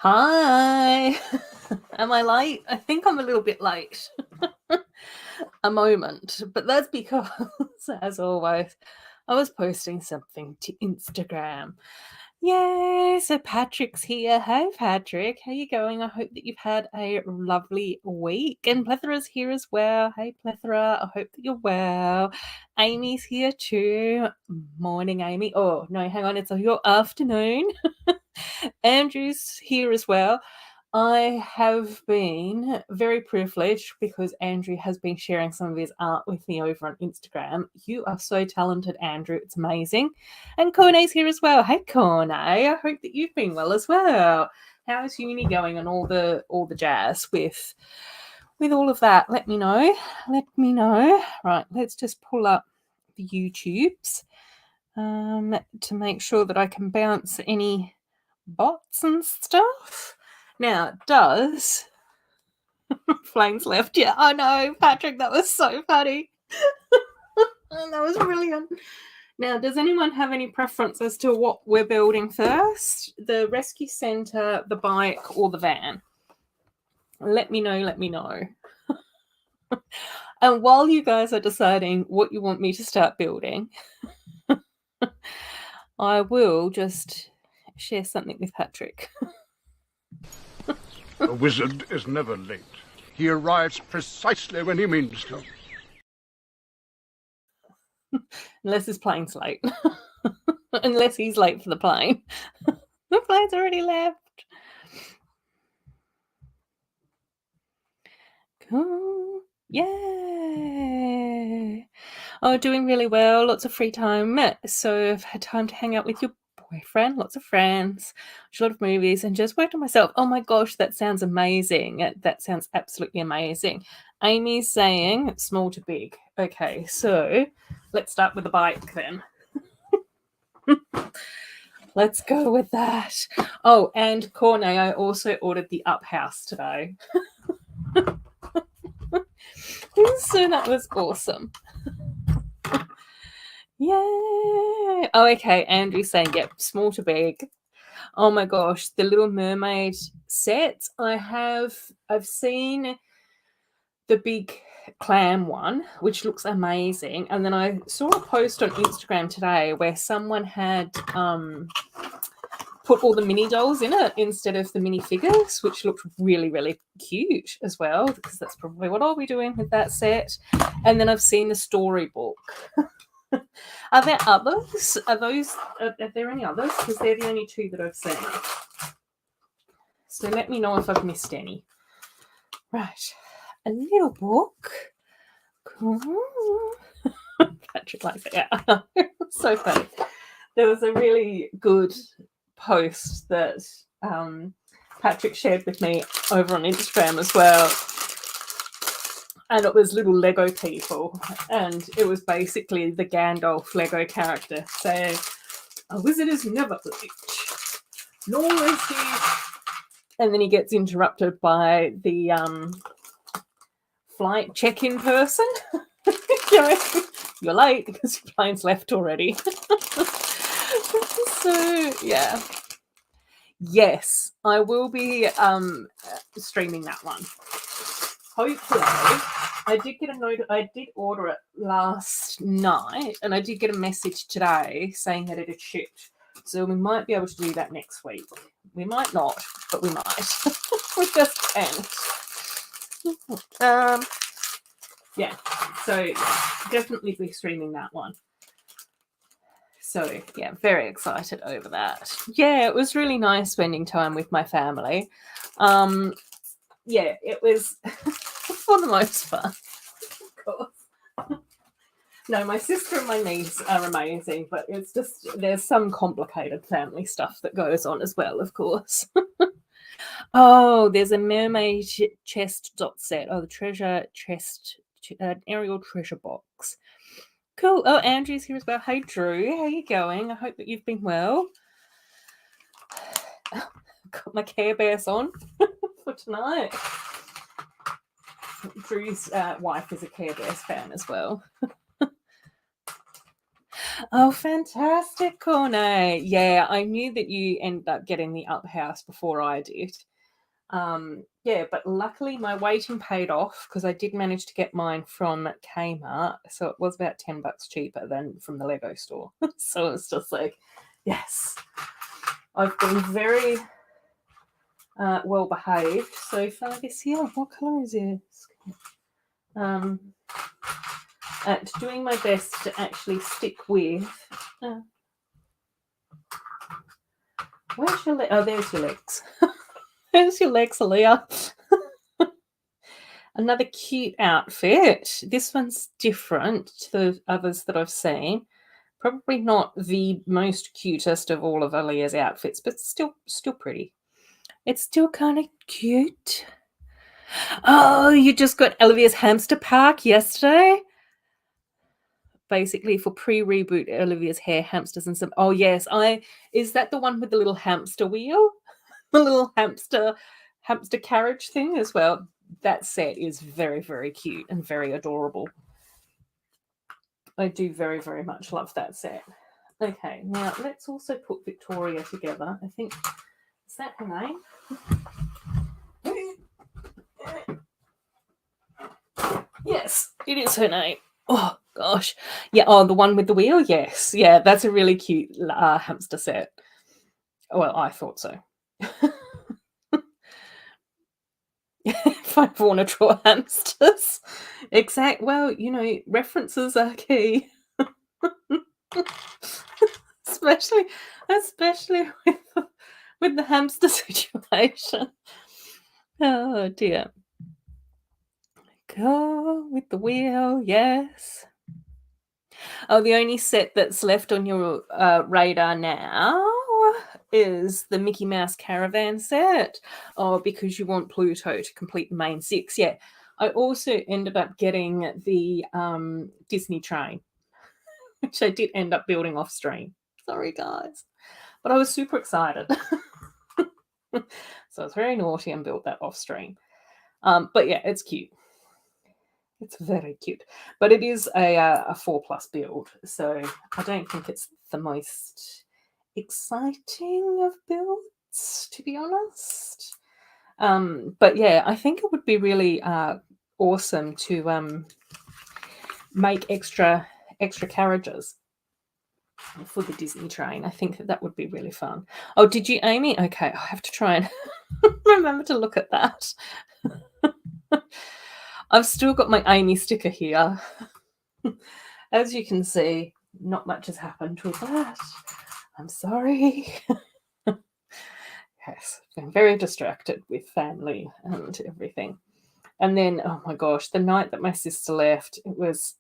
Hi. Am I late? I think I'm a little bit late. A moment, but that's because, as always, I was posting something to Instagram. Yay! So Patrick's here. Hey, Patrick. How you going? I hope that you've had a lovely week. And Plethора's here as well. Hey, Plethora. I hope that you're well. Amy's here too. Morning, Amy. Oh, no, hang on. It's your afternoon. Andrew's here as well. I have been very privileged because Andrew has been sharing some of his art with me over on Instagram. You are so talented, Andrew. It's amazing. And Corney's here as well. Hey, Corney. I hope that you've been well as well. How's uni going and all the jazz with all of that? Let me know. Let me know. Right, let's just pull up the YouTubes to make sure that I can bounce any bots and stuff. Now, does Flames left? Yeah, I know, Patrick, that was so funny. That was brilliant. Now, does anyone have any preference as to what we're building first? The rescue centre, the bike, or the van? Let me know, let me know. And while you guys are deciding what you want me to start building, I will just share something with Patrick. A wizard is never late. He arrives precisely when he means to. Unless his plane's late. Unless he's late for the plane. The plane's already left. Cool. Yay. Oh, doing really well. Lots of free time. So I've had time to hang out with your boyfriend, lots of friends, watch a lot of movies, and just worked on myself. Oh my gosh, that sounds amazing. That sounds absolutely amazing. Amy's saying small to big. Okay, so let's start with the bike then. Let's go with that. Oh, and Cornet, I also ordered the Up House today. So that was awesome. Yay! Oh, okay. Andrew's saying, yep, small to big. Oh my gosh, the Little Mermaid sets. I've seen the big clam one, which looks amazing. And then I saw a post on Instagram today where someone had put all the mini dolls in it instead of the mini figures, which looked really, really cute as well, because that's probably what I'll be doing with that set. And then I've seen the storybook. Are there others? Are there any others? Because they're the only two that I've seen. So let me know if I've missed any. Right. A little book. Cool. Patrick likes it. Yeah. So funny. There was a really good post that Patrick shared with me over on Instagram as well. And it was little Lego people. And it was basically the Gandalf Lego character saying, a wizard is never late, nor is he. And then he gets interrupted by the flight check-in person. You're late because your plane's left already. So, yeah. Yes, I will be streaming that one. Hopefully, I did order it last night, and I did get a message today saying that it had shipped. So we might be able to do that next week. We might not, but we might. We just can. Yeah, so definitely be streaming that one. So, yeah, very excited over that. Yeah, it was really nice spending time with my family. Yeah, it was for the most part, of course. No, my sister and my niece are amazing, but it's just there's some complicated family stuff that goes on as well, of course. Oh, there's a mermaid chest dot set. Oh, the treasure chest, Ariel treasure box. Cool. Oh, Andrew's here as well. Hey, Drew. How you going? I hope that you've been well. Got my Care Bears on for tonight. Drew's wife is a Care Bears fan as well. Oh, fantastic, Corne. Yeah, I knew that you ended up getting the up house before I did. Yeah, but luckily my waiting paid off because I did manage to get mine from Kmart. So it was about $10 cheaper than from the Lego store. So it's just like, yes, I've been very well behaved so far this year. What colour is this? At doing my best to actually stick with. Where's your leg? Oh, there's your legs. There's your legs, Aaliyah. Another cute outfit. This one's different to the others that I've seen. Probably not the most cutest of all of Aaliyah's outfits, but still pretty. It's still kind of cute. Oh, you just got Olivia's hamster park yesterday? Basically for pre-reboot Olivia's hair, hamsters and some. Oh yes, is that the one with the little hamster wheel? The little hamster carriage thing as well. That set is very, very cute and very adorable. I do very, very much love that set. Okay, now let's also put Victoria together. I think, is that her name? Yes, it is her name. Oh, gosh. Yeah, oh, the one with the wheel? Yes. Yeah, that's a really cute hamster set. Well, I thought so. If I want to draw hamsters. Exact. Well, references are key. especially with the hamster situation. Oh dear. Go with the wheel, yes. Oh, the only set that's left on your radar now is the Mickey Mouse Caravan set. Oh, because you want Pluto to complete the main 6. Yeah. I also ended up getting the Disney train, which I did end up building off stream. Sorry, guys. But I was super excited. So I was very naughty and built that off stream. But yeah, it's cute. It's very cute. But it is a 4+ build. So I don't think it's the most exciting of builds, to be honest. But yeah, I think it would be really awesome to make extra carriages for the Disney train. I think that would be really fun. Oh, did you, Amy? Okay, I have to try and remember to look at that. I've still got my Amy sticker here. As you can see, not much has happened with that. I'm sorry. Yes, been very distracted with family and everything. And then, oh my gosh, the night that my sister left, it was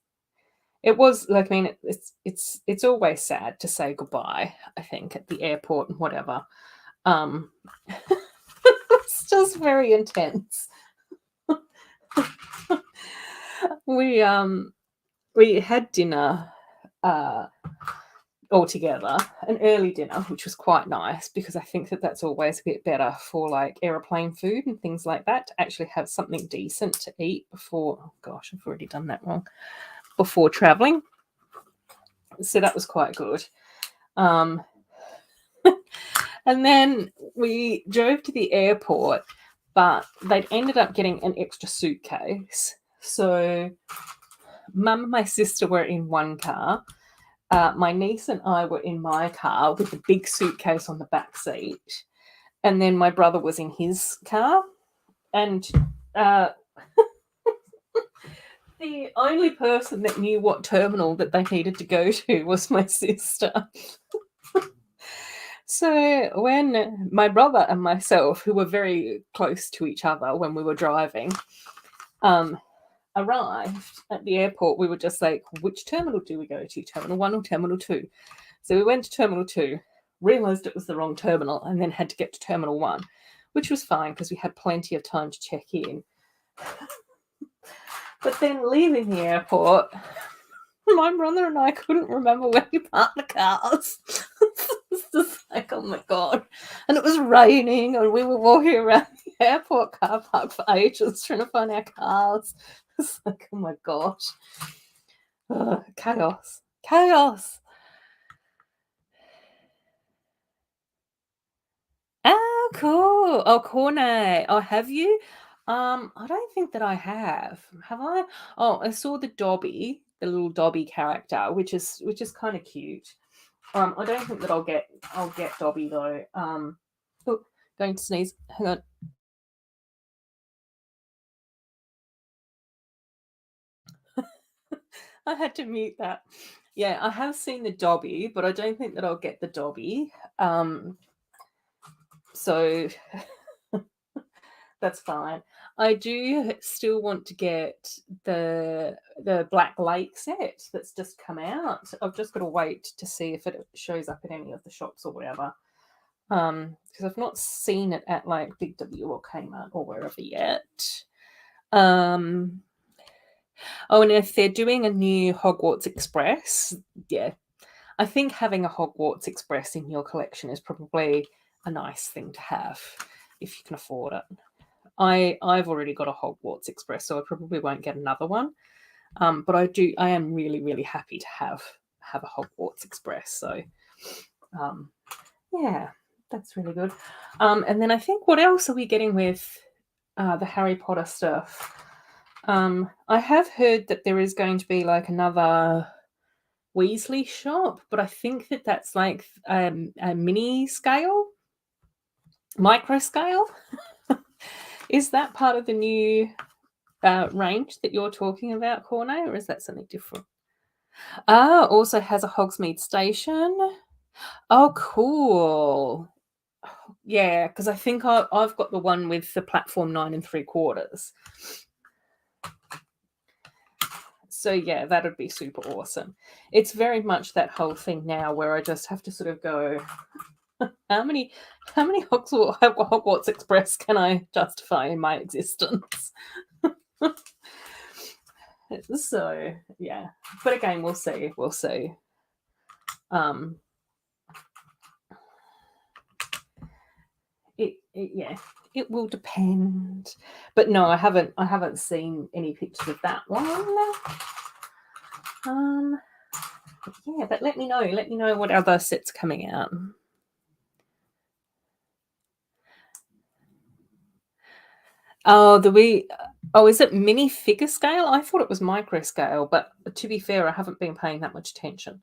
like, I mean, it's always sad to say goodbye, I think, at the airport and whatever. It's just very intense. We had dinner all together, an early dinner, which was quite nice because I think that that's always a bit better for like aeroplane food and things like that, to actually have something decent to eat before. Oh gosh, I've already done that wrong. Before traveling. So that was quite good. And then we drove to the airport, but they'd ended up getting an extra suitcase. So Mum and my sister were in one car. My niece and I were in my car with the big suitcase on the back seat. And then my brother was in his car. And the only person that knew what terminal that they needed to go to was my sister. So when my brother and myself, who were very close to each other when we were driving, arrived at the airport, we were just like, which terminal do we go to? Terminal 1 or Terminal 2? So we went to Terminal 2, realised it was the wrong terminal, and then had to get to Terminal 1, which was fine because we had plenty of time to check in. But then leaving the airport, my brother and I couldn't remember where we parked the cars. It's just like, oh my God. And it was raining, and we were walking around the airport car park for ages trying to find our cars. It's like, oh my gosh. Chaos. cool. Oh, Cornet. Oh, have you? I don't think that I have. Have I? Oh, I saw the Dobby, the little Dobby character, which is kind of cute. I don't think that I'll get Dobby though. Oh, going to sneeze. Hang on. I had to mute that. Yeah, I have seen the Dobby, but I don't think that I'll get the Dobby. So that's fine. I do still want to get the Black Lake set that's just come out. I've just got to wait to see if it shows up in any of the shops or whatever. Because I've not seen it at like Big W or Kmart or wherever yet. Oh, and if they're doing a new Hogwarts Express, yeah, I think having a Hogwarts Express in your collection is probably a nice thing to have if you can afford it. I've already got a Hogwarts Express, so I probably won't get another one. But I am really, really happy to have a Hogwarts Express. So yeah, that's really good. And then I think what else are we getting with the Harry Potter stuff? I have heard that there is going to be like another Weasley shop, but I think that that's like a mini scale, micro scale. Is that part of the new range that you're talking about, Corne, or is that something different? Also has a Hogsmeade station. Oh, cool. Yeah, because I think I've got the one with the platform 9 3/4. So yeah, that would be super awesome. It's very much that whole thing now where I just have to sort of go, how many Hogwarts Express can I justify in my existence? So yeah, but again, we'll see. Yeah, it will depend. But no, I haven't seen any pictures of that one. Yeah, but let me know what other sets coming out. Oh, is it mini figure scale? I thought it was micro scale, but to be fair, I haven't been paying that much attention.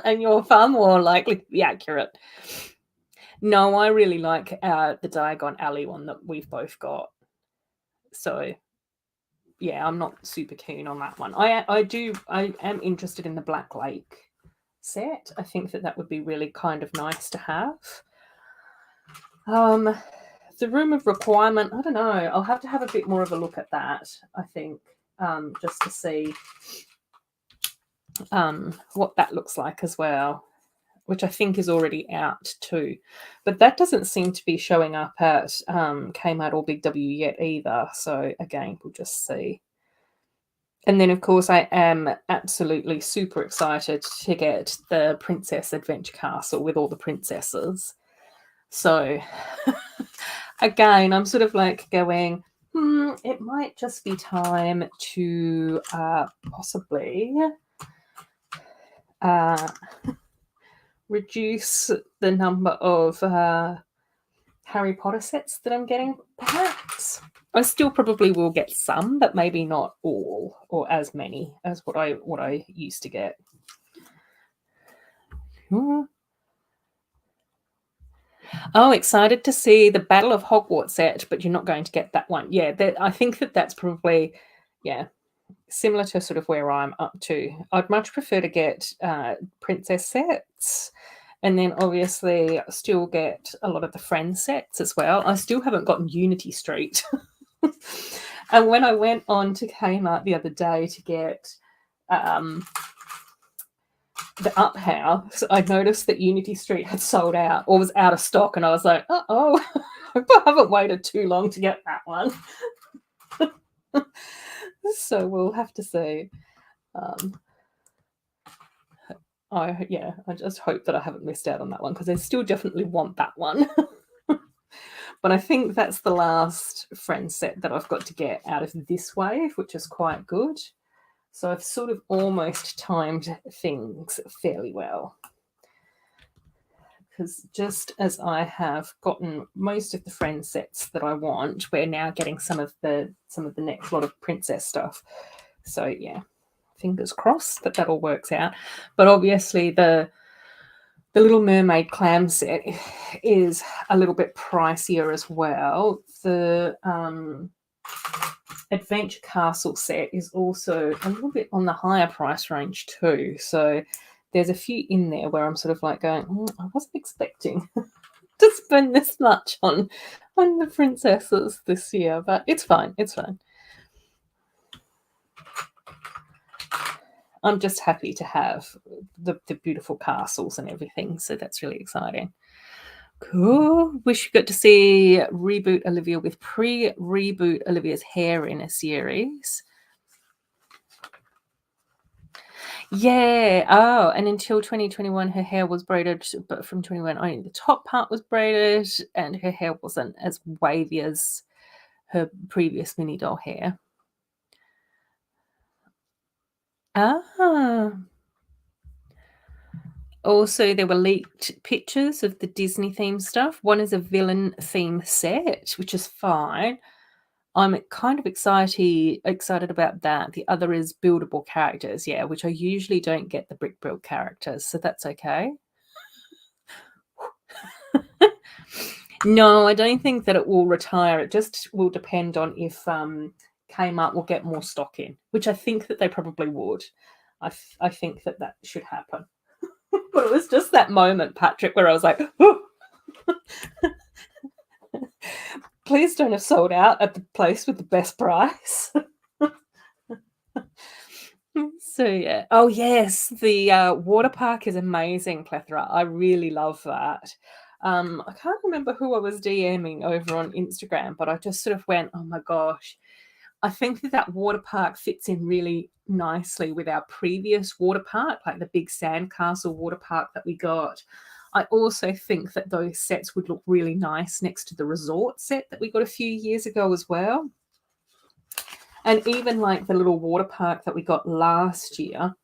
And you're far more likely to be accurate. No, I really like the Diagon Alley one that we've both got. So yeah, I'm not super keen on that one. I am interested in the Black Lake set. I think that would be really kind of nice to have. The Room of Requirement, I don't know. I'll have to have a bit more of a look at that, I think, just to see what that looks like as well, which I think is already out too. But that doesn't seem to be showing up at Kmart or Big W yet either. So again, we'll just see. And then, of course, I am absolutely super excited to get the Princess Adventure Castle with all the princesses. So again, I'm sort of like going, it might just be time to possibly reduce the number of Harry Potter sets that I'm getting, perhaps. I still probably will get some, but maybe not all or as many as what I used to get. Oh, excited to see the Battle of Hogwarts set, but you're not going to get that one. Yeah, I think that's probably, similar to sort of where I'm up to. I'd much prefer to get princess sets. And then obviously still get a lot of the Friends sets as well. I still haven't gotten Unity Street. And when I went on to Kmart the other day to get the Up House, I noticed that Unity Street had sold out or was out of stock. And I was like, uh-oh, I haven't waited too long to get that one. So we'll have to see. I just hope that I haven't missed out on that one because I still definitely want that one. But I think that's the last Friends set that I've got to get out of this wave, which is quite good. So I've sort of almost timed things fairly well. because just as I have gotten most of the friend sets that I want, we're now getting some of the next lot of princess stuff. So yeah, fingers crossed that all works out. But obviously the Little Mermaid clam set is a little bit pricier as well. The Adventure Castle set is also a little bit on the higher price range too. So there's a few in there where I'm sort of like going, I wasn't expecting to spend this much on the princesses this year, but it's fine. It's fine. I'm just happy to have the beautiful castles and everything. So that's really exciting. Cool. Wish you got to see Reboot Olivia with pre-reboot Olivia's hair in a series. Yeah. Oh, and until 2021, her hair was braided, but from 21, only the top part was braided, and her hair wasn't as wavy as her previous mini doll hair. Ah. Also, there were leaked pictures of the Disney theme stuff. One is a villain theme set, which is fine. I'm kind of excited about that. The other is buildable characters, yeah, which I usually don't get the brick build characters, so that's okay. No, I don't think that it will retire. It just will depend on if Kmart will get more stock in, which I think that they probably would. I think that should happen. But it was just that moment, Patrick, where I was like, oh. Please don't have sold out at the place with the best price. So yeah. Oh yes, the water park is amazing, Plethora. I really love that. I can't remember who I was DMing over on Instagram, but I just sort of went, oh my gosh. I think that water park fits in really nicely with our previous water park, like the big sandcastle water park that we got. I also think that those sets would look really nice next to the resort set that we got a few years ago as well. And even like the little water park that we got last year,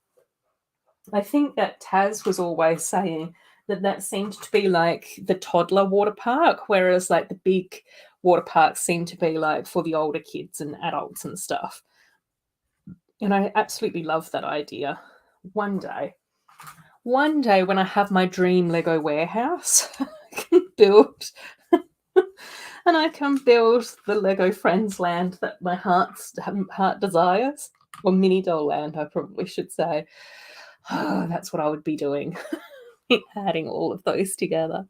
I think that Taz was always saying that seemed to be like the toddler water park, whereas like the big water parks seem to be like for the older kids and adults and stuff. And I absolutely love that idea. One day when I have my dream Lego warehouse, I can build and I can build the Lego Friends land that my heart desires. Or mini doll land, I probably should say. Oh, that's what I would be doing. Adding all of those together.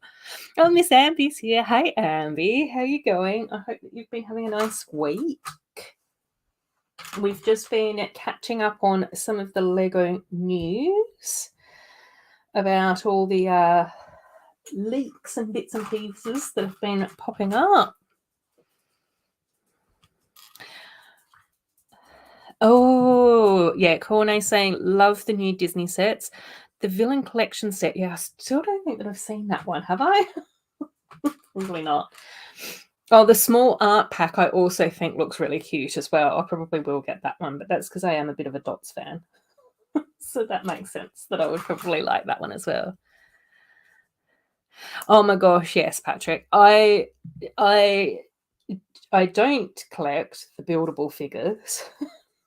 Oh, Miss Amby's here. Hey, Amby. How are you going? I hope that you've been having a nice week. We've just been catching up on some of the Lego news about all the leaks and bits and pieces that have been popping up. Oh, yeah. Cornet's saying, love the new Disney sets. The Villain Collection set. Yeah, I still don't think that I've seen that one. Have I? Probably not. Oh, the small art pack I also think looks really cute as well. I probably will get that one, but that's because I am a bit of a Dots fan. So that makes sense that I would probably like that one as well. Oh my gosh, yes, Patrick. I don't collect the buildable figures,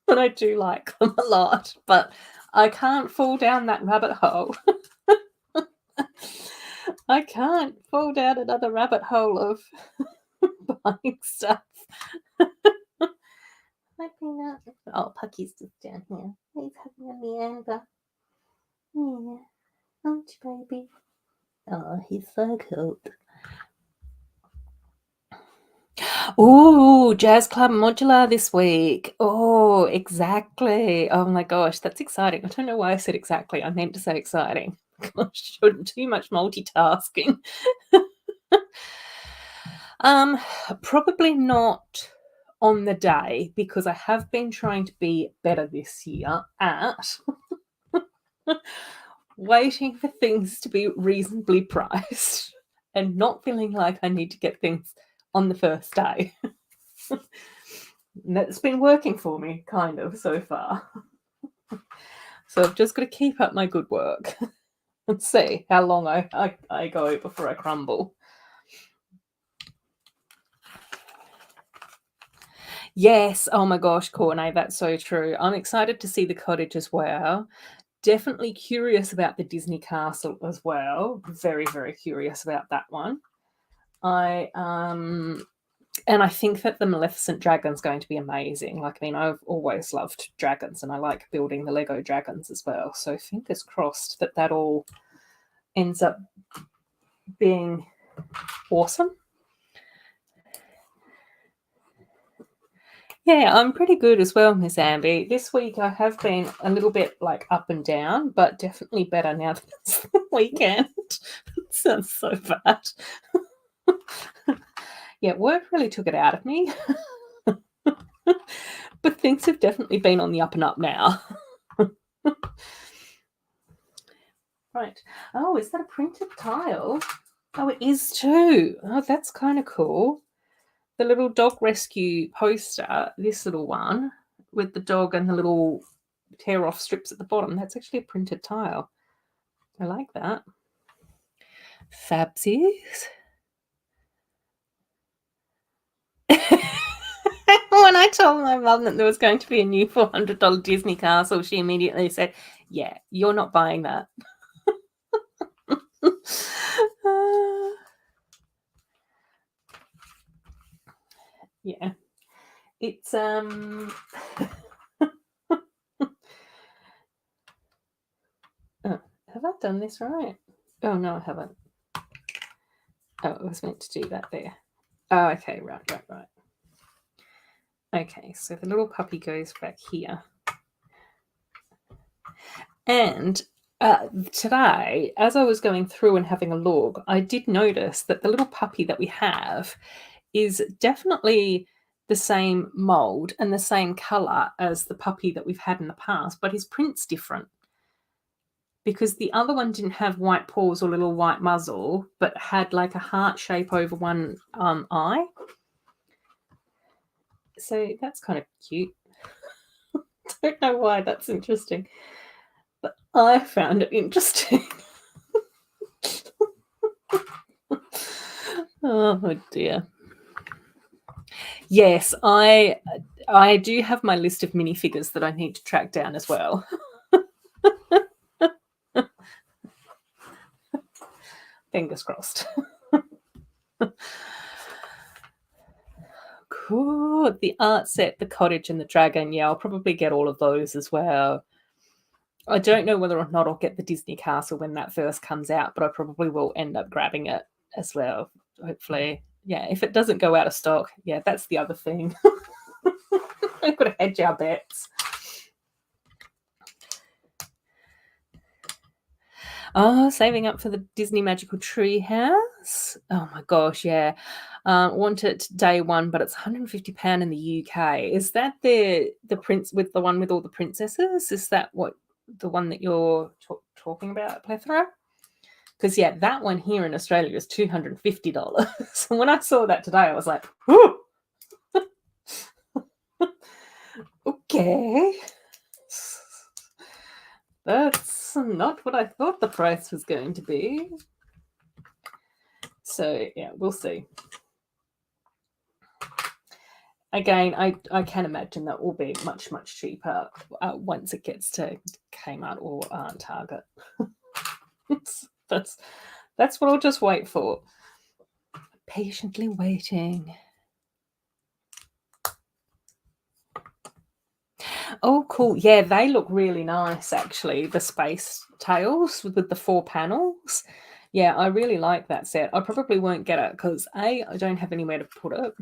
but I do like them a lot. But I can't fall down that rabbit hole. I can't fall down another rabbit hole of buying stuff. Oh, Pucky's just down here. He's having a meander. Yeah, aren't you, baby? Oh, he's so cute. Oh, Jazz Club Modular this week. Oh, exactly. Oh my gosh, that's exciting. I don't know why I said exactly. I meant to say exciting. Gosh, too much multitasking. Probably not on the day because I have been trying to be better this year at waiting for things to be reasonably priced and not feeling like I need to get things on the first day. That's been working for me, kind of, so far. So I've just got to keep up my good work. and see how long I go before I crumble. Yes. Oh my gosh, Courtney, that's so true. I'm excited to see the cottage as well. Definitely curious about the Disney castle as well. Very, very curious about that one. And I think that the Maleficent dragon's going to be amazing. Like, I mean, I've always loved dragons and I like building the Lego dragons as well. So fingers crossed that that all ends up being awesome. Yeah, I'm pretty good as well, Miss Amby. This week I have been a little bit like up and down, but definitely better now that it's the weekend. It sounds so bad. Yeah, work really took it out of me. But things have definitely been on the up and up now. Right. Oh, is that a printed tile? Oh, it is too. Oh, that's kind of cool. The little dog rescue poster, this little one with the dog and the little tear off strips at the bottom, that's actually a printed tile. I like that. Fabsies. When I told my mum that there was going to be a new $400 Disney castle, she immediately said, yeah, you're not buying that. Yeah. It's oh, have I done this right? Oh no, I haven't. Oh, I was meant to do that there. Oh, okay, right. Okay, so the little puppy goes back here. And today, as I was going through and having a look, I did notice that the little puppy that we have is definitely the same mold and the same colour as the puppy that we've had in the past, but his print's different. Because the other one didn't have white paws or little white muzzle, but had like a heart shape over one eye. So that's kind of cute. Don't know why that's interesting, but I found it interesting. Oh dear. Yes, I do have my list of minifigures that I need to track down as well. Fingers crossed. Cool. The art set, the cottage, and the dragon. Yeah, I'll probably get all of those as well. I don't know whether or not I'll get the Disney castle when that first comes out, but I probably will end up grabbing it as well. Hopefully. Yeah, if it doesn't go out of stock, yeah, that's the other thing. We've got to hedge our bets. Oh, saving up for the Disney Magical Tree House. Oh my gosh, yeah. Want it day one, but it's £150 in the UK. Is that the prince with the one with all the princesses? Is that what the one that you're talking about, Plethora? Because yeah, that one here in Australia is $250. So when I saw that today, I was like, "Whoo!" Okay. That's not what I thought the price was going to be. So yeah, we'll see. Again, I can imagine that will be much, much cheaper once it gets to Kmart or Target. That's what I'll just wait for. Patiently waiting. Oh, cool. Yeah, they look really nice, actually. The space tails with the 4 panels. Yeah, I really like that set. I probably won't get it because A, I don't have anywhere to put it.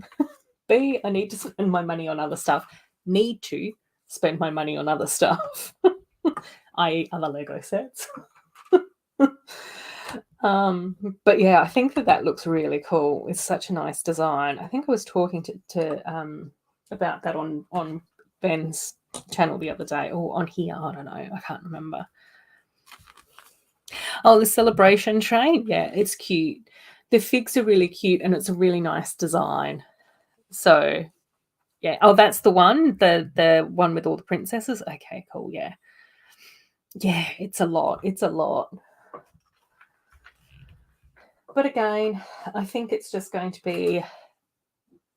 B, I need to spend my money on other stuff. Need to spend my money on other stuff, i.e. other Lego sets. But yeah, I think that looks really cool. It's such a nice design. I think I was talking to about that on Ben's channel the other day, or on here, I don't know, I can't remember. Oh, the celebration train, yeah, it's cute. The figs are really cute and it's a really nice design. So yeah, oh, that's the one, the one with all the princesses. Okay, cool. Yeah, it's a lot. But again, I think it's just going to be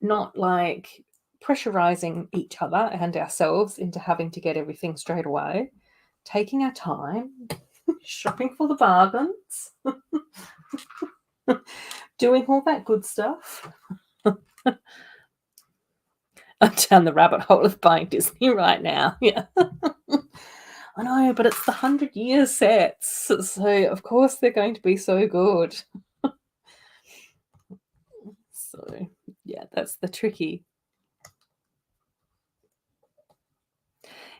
not like pressurizing each other and ourselves into having to get everything straight away, taking our time, shopping for the bargains, doing all that good stuff. I'm down the rabbit hole of buying Disney right now. Yeah. I know, but it's the 100-year sets, so of course they're going to be so good. So, yeah, that's the tricky.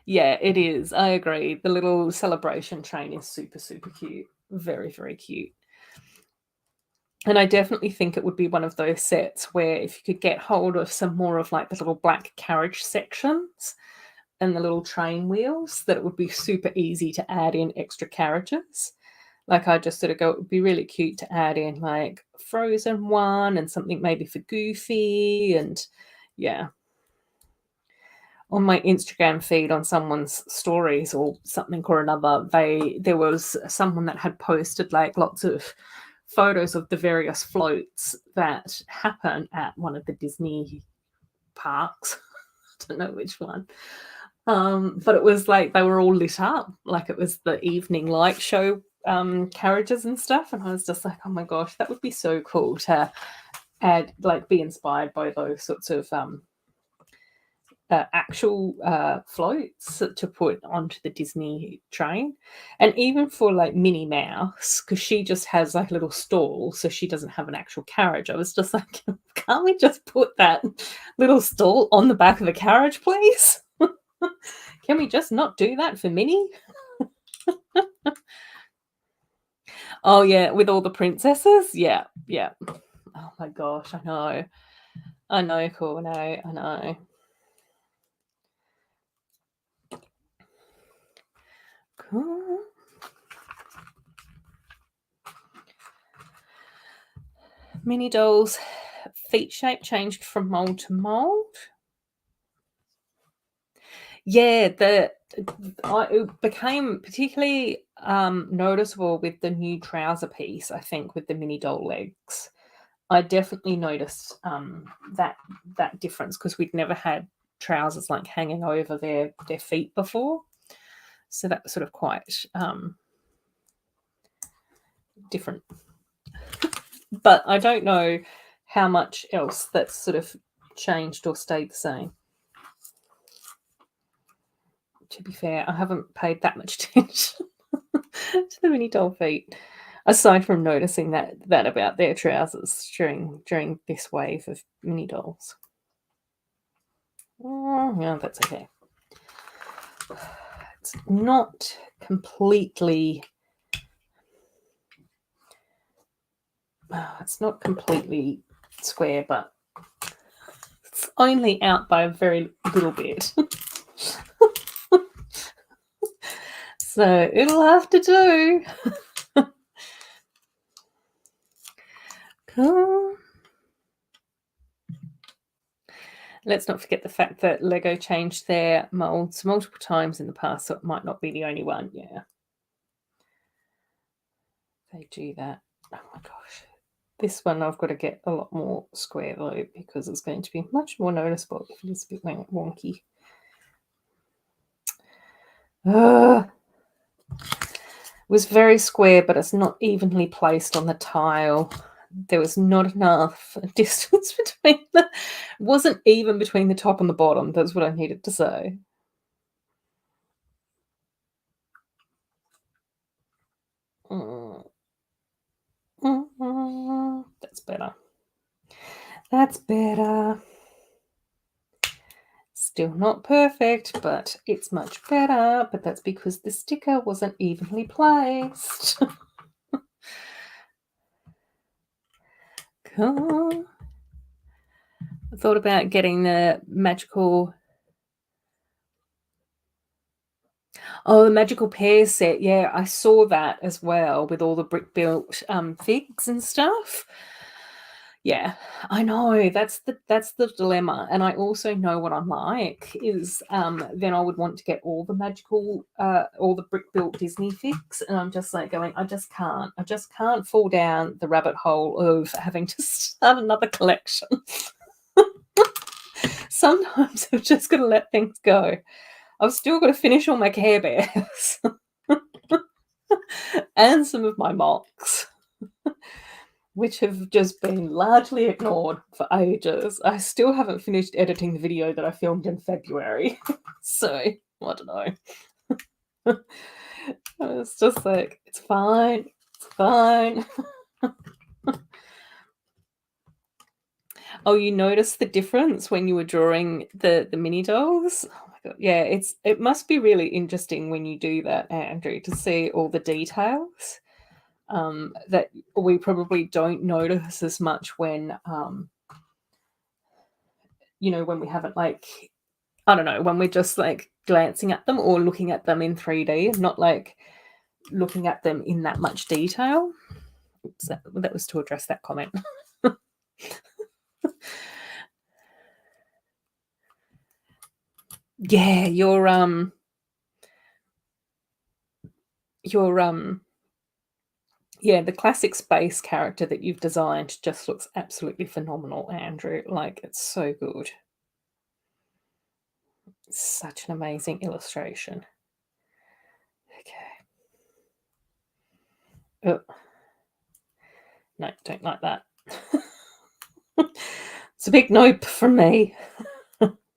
Yeah, it is. I agree. The little celebration train is super, super cute. Very, very cute. And I definitely think it would be one of those sets where if you could get hold of some more of like the little black carriage sections and the little train wheels, that it would be super easy to add in extra carriages. Like I just sort of go, it would be really cute to add in like Frozen one and something maybe for Goofy. And yeah, on my Instagram feed on someone's stories or something or another, there was someone that had posted like lots of photos of the various floats that happen at one of the Disney parks. I don't know which one. But it was like they were all lit up, like it was the evening light show carriages and stuff. And I was just like, oh my gosh, that would be so cool to add, like be inspired by those sorts of actual floats to put onto the Disney train. And even for like Minnie Mouse, because she just has like a little stall, so she doesn't have an actual carriage. I was just like, can't we just put that little stall on the back of the carriage, please? Can we just not do that for Minnie? Oh yeah, with all the princesses? Yeah, yeah. Oh my gosh, I know. I know, cool, I know. Cool. Mini dolls feet shape changed from mold to mold. Yeah, it became particularly noticeable with the new trouser piece, I think, with the mini doll legs. I definitely noticed that difference because we'd never had trousers like hanging over their feet before. So that was sort of quite different. But I don't know how much else that's sort of changed or stayed the same. To be fair, I haven't paid that much attention to the mini doll feet, aside from noticing that about their trousers during this wave of mini dolls. Oh, yeah, that's okay. It's not completely. It's not completely square, but it's only out by a very little bit. So it'll have to do. Cool. Let's not forget the fact that Lego changed their molds multiple times in the past, so it might not be the only one. Yeah. They do that. Oh my gosh. This one I've got to get a lot more square though, because it's going to be much more noticeable if it is a bit wonky. It was very square, but it's not evenly placed on the tile. There was not enough distance between them. It wasn't even between the top and the bottom. That's what I needed to say. That's better. That's better. Still not perfect, but it's much better. But that's because the sticker wasn't evenly placed. Cool. I thought about getting the magical. Oh, the magical pears set. Yeah, I saw that as well with all the brick built figs and stuff. Yeah, I know. That's the dilemma. And I also know what I'm like is then I would want to get all the magical all the brick built Disney fix. And I'm just like going, I just can't. I just can't fall down the rabbit hole of having to start another collection. Sometimes I've just got to let things go. I've still got to finish all my Care Bears and some of my mocks, which have just been largely ignored for ages. I still haven't finished editing the video that I filmed in February. So, I don't know. It's just like, it's fine. It's fine. Oh, you noticed the difference when you were drawing the mini dolls? Oh my god. Yeah, it must be really interesting when you do that, Andrew, to see all the details that we probably don't notice as much when when we haven't, like, I don't know, when we're just like glancing at them or looking at them in 3D, not like looking at them in that much detail. Oops, that was to address that comment. Yeah, your yeah, the classic space character that you've designed just looks absolutely phenomenal, Andrew. Like, it's so good. It's such an amazing illustration. Okay. Oh. No, don't like that. It's a big nope from me.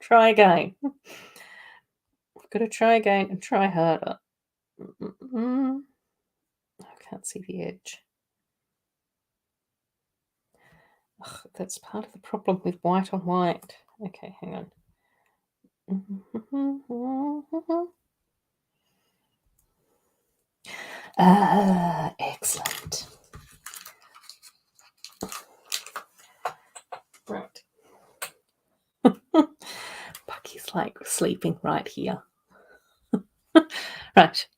Try again. I've got to try again and try harder. I can't see the edge. Ugh, that's part of the problem with white on white. Okay, hang on. Excellent. Right. Pucky's like sleeping right here. Right.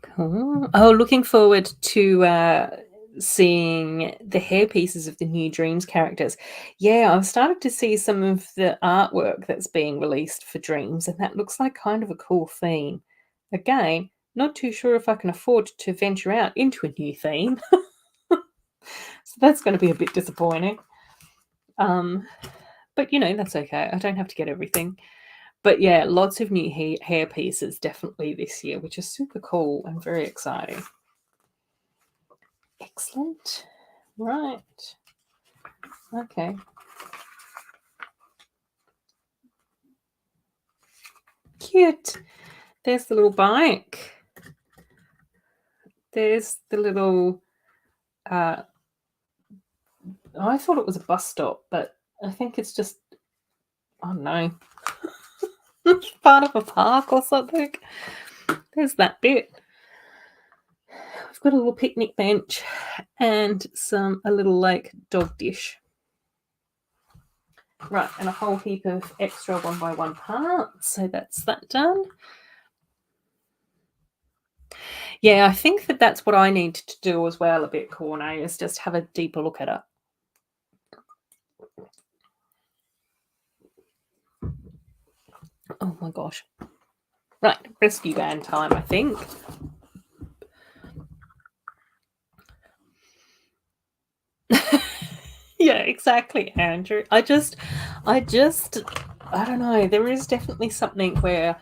Cool. Oh, looking forward to seeing the hair pieces of the new Dreams characters. Yeah, I've started to see some of the artwork that's being released for Dreams, and that looks like kind of a cool theme. Again, not too sure if I can afford to venture out into a new theme. So that's going to be a bit disappointing. But that's okay. I don't have to get everything. But yeah, lots of new hair pieces definitely this year, which is super cool and very exciting. Excellent. Right. Okay. Cute. There's the little bike. There's the little I thought it was a bus stop, but I think it's just, I don't know, part of a park or something. There's that bit. I've got a little picnic bench and a little like dog dish. Right, and a whole heap of extra 1x1 parts. So that's that done. Yeah, I think that's what I need to do as well a bit, Corne, is just have a deeper look at it. Oh my gosh. Right, rescue band time, I think. Yeah, exactly, Andrew. I don't know. There is definitely something where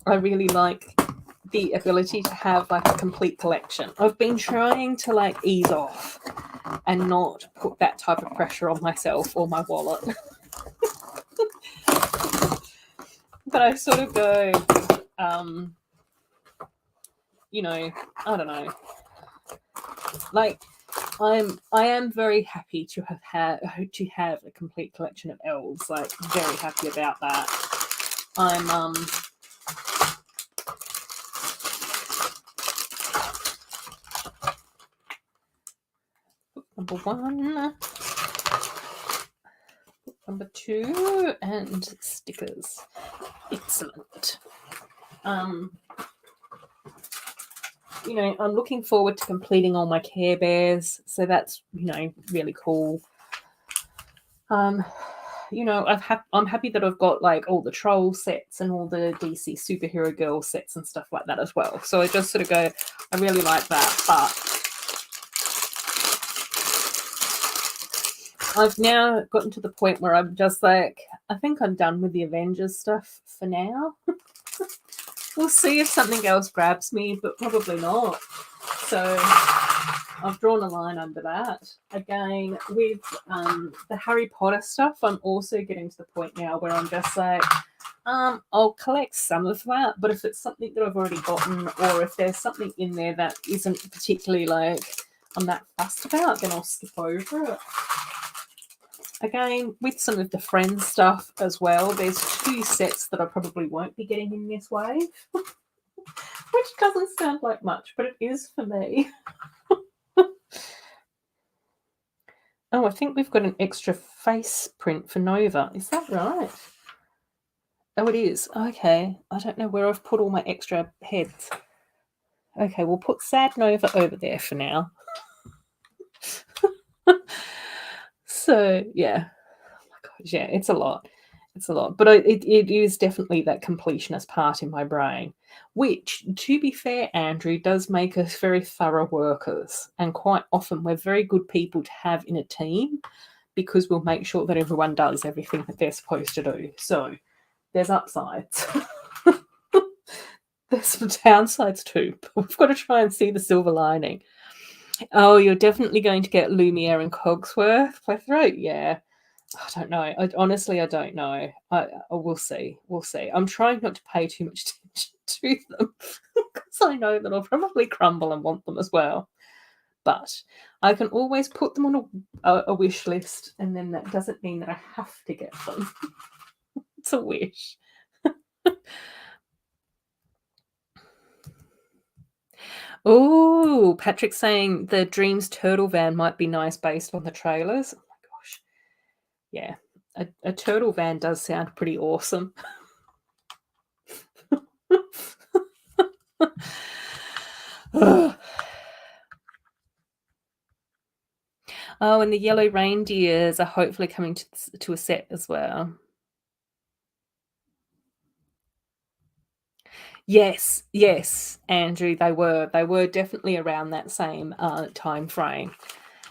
I really like the ability to have like a complete collection. I've been trying to like ease off and not put that type of pressure on myself or my wallet. But I sort of go, I don't know. Like, I am very happy to have a complete collection of elves. Like, very happy about that. I'm number 1, number 2, and stickers. Excellent. you know, I'm looking forward to completing all my Care Bears, so that's, you know, really cool. You know, I'm happy that I've got like all the troll sets and all the DC superhero girl sets and stuff like that as well. So I just sort of go, I really like that, but I've now gotten to the point where I'm just like, I think I'm done with the Avengers stuff for now. We'll see if something else grabs me, but probably not. So I've drawn a line under that. Again, with the Harry Potter stuff, I'm also getting to the point now where I'm just like, I'll collect some of that, but if it's something that I've already gotten, or if there's something in there that isn't particularly like I'm that fussed about, then I'll skip over it. Again, with some of the Friends stuff as well, there's 2 sets that I probably won't be getting in this wave, which doesn't sound like much, but it is for me. Oh, I think we've got an extra face print for Nova. Is that right? Oh, it is. Okay. I don't know where I've put all my extra heads. Okay, we'll put Sad Nova over there for now. So, yeah. Oh my gosh, yeah, it's a lot. It's a lot. But it is definitely that completionist part in my brain, which, to be fair, Andrew, does make us very thorough workers. And quite often we're very good people to have in a team because we'll make sure that everyone does everything that they're supposed to do. So there's upsides. There's some downsides too, but we've got to try and see the silver lining. Oh, you're definitely going to get Lumiere and Cogsworth plethora. Yeah. I don't know. I don't know. We'll see. We'll see. I'm trying not to pay too much attention to them because I know that I'll probably crumble and want them as well. But I can always put them on a wish list, and then that doesn't mean that I have to get them. It's a wish. Oh, Patrick's saying the Dreams turtle van might be nice based on the trailers. Oh my gosh. Yeah, a turtle van does sound pretty awesome. Oh, and the yellow reindeers are hopefully coming to a set as well. Yes, yes, Andrew, they were. They were definitely around that same time frame.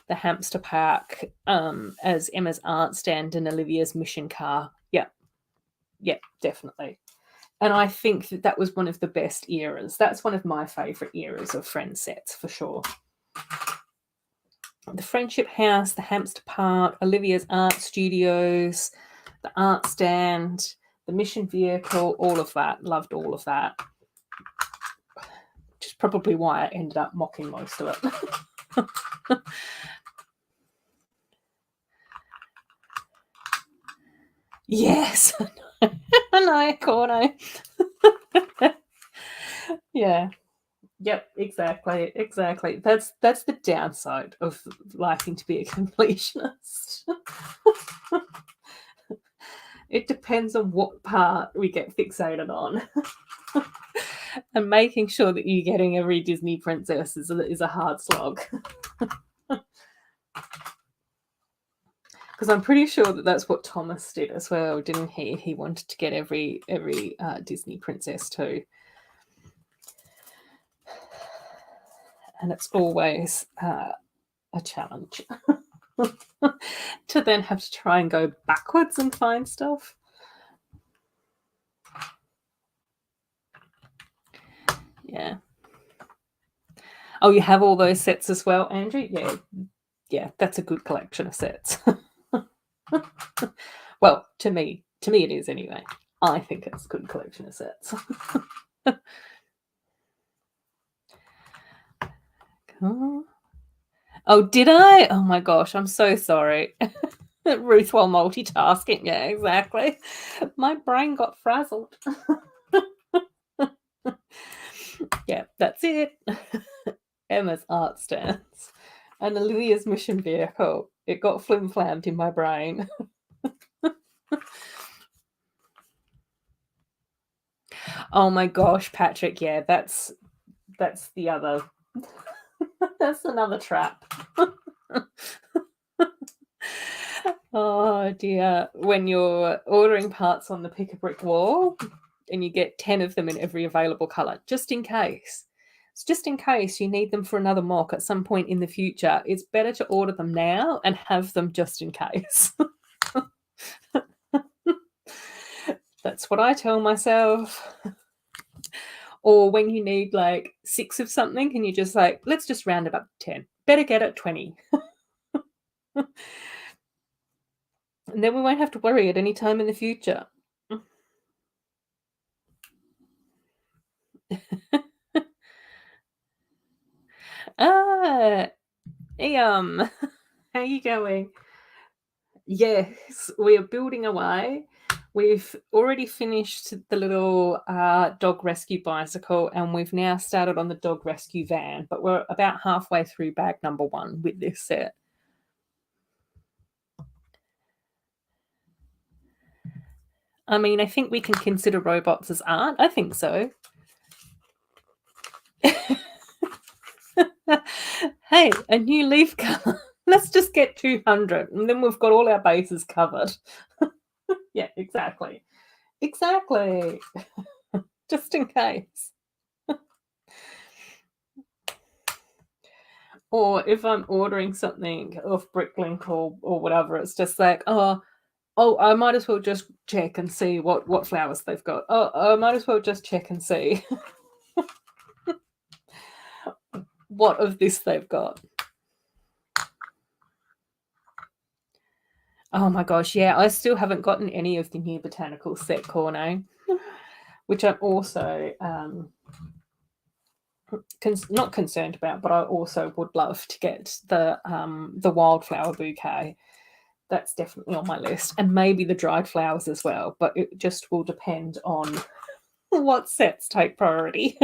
The hamster park, as Emma's art stand and Olivia's mission car. Yeah, yeah, definitely. And I think that was one of the best eras. That's one of my favourite eras of Friends sets for sure. The Friendship House, the Hamster Park, Olivia's Art Studios, the art stand, the mission vehicle, all of that. Loved all of that. Which is probably why I ended up mocking most of it. Yes. I know, Corno. Yeah. Yep, exactly. That's the downside of liking to be a completionist. It depends on what part we get fixated on. And making sure that you're getting every Disney princess is a hard slog. Because I'm pretty sure that that's what Thomas did as well, didn't he? He wanted to get every Disney princess too. And it's always a challenge to then have to try and go backwards and find stuff. Yeah. Oh, you have all those sets as well, Andrew? Yeah. Yeah, that's a good collection of sets. Well, to me it is anyway. I think it's a good collection of sets. Oh, did I? Oh my gosh, I'm so sorry. Ruth while multitasking. Yeah, exactly. My brain got frazzled. Yeah, that's it. Emma's art stands and Olivia's mission vehicle. It got flim-flammed in my brain. Oh my gosh, Patrick. Yeah, That's the other. That's another trap. Oh dear. When you're ordering parts on the Pick a Brick wall and you get 10 of them in every available colour, just in case. It's just in case you need them for another mock at some point in the future. It's better to order them now and have them just in case. That's what I tell myself. Or when you need like 6 of something and you're just like, let's just round it up to 10. Better get it 20. And then we won't have to worry at any time in the future. Hey, how you going? Yes, we are building away. We've already finished the little dog rescue bicycle, and we've now started on the dog rescue van, but we're about halfway through bag number 1 with this set. I mean, I think we can consider robots as art. I think so. Hey, a new leaf colour. Let's just get 200 and then we've got all our bases covered. Yeah, exactly. Exactly. Just in case. Or if I'm ordering something off Bricklink or whatever, it's just like, oh, I might as well just check and see what flowers they've got. Oh, I might as well just check and see what of this they've got. Oh my gosh, yeah, I still haven't gotten any of the new botanical set corno, which I'm also not concerned about, but I also would love to get the wildflower bouquet. That's definitely on my list, and maybe the dried flowers as well, but it just will depend on what sets take priority.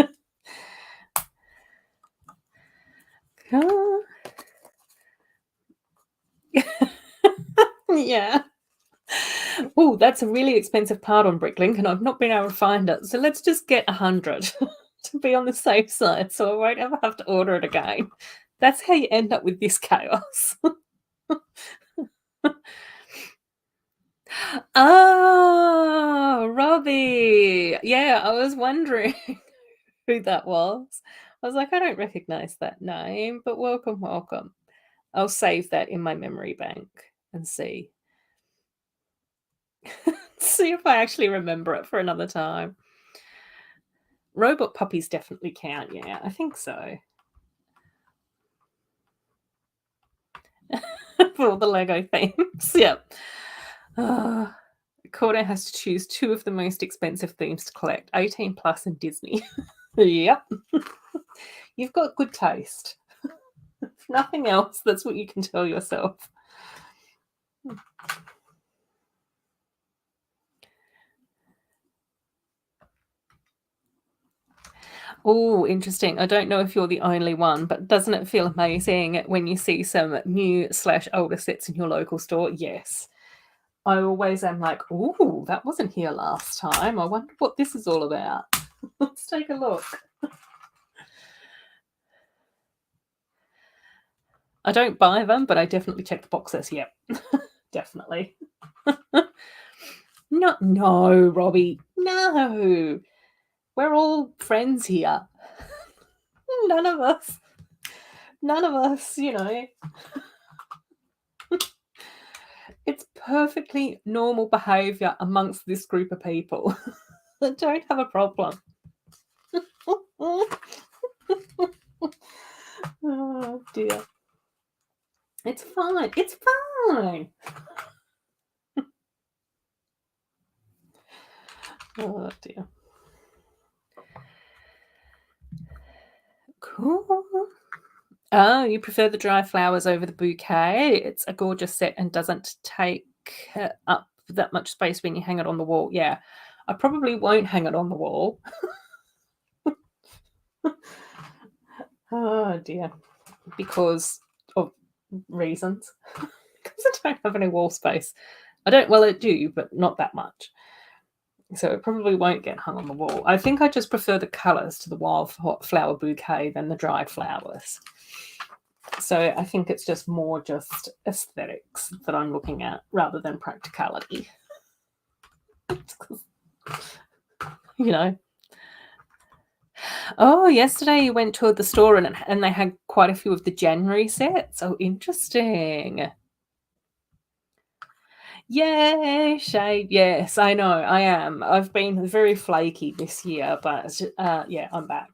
Yeah. Oh, that's a really expensive part on Bricklink, and I've not been able to find it. So let's just get 100 to be on the safe side, so I won't ever have to order it again. That's how you end up with this chaos. Oh, Robbie. Yeah, I was wondering who that was. I was like, I don't recognize that name, but welcome, welcome. I'll save that in my memory bank and see. See if I actually remember it for another time. Robot puppies definitely count, yeah, I think so. For all the Lego themes, yep. Cordo has to choose 2 of the most expensive themes to collect, 18 plus and Disney. Yep. You've got good taste. If nothing else, that's what you can tell yourself. Oh, interesting. I don't know if you're the only one, but doesn't it feel amazing when you see some new/older sets in your local store? Yes. I always am like, ooh, that wasn't here last time. I wonder what this is all about. Let's take a look. I don't buy them, but I definitely check the boxes. Yep, definitely. No, Robbie. No. We're all friends here. None of us, you know. It's perfectly normal behaviour amongst this group of people. I don't have a problem. Oh dear. It's fine. It's fine. Oh dear. Cool. Oh, you prefer the dry flowers over the bouquet? It's a gorgeous set and doesn't take up that much space when you hang it on the wall. Yeah, I probably won't hang it on the wall. Oh dear. Because of reasons. Because I don't have any wall space. I do, but not that much. So it probably won't get hung on the wall. I think I just prefer the colours to the wildflower bouquet than the dried flowers. So I think it's just more just aesthetics that I'm looking at rather than practicality. You know. Oh, yesterday you went to the store and they had quite a few of the January sets. Oh, interesting. Yay, shade. Yes, I know. I am. I've been very flaky this year, but yeah, I'm back.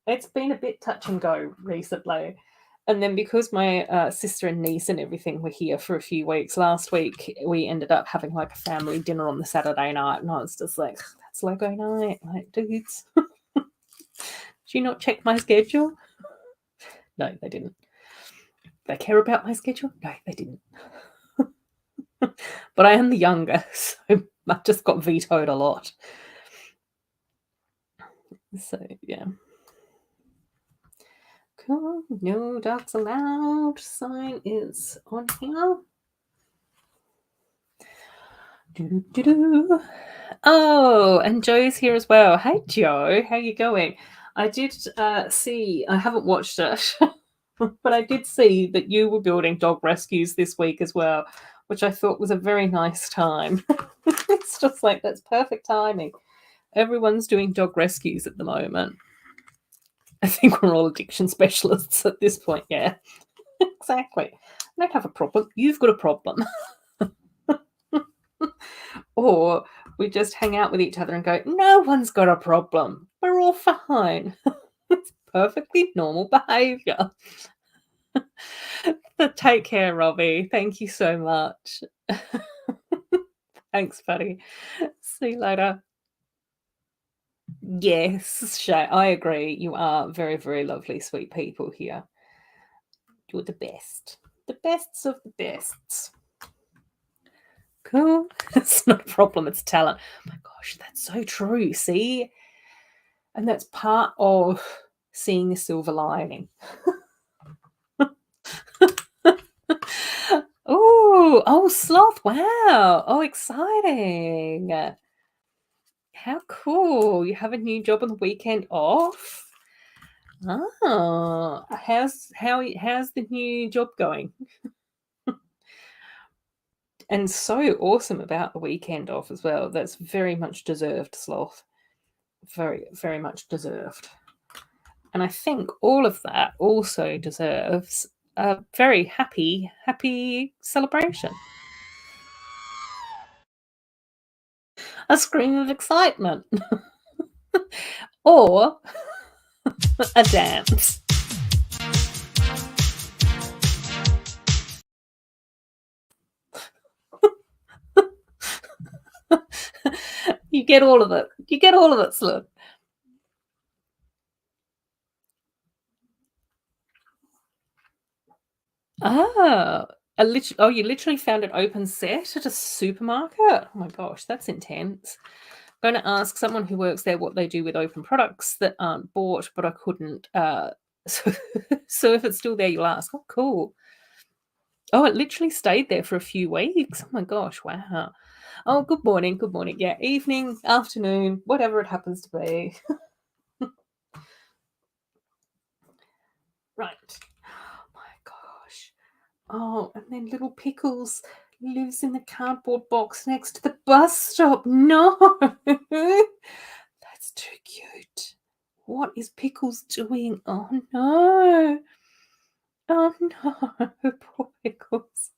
It's been a bit touch and go recently. And then because my sister and niece and everything were here for a few weeks, last week we ended up having like a family dinner on the Saturday night. And I was just like, that's Lego night. Like, dudes, did you not check my schedule? No, they didn't. They care about my schedule? No, they didn't. But I am the younger, so I just got vetoed a lot. So, yeah. Cool. No dogs allowed sign is on here. Doo-doo-doo-doo. Oh, and Joe's here as well. Hey, Joe. How you going? I did see, I haven't watched it, but I did see that you were building dog rescues this week as well, which I thought was a very nice time. It's just like, that's perfect timing. Everyone's doing dog rescues at the moment. I think we're all addiction specialists at this point, yeah. Exactly. I don't have a problem. You've got a problem. Or we just hang out with each other and go, no one's got a problem. We're all fine. It's perfectly normal behaviour. But take care, Robbie. Thank you so much. Thanks, buddy. See you later. Yes, Shay, I agree. You are very, very lovely, sweet people here. You're the best. The bests of the bests. Cool. It's not a problem, it's talent. Oh my gosh, that's so true. See? And that's part of seeing the silver lining. Oh, sloth. Wow. Oh, exciting. How cool. You have a new job on the weekend off? Oh, how's the new job going? And so awesome about the weekend off as well. That's very much deserved, sloth. Very, very much deserved. And I think all of that also deserves a very happy celebration. A scream of excitement. Or a dance. You get all of it. You get all of it, Sloth. Oh, you literally found an open set at a supermarket? Oh my gosh, that's intense. I'm going to ask someone who works there what they do with open products that aren't bought, but I couldn't. So if it's still there, you'll ask. Oh, cool. Oh, it literally stayed there for a few weeks. Oh my gosh, wow. Oh, good morning, good morning. Yeah, evening, afternoon, whatever it happens to be. Right. Oh my gosh. Oh, and then little Pickles lives in the cardboard box next to the bus stop. No. That's too cute. What is Pickles doing? Oh no. Oh no. Poor Pickles.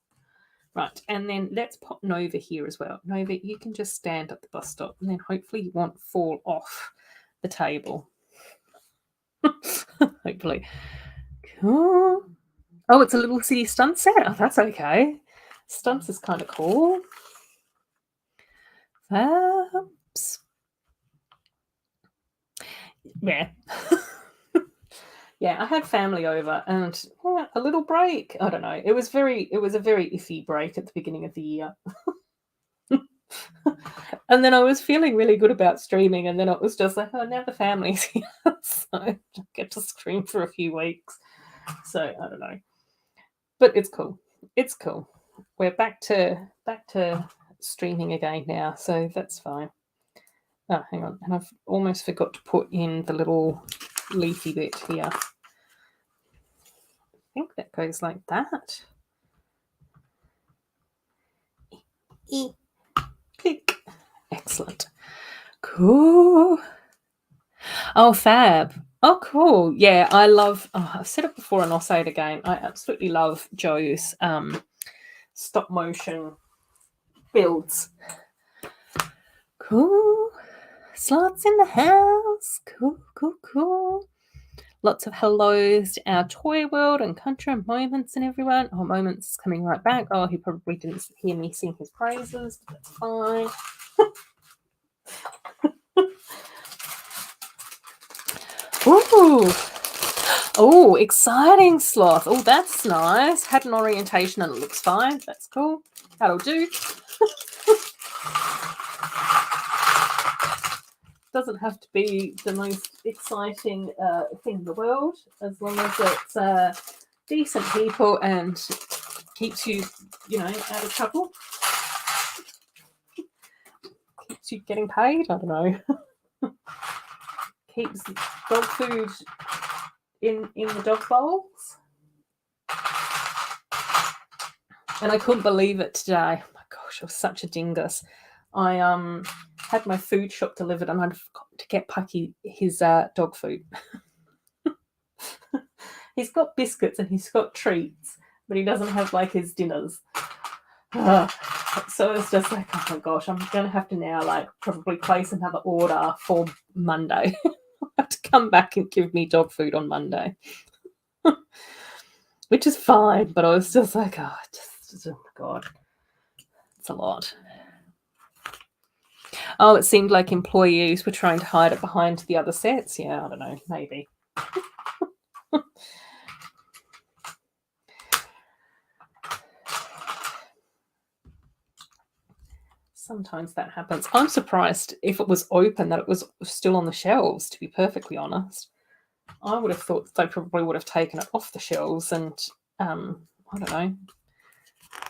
Right, and then let's pop Nova here as well. Nova, you can just stand at the bus stop and then hopefully you won't fall off the table. Hopefully. Cool. Oh, it's a little city stunt set. Oh, that's okay. Stunts is kind of cool. Oops. Yeah. Yeah, I had family over and a little break. I don't know. It was a very iffy break at the beginning of the year. And then I was feeling really good about streaming, and then it was just like, oh, now the family's here, so I get to stream for a few weeks. So I don't know, but it's cool. It's cool. We're back to streaming again now, so that's fine. Oh, hang on. And I've almost forgot to put in the little leafy bit here. I think that goes like that. Click. Excellent. Cool. Oh, fab. Oh, cool. Yeah, I love, I've said it before and I'll say it again. I absolutely love Joe's stop motion builds. Cool. Slots in the house. Cool, cool, cool. Lots of hellos to our toy world and country moments and everyone. Oh, moments is coming right back. Oh, he probably didn't hear me sing his praises. That's fine. Ooh. Oh, exciting sloth. Oh, that's nice. Had an orientation and it looks fine. That's cool. That'll do. Doesn't have to be the most exciting thing in the world, as long as it's decent people and keeps you, out of trouble. Keeps you getting paid. I don't know. Keeps dog food in the dog bowls. And I couldn't believe it today. Oh my gosh, I was such a dingus. I had my food shop delivered and I forgot to get Pucky his dog food. He's got biscuits and he's got treats, but he doesn't have like his dinners. So it's just like, oh my gosh, I'm going to have to now like probably place another order for Monday. I'll have to come back and give me dog food on Monday. Which is fine, but I was just like, oh my God, it's a lot. Oh, it seemed like employees were trying to hide it behind the other sets. Yeah, I don't know, maybe. Sometimes that happens. I'm surprised if it was open that it was still on the shelves, to be perfectly honest. I would have thought they probably would have taken it off the shelves and, I don't know,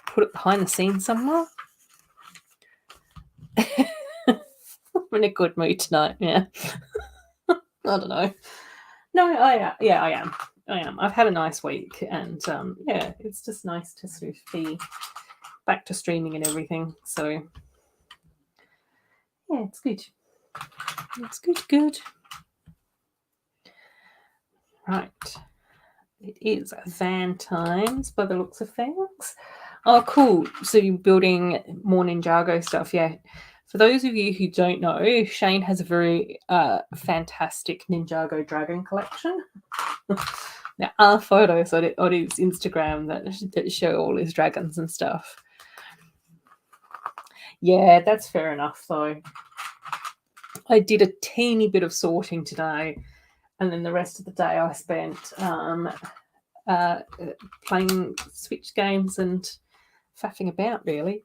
put it behind the scenes somewhere. I'm in a good mood tonight, yeah. I don't know. No, I am. I've had a nice week and, yeah, it's just nice to sort of be back to streaming and everything. So, yeah, it's good. It's good. Right. It is van times by the looks of things. Oh, cool. So you're building more Ninjago stuff, yeah. For those of you who don't know, Shane has a very fantastic Ninjago dragon collection. There are photos on his Instagram that show all his dragons and stuff. Yeah, that's fair enough, though. I did a teeny bit of sorting today, and then the rest of the day I spent playing Switch games and faffing about, really.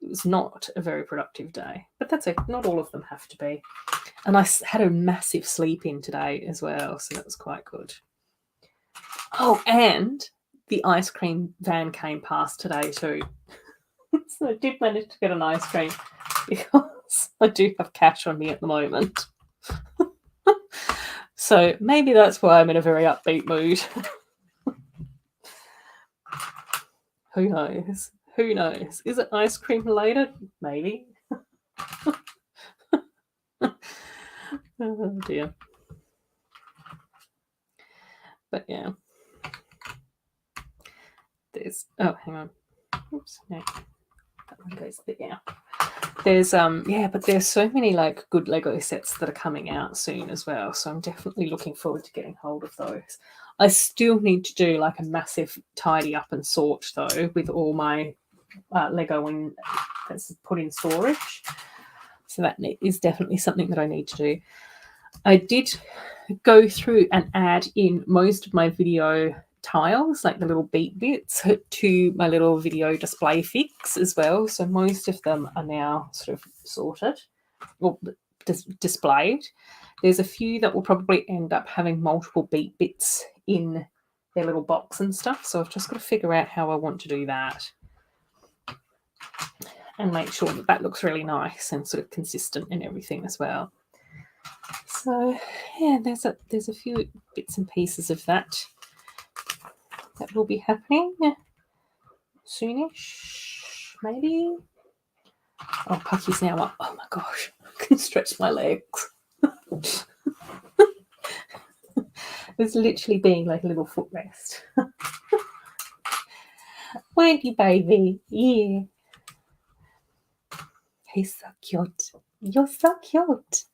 It was not a very productive day, but that's okay. Not all of them have to be. And I had a massive sleep in today as well, so that was quite good. Oh, and the ice cream van came past today too. So I did manage to get an ice cream because I do have cash on me at the moment. So maybe that's why I'm in a very upbeat mood. Who knows? Who knows? Is it ice cream related? Maybe. Oh dear. But yeah. There's hang on. Oops, no. That one goes there. Yeah. There's but there's so many like good Lego sets that are coming out soon as well. So I'm definitely looking forward to getting hold of those. I still need to do like a massive tidy up and sort though with all my Lego that's put in storage. So that is definitely something that I need to do. I did go through and add in most of my video tiles, like the little beat bits, to my little video display fix as well. So most of them are now sort of sorted or displayed. There's a few that will probably end up having multiple beat bits in their little box and stuff. So I've just got to figure out how I want to do that. and make sure that that looks really nice and sort of consistent and everything as well. So yeah, there's a few bits and pieces of that will be happening soonish, maybe. Oh, Pucky's now up. Oh my gosh, I can stretch my legs. It's literally being like a little footrest. Won't you, baby? Yeah. He's so cute. You're so cute.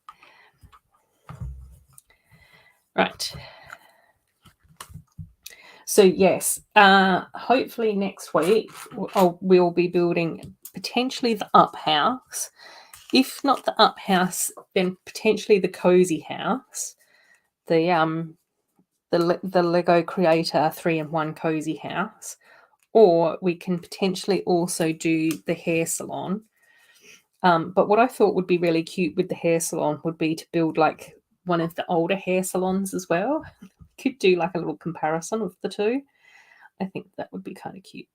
Right. So yes, hopefully next week we'll be building potentially the up house. If not the up house, then potentially the cozy house. The Lego Creator 3-in-1 cozy house. Or we can potentially also do the hair salon. But what I thought would be really cute with the hair salon would be to build like one of the older hair salons as well. Could do like a little comparison of the two. I think that would be kind of cute.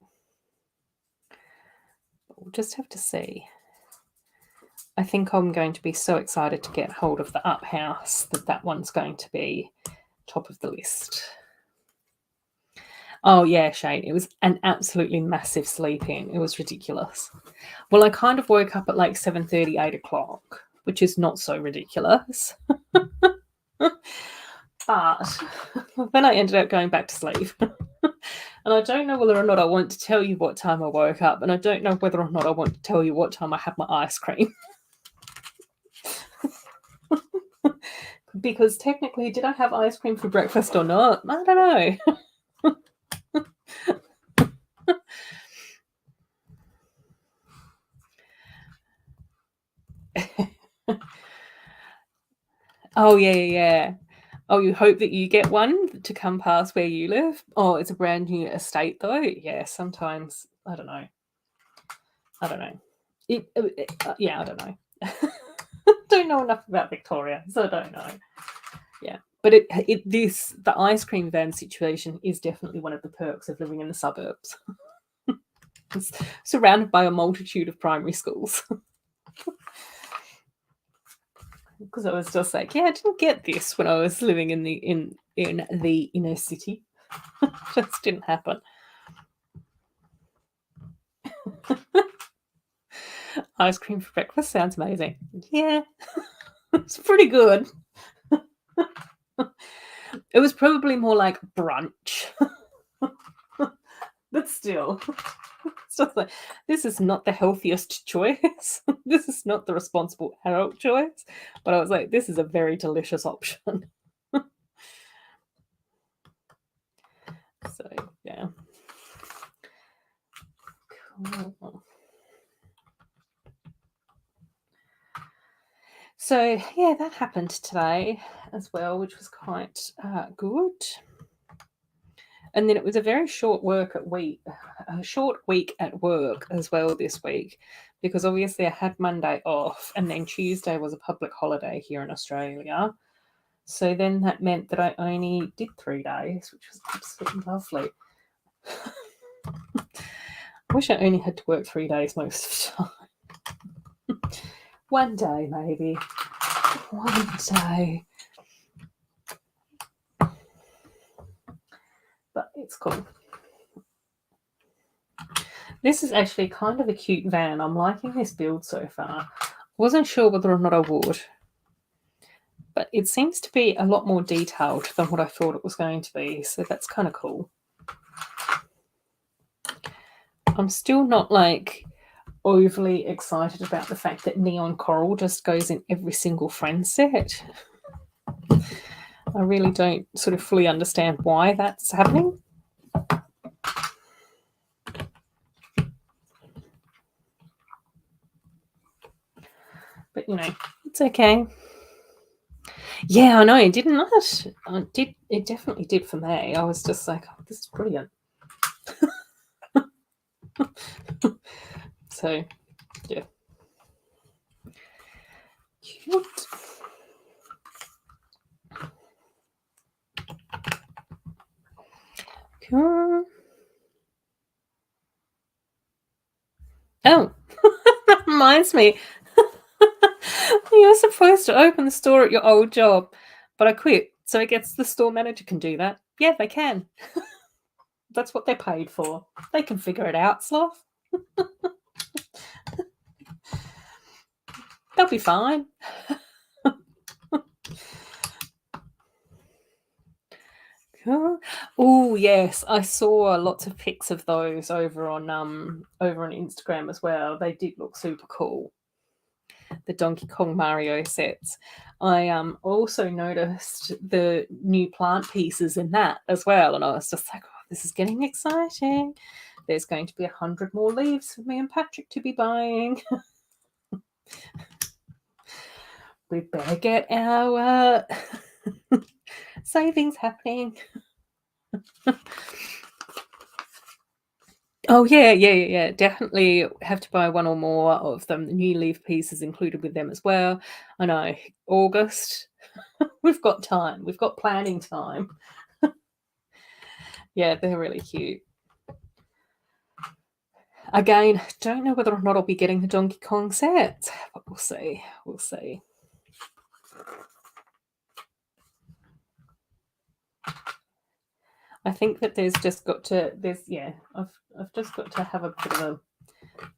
We'll just have to see. I think I'm going to be so excited to get hold of the up house that one's going to be top of the list. Oh yeah, Shane, it was an absolutely massive sleep in. It was ridiculous. Well, I kind of woke up at like 7:30, 8 o'clock, which is not so ridiculous. But then I ended up going back to sleep. And I don't know whether or not I want to tell you what time I woke up, and I don't know whether or not I want to tell you what time I had my ice cream. Because technically, did I have ice cream for breakfast or not? I don't know. Oh, yeah. Oh, you hope that you get one to come past where you live? Oh, it's a brand new estate, though? Yeah, sometimes, I don't know. Yeah, I don't know. Don't know enough about Victoria, so I don't know. Yeah, but the ice cream van situation is definitely one of the perks of living in the suburbs. It's surrounded by a multitude of primary schools. Because I was just like, yeah, I didn't get this when I was living in the inner city. Just didn't happen. Ice cream for breakfast sounds amazing. Yeah, it's pretty good. It was probably more like brunch. But still, it's just like, this is not the healthiest choice. This is not the responsible adult choice. But I was like, this is a very delicious option. So, yeah. Cool. So, yeah, that happened today as well, which was quite good. And then it was a very short week at work as well this week, because obviously I had Monday off, and then Tuesday was a public holiday here in Australia. So then that meant that I only did 3 days, which was absolutely lovely. I wish I only had to work 3 days most of the time. One day, maybe. One day. But it's cool. This is actually kind of a cute van. I'm liking this build so far. Wasn't sure whether or not I would, but it seems to be a lot more detailed than what I thought it was going to be, so that's kind of cool. I'm still not like overly excited about the fact that neon coral just goes in every single friend set. I really don't sort of fully understand why that's happening. But, you know, it's okay. Yeah, I know, didn't it? It definitely did for me. I was just like, oh, this is brilliant. So, yeah. Cute. Cool. Oh, reminds me. You were supposed to open the store at your old job, but I quit. So I guess the store manager can do that. Yeah, they can. That's what they're paid for. They can figure it out, Sloth. They'll be fine. Cool. Oh yes, I saw lots of pics of those over on Instagram as well. They did look super cool. The Donkey Kong Mario sets. I also noticed the new plant pieces in that as well, and I was just like, oh, this is getting exciting. There's going to be 100 more leaves for me and Patrick to be buying. We better get our savings happening. Oh yeah. Definitely have to buy one or more of them. The new leaf pieces included with them as well. I know, August. We've got time. We've got planning time. Yeah, they're really cute. Again, don't know whether or not I'll be getting the Donkey Kong sets, but we'll see. We'll see. I think that I've just got to have a bit of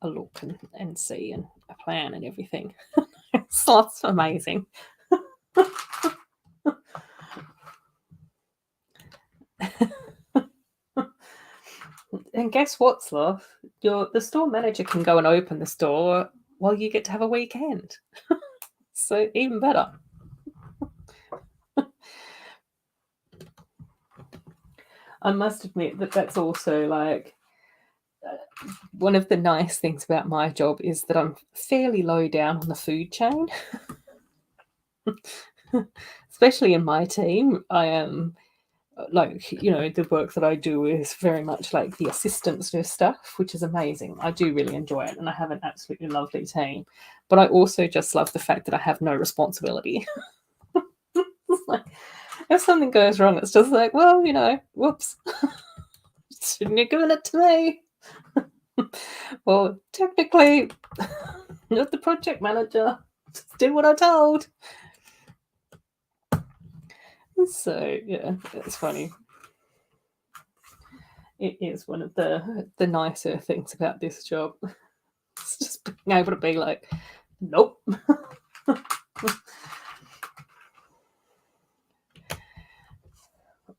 a look and see and a plan and everything. Sloth's amazing. And guess what, Sloth? The store manager can go and open the store while you get to have a weekend. So even better. I must admit that that's also like one of the nice things about my job is that I'm fairly low down on the food chain. Especially in my team, I am the work that I do is very much like the assistants do stuff, which is amazing. I do really enjoy it, and I have an absolutely lovely team. But I also just love the fact that I have no responsibility. Like, if something goes wrong, it's just like, well, whoops. Shouldn't have given it to me. Well, technically, not the project manager. Just did what I told. So yeah, it's funny. It is one of the nicer things about this job. It's just being able to be like, nope.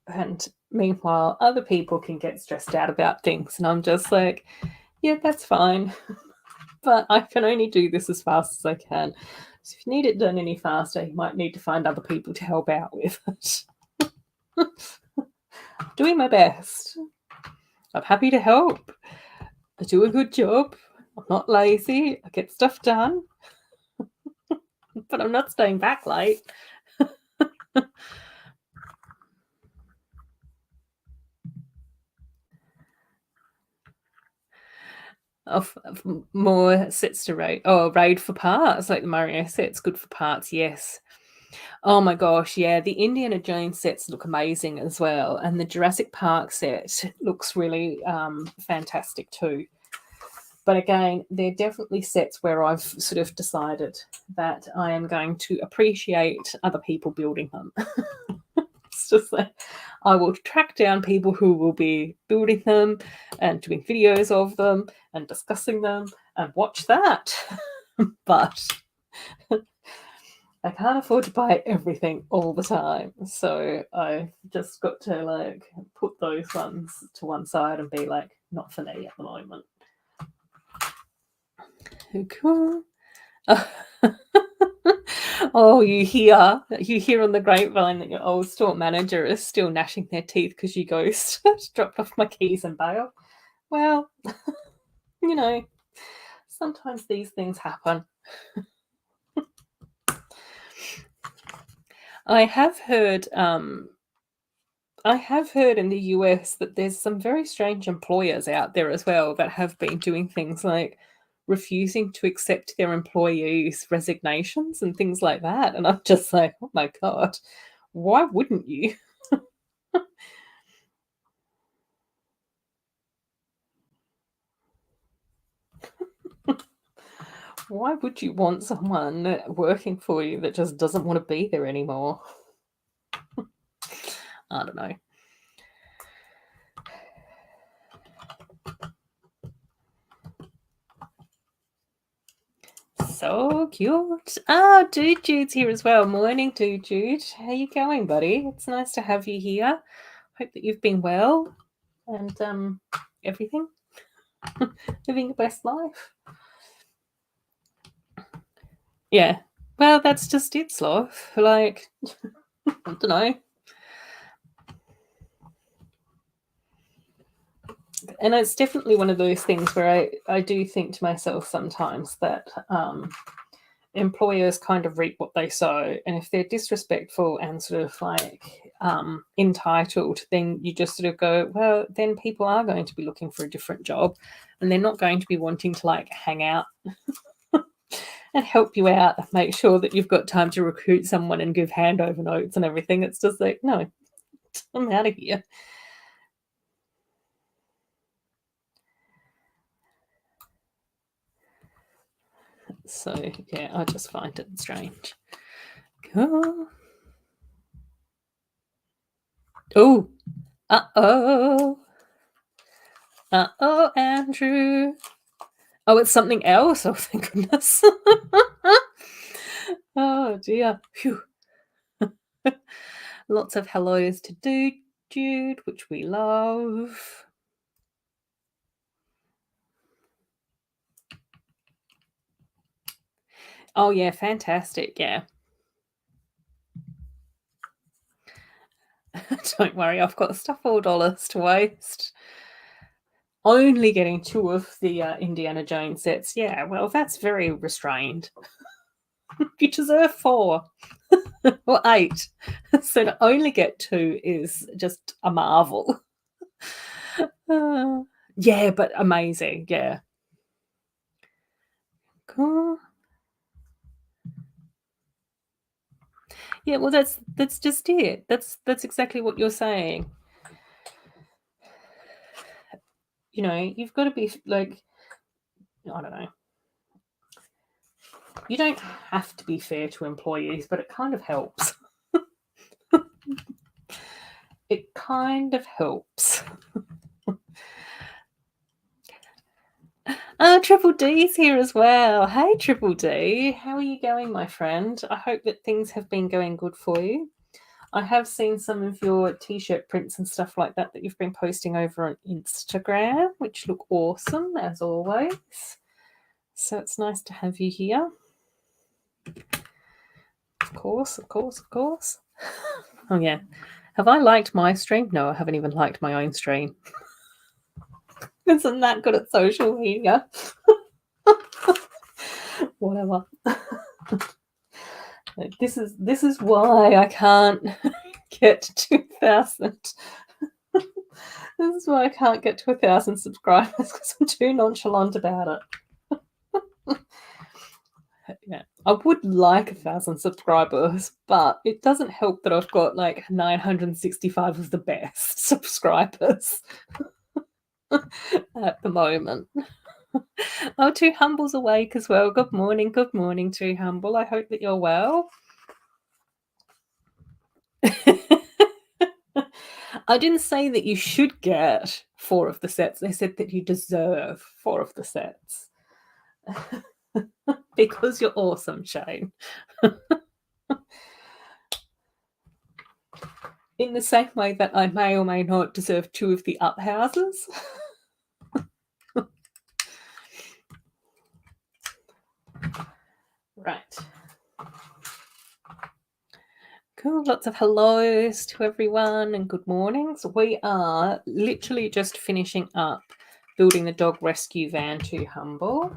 And meanwhile, other people can get stressed out about things, and I'm just like, yeah, that's fine. But I can only do this as fast as I can. So if you need it done any faster, you might need to find other people to help out with it. Doing my best. I'm happy to help. I do a good job. I'm not lazy. I get stuff done. But I'm not staying back late. Of more sets to raid. Oh, raid for parts, like the Mario sets, good for parts, yes. Oh my gosh, yeah, the Indiana Jones sets look amazing as well, and the Jurassic Park set looks really fantastic too. But again, they're definitely sets where I've sort of decided that I am going to appreciate other people building them. It's just like I will track down people who will be building them and doing videos of them and discussing them and watch that. But I can't afford to buy everything all the time. So I've just got to like put those ones to one side and be like, not for me at the moment. Cool. Oh, you hear on the grapevine that your old store manager is still gnashing their teeth because you ghost dropped off my keys and bail. Well, sometimes these things happen. I have heard in the US that there's some very strange employers out there as well that have been doing things like refusing to accept their employees' resignations and things like that. And I'm just like, oh my God, why wouldn't you? Why would you want someone working for you that just doesn't want to be there anymore? I don't know. So cute. Oh, Dude Jude's here as well. Morning, Dude Jude. How you going, buddy? It's nice to have you here. Hope that you've been well and everything. Living your best life. Yeah. Well, that's just it, Sloth. Like, I don't know. And it's definitely one of those things where I do think to myself sometimes that employers kind of reap what they sow, and if they're disrespectful and sort of like entitled, then you just sort of go, well, then people are going to be looking for a different job, and they're not going to be wanting to like hang out and help you out and make sure that you've got time to recruit someone and give handover notes and everything. It's just like, no, I'm out of here. So yeah, I just find it strange. Cool. Oh, uh-oh, Andrew. Oh, it's something else. Oh, thank goodness. Oh dear. Phew. Lots of hellos to Dude Jude, which we love. Oh yeah, fantastic. Yeah. Don't worry, I've got stuff $4 to waste. Only getting 2 of the Indiana Jones sets. Yeah, well, that's very restrained. You deserve 4 or 8. So to only get 2 is just a marvel. Yeah, but amazing. Yeah. Cool. Yeah, well, that's just it. That's exactly what you're saying. You know, you've got to be like, I don't know. You don't have to be fair to employees, but it kind of helps. It kind of helps. Triple D's here as well. Hey, Triple D. How are you going, my friend? I hope that things have been going good for you. I have seen some of your t-shirt prints and stuff like that you've been posting over on Instagram, which look awesome, as always. So it's nice to have you here. Of course, of course, of course. Oh, yeah. Have I liked my stream? No, I haven't even liked my own stream. Isn't that good at social media? Whatever. This is why I can't get 2,000. This is why I can't get to 1,000 subscribers, because I'm too nonchalant about it. Yeah, I would like 1,000 subscribers, but it doesn't help that I've got like 965 of the best subscribers at the moment. Oh, Too Humble's awake as well. Good morning, Too Humble. I hope that you're well. I didn't say that you should get 4 of the sets. I said that you deserve 4 of the sets. Because you're awesome, Shane. In the same way that I may or may not deserve 2 of the up houses. Right. Cool. Lots of hellos to everyone and good mornings. We are literally just finishing up building the dog rescue van, Too Humble.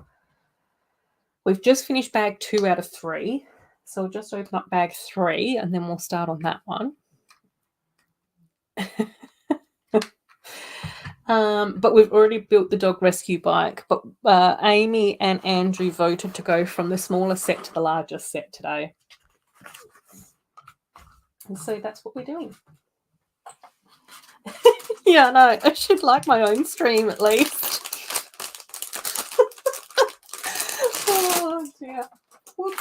We've just finished bag 2 out of 3. So we'll just open up bag 3 and then we'll start on that one. But we've already built the dog rescue bike. But Amy and Andrew voted to go from the smaller set to the largest set today. And so that's what we're doing. Yeah, no, I should like my own stream at least. Oh, Whoops.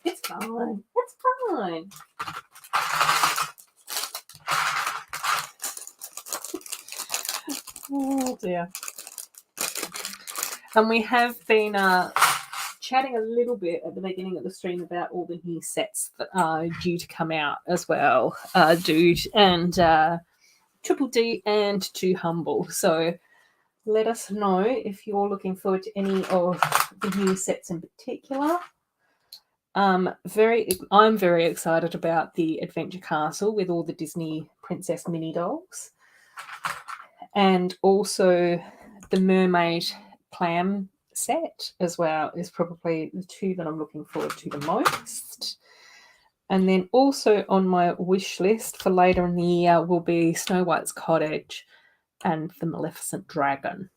It's fine. It's fine. Oh dear. And we have been chatting a little bit at the beginning of the stream about all the new sets that are due to come out as well. Dude and Triple D and Too Humble. So let us know if you're looking forward to any of the new sets in particular. I'm very excited about the Adventure Castle with all the Disney Princess mini dolls. And also the Mermaid Clam set as well is probably the two that I'm looking forward to the most. And then also on my wish list for later in the year will be Snow White's Cottage and the Maleficent Dragon.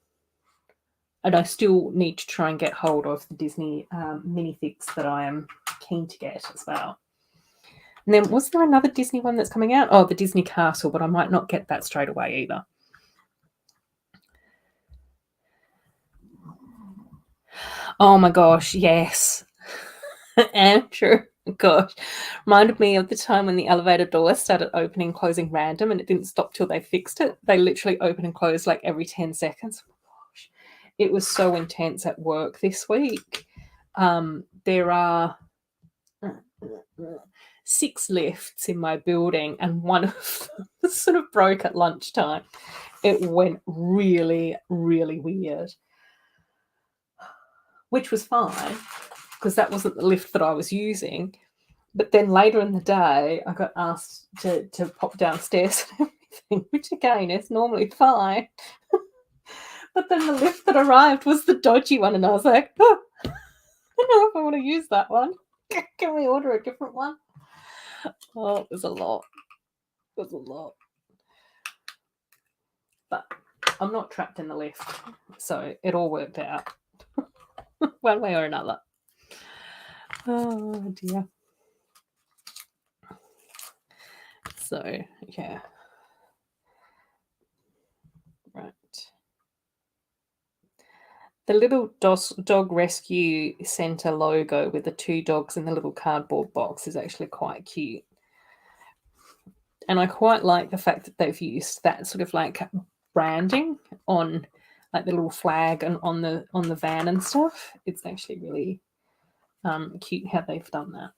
And I still need to try and get hold of the Disney minifigs that I am keen to get as well. And then was there another Disney one that's coming out? Oh, the Disney Castle, but I might not get that straight away either. Oh my gosh, yes. Andrew, gosh, reminded me of the time when the elevator door started opening and closing random and it didn't stop till they fixed it. They literally open and close like every 10 seconds. Oh my gosh, it was so intense at work this week. There are 6 lifts in my building and one of them sort of broke at lunchtime. It went really, really weird, which was fine because that wasn't the lift that I was using. But then later in the day, I got asked to pop downstairs and everything, which again is normally fine. But then the lift that arrived was the dodgy one, and I was like, oh, I don't know if I want to use that one. Can we order a different one? Oh, it was a lot. It was a lot. But I'm not trapped in the lift, so it all worked out one way or another. Oh, dear. So, yeah. Right. The little dog rescue centre logo with the 2 dogs in the little cardboard box is actually quite cute. And I quite like the fact that they've used that sort of like branding on like the little flag and on the van and stuff. It's actually really cute how they've done that.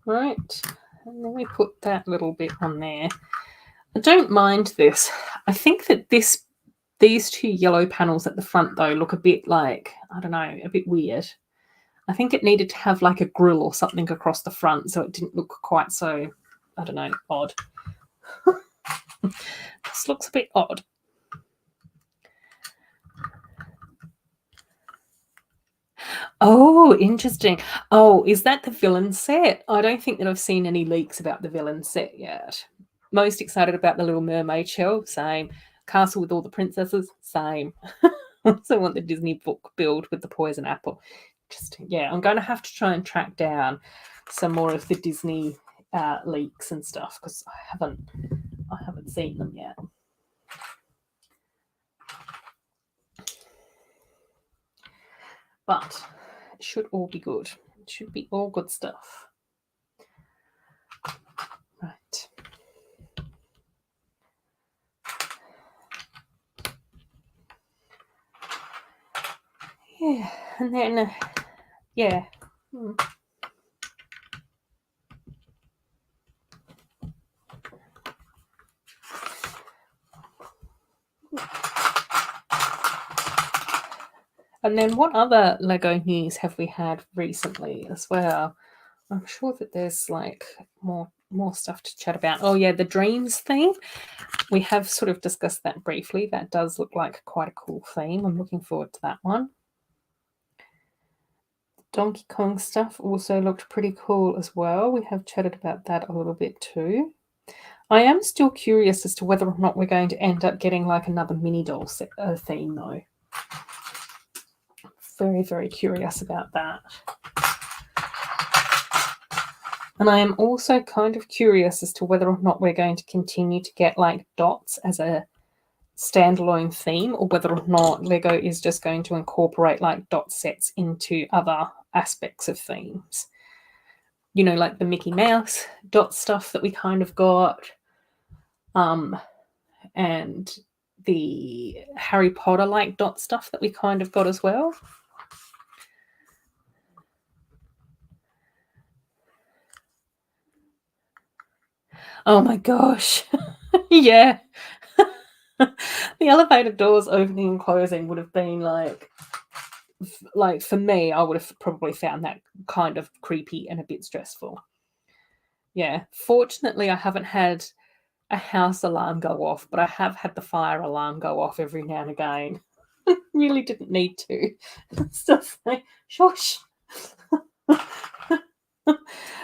Right. And then we put that little bit on there. I don't mind this. I think that these 2 yellow panels at the front, though, look a bit like, I don't know, a bit weird. I think it needed to have like a grill or something across the front so it didn't look quite so, I don't know, odd. This looks a bit odd. Oh, interesting. Oh, is that the villain set? I don't think that I've seen any leaks about the villain set yet. Most excited about the Little Mermaid shell? Same. Castle with all the princesses? Same. Also want the Disney book build with the poison apple. Interesting. Yeah, I'm going to have to try and track down some more of the Disney leaks and stuff because I haven't seen them yet. But it should all be good. It should be all good stuff. Right. Yeah, and then, yeah. And then what other Lego news have we had recently as well? I'm sure that there's like more stuff to chat about. Oh yeah, the dreams theme. We have sort of discussed that briefly. That does look like quite a cool theme. I'm looking forward to that one. Donkey Kong stuff also looked pretty cool as well. We have chatted about that a little bit too. I am still curious as to whether or not we're going to end up getting like another mini doll set, theme though. Very, very curious about that. And I am also kind of curious as to whether or not we're going to continue to get like dots as a standalone theme, or whether or not Lego is just going to incorporate like dot sets into other aspects of themes. You know, like the Mickey Mouse dot stuff that we kind of got, and the Harry Potter like dot stuff that we kind of got as well. Oh my gosh. Yeah. The elevator doors opening and closing would have been like for me, I would have probably found that kind of creepy and a bit stressful. Yeah. Fortunately, I haven't had a house alarm go off, but I have had the fire alarm go off every now and again. Really didn't need to. Still say, shush.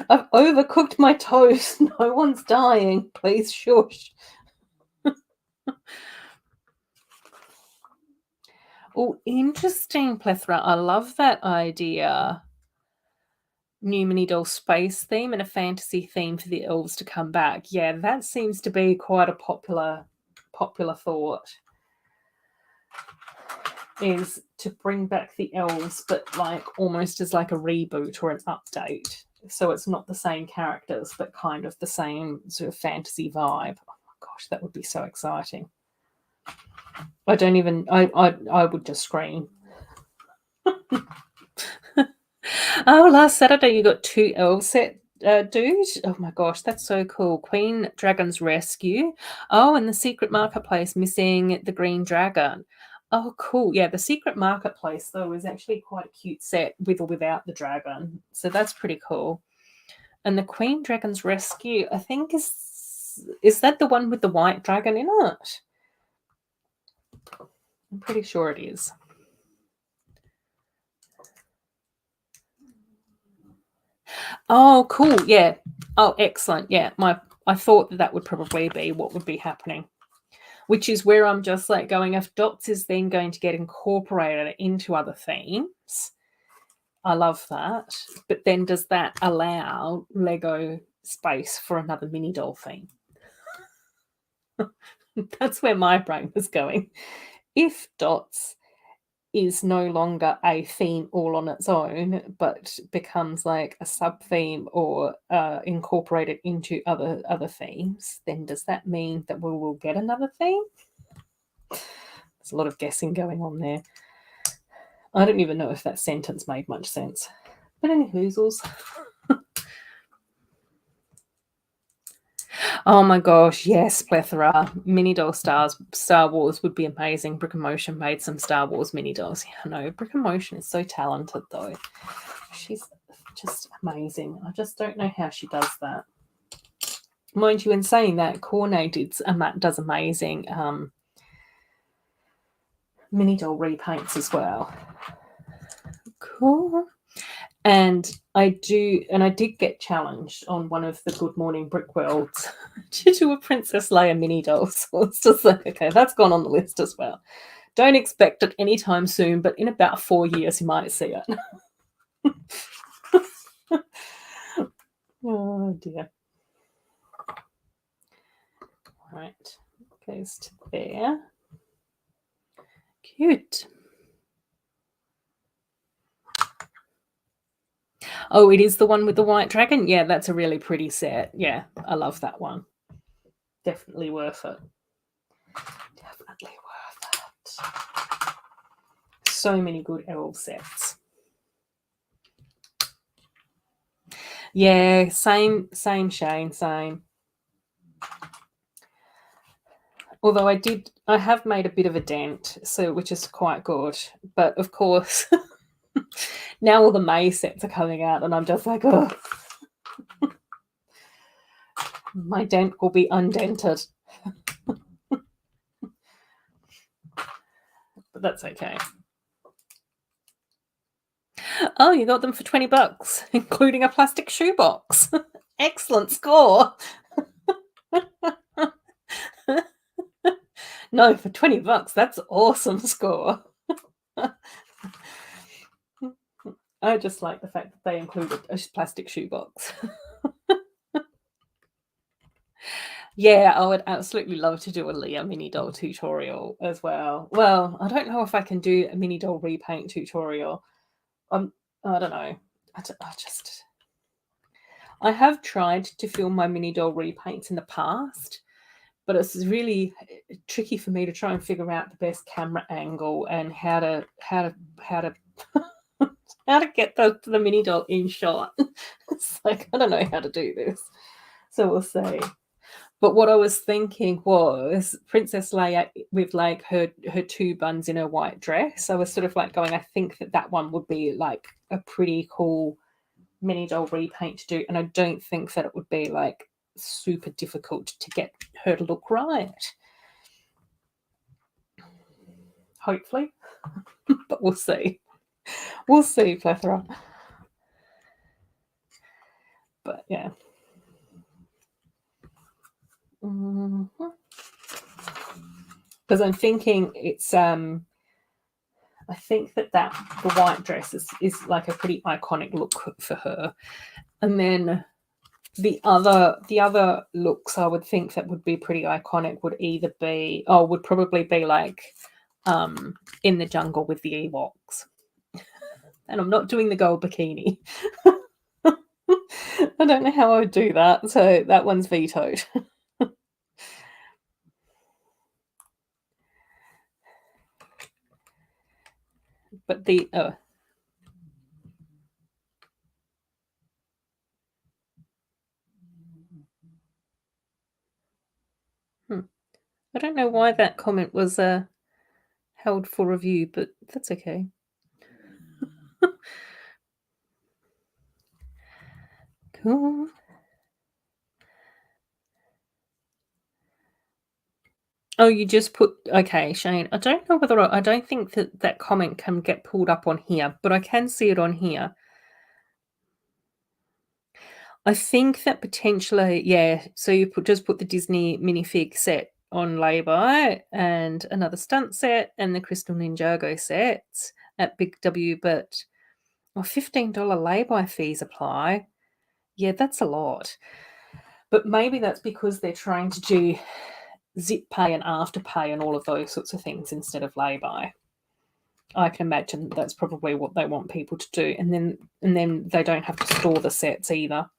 I've overcooked my toast. No one's dying. Please shush. Oh, interesting, Plethora. I love that idea. New mini doll space theme and a fantasy theme for the elves to come back. Yeah, that seems to be quite a popular thought. Is to bring back the elves, but like almost as like a reboot or an update. So it's not the same characters, but kind of the same sort of fantasy vibe. Oh my gosh, that would be so exciting. I don't even. I would just scream. Oh, last Saturday you got 2 elf set, dude. Oh my gosh, that's so cool. Queen Dragon's Rescue. Oh, and the Secret Marketplace missing the Green Dragon. Oh, cool. Yeah, the Secret Marketplace, though, is actually quite a cute set with or without the dragon. So that's pretty cool. And the Queen Dragon's Rescue, I think, is that the one with the white dragon in it? I'm pretty sure it is. Oh, cool. Yeah. Oh, excellent. Yeah. I thought that would probably be what would be happening, which is where I'm just like going, if dots is then going to get incorporated into other themes, I love that. But then does that allow Lego space for another mini doll theme? That's where my brain was going. If dots is no longer a theme all on its own, but becomes like a sub theme or incorporated into other themes, then does that mean that we will get another theme? There's a lot of guessing going on there. I don't even know if that sentence made much sense. But any hoozles. Oh my gosh, yes, plethora. Mini doll Star Wars would be amazing. Brick and Motion made some Star Wars mini dolls. Yeah, no, Brick and Motion is so talented though. She's just amazing. I just don't know how she does that. Mind you, in saying that, Cornet does amazing mini doll repaints as well. Cool. And I did get challenged on one of the Good Morning Brick Worlds to do a Princess Leia mini doll. So it's just like, okay, that's gone on the list as well. Don't expect it anytime soon, but in about 4 years you might see it. Oh dear. Right, goes to there. Cute. Oh, it is the one with the white dragon? Yeah, that's a really pretty set. Yeah, I love that one. Definitely worth it. Definitely worth it. So many good elf sets. Yeah, same Shane, same. Although I have made a bit of a dent, so which is quite good. But of course, now all the May sets are coming out, and I'm just like, oh, my dent will be undented. But that's okay. Oh, you got them for $20, including a plastic shoebox. Excellent score. No, for $20, that's awesome score. I just like the fact that they included a plastic shoebox. Yeah, I would absolutely love to do a Leah mini doll tutorial as well. Well, I don't know if I can do a mini doll repaint tutorial. I don't know. I have tried to film my mini doll repaints in the past, but it's really tricky for me to try and figure out the best camera angle and how to how to get the mini doll in shot. It's like, I don't know how to do this. So we'll see. But what I was thinking was Princess Leia with like her two buns in her white dress. I was sort of like going, I think that one would be like a pretty cool mini doll repaint to do, and I don't think that it would be like super difficult to get her to look right. Hopefully, but we'll see. We'll see, Plethora. But yeah. Because I'm thinking it's I think that the white dress is like a pretty iconic look for her, and then the other looks I would think that would be pretty iconic would either be would probably be like in the jungle with the Ewoks. And I'm not doing the gold bikini. I don't know how I would do that, so that one's vetoed. But the I don't know why that comment was held for review, but that's okay. Cool. Oh, you just put okay, Shane. I don't know whether I don't think that comment can get pulled up on here, but I can see it on here. I think that potentially, yeah. So you just put the Disney minifig set on lay-by and another stunt set and the Crystal Ninjago sets at Big W, but $15 lay-by fees apply. Yeah, that's a lot. But maybe that's because they're trying to do zip pay and afterpay and all of those sorts of things instead of lay-by. I can imagine that's probably what they want people to do, and then they don't have to store the sets either.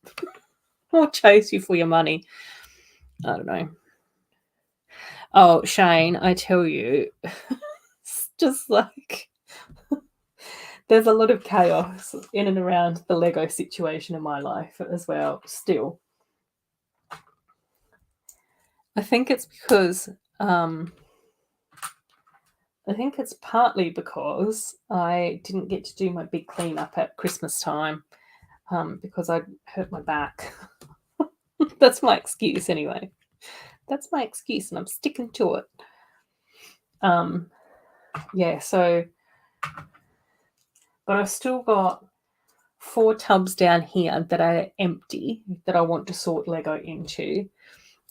Or chase you for your money. I don't know. Oh, Shane, I tell you, it's just like there's a lot of chaos in and around the Lego situation in my life as well, still. I think it's because I think it's partly because I didn't get to do my big cleanup at Christmas time because I hurt my back. That's my excuse anyway. That's my excuse, and I'm sticking to it. Yeah, so, but I've still got 4 tubs down here that are empty that I want to sort Lego into.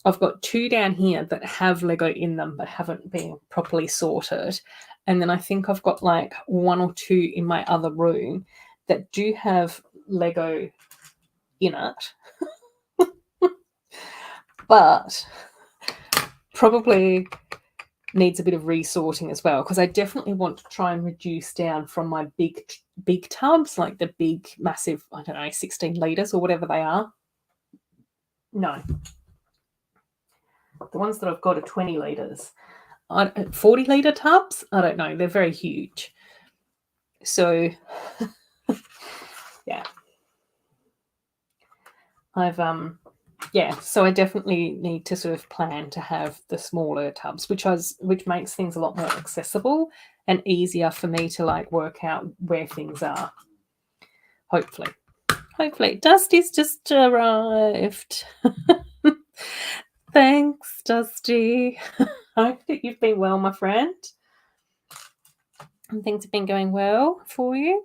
I've got 2 down here that have Lego in them but haven't been properly sorted. And then I think I've got like 1 or 2 in my other room that do have Lego in it. But probably needs a bit of resorting as well, because I definitely want to try and reduce down from my big tubs, like the big massive, I don't know, 16 litres or whatever they are. No. The ones that I've got are 20 litres. 40 litre tubs? I don't know. They're very huge. So, yeah. So I definitely need to sort of plan to have the smaller tubs, which makes things a lot more accessible and easier for me to like work out where things are. Hopefully. Dusty's just arrived. Thanks, Dusty. Hope that you've been well, my friend. And things have been going well for you.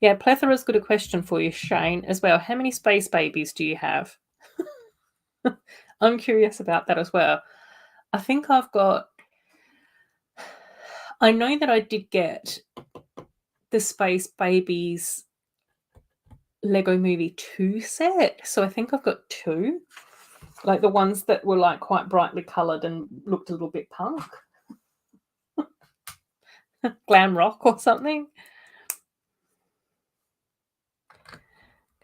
Yeah, Plethора's got a question for you, Shane, as well. How many space babies do you have? I'm curious about that as well. I think I know that I did get the Space Babies Lego Movie 2 set, so I think I've got 2. Like the ones that were like quite brightly coloured and looked a little bit punk. Glam rock or something.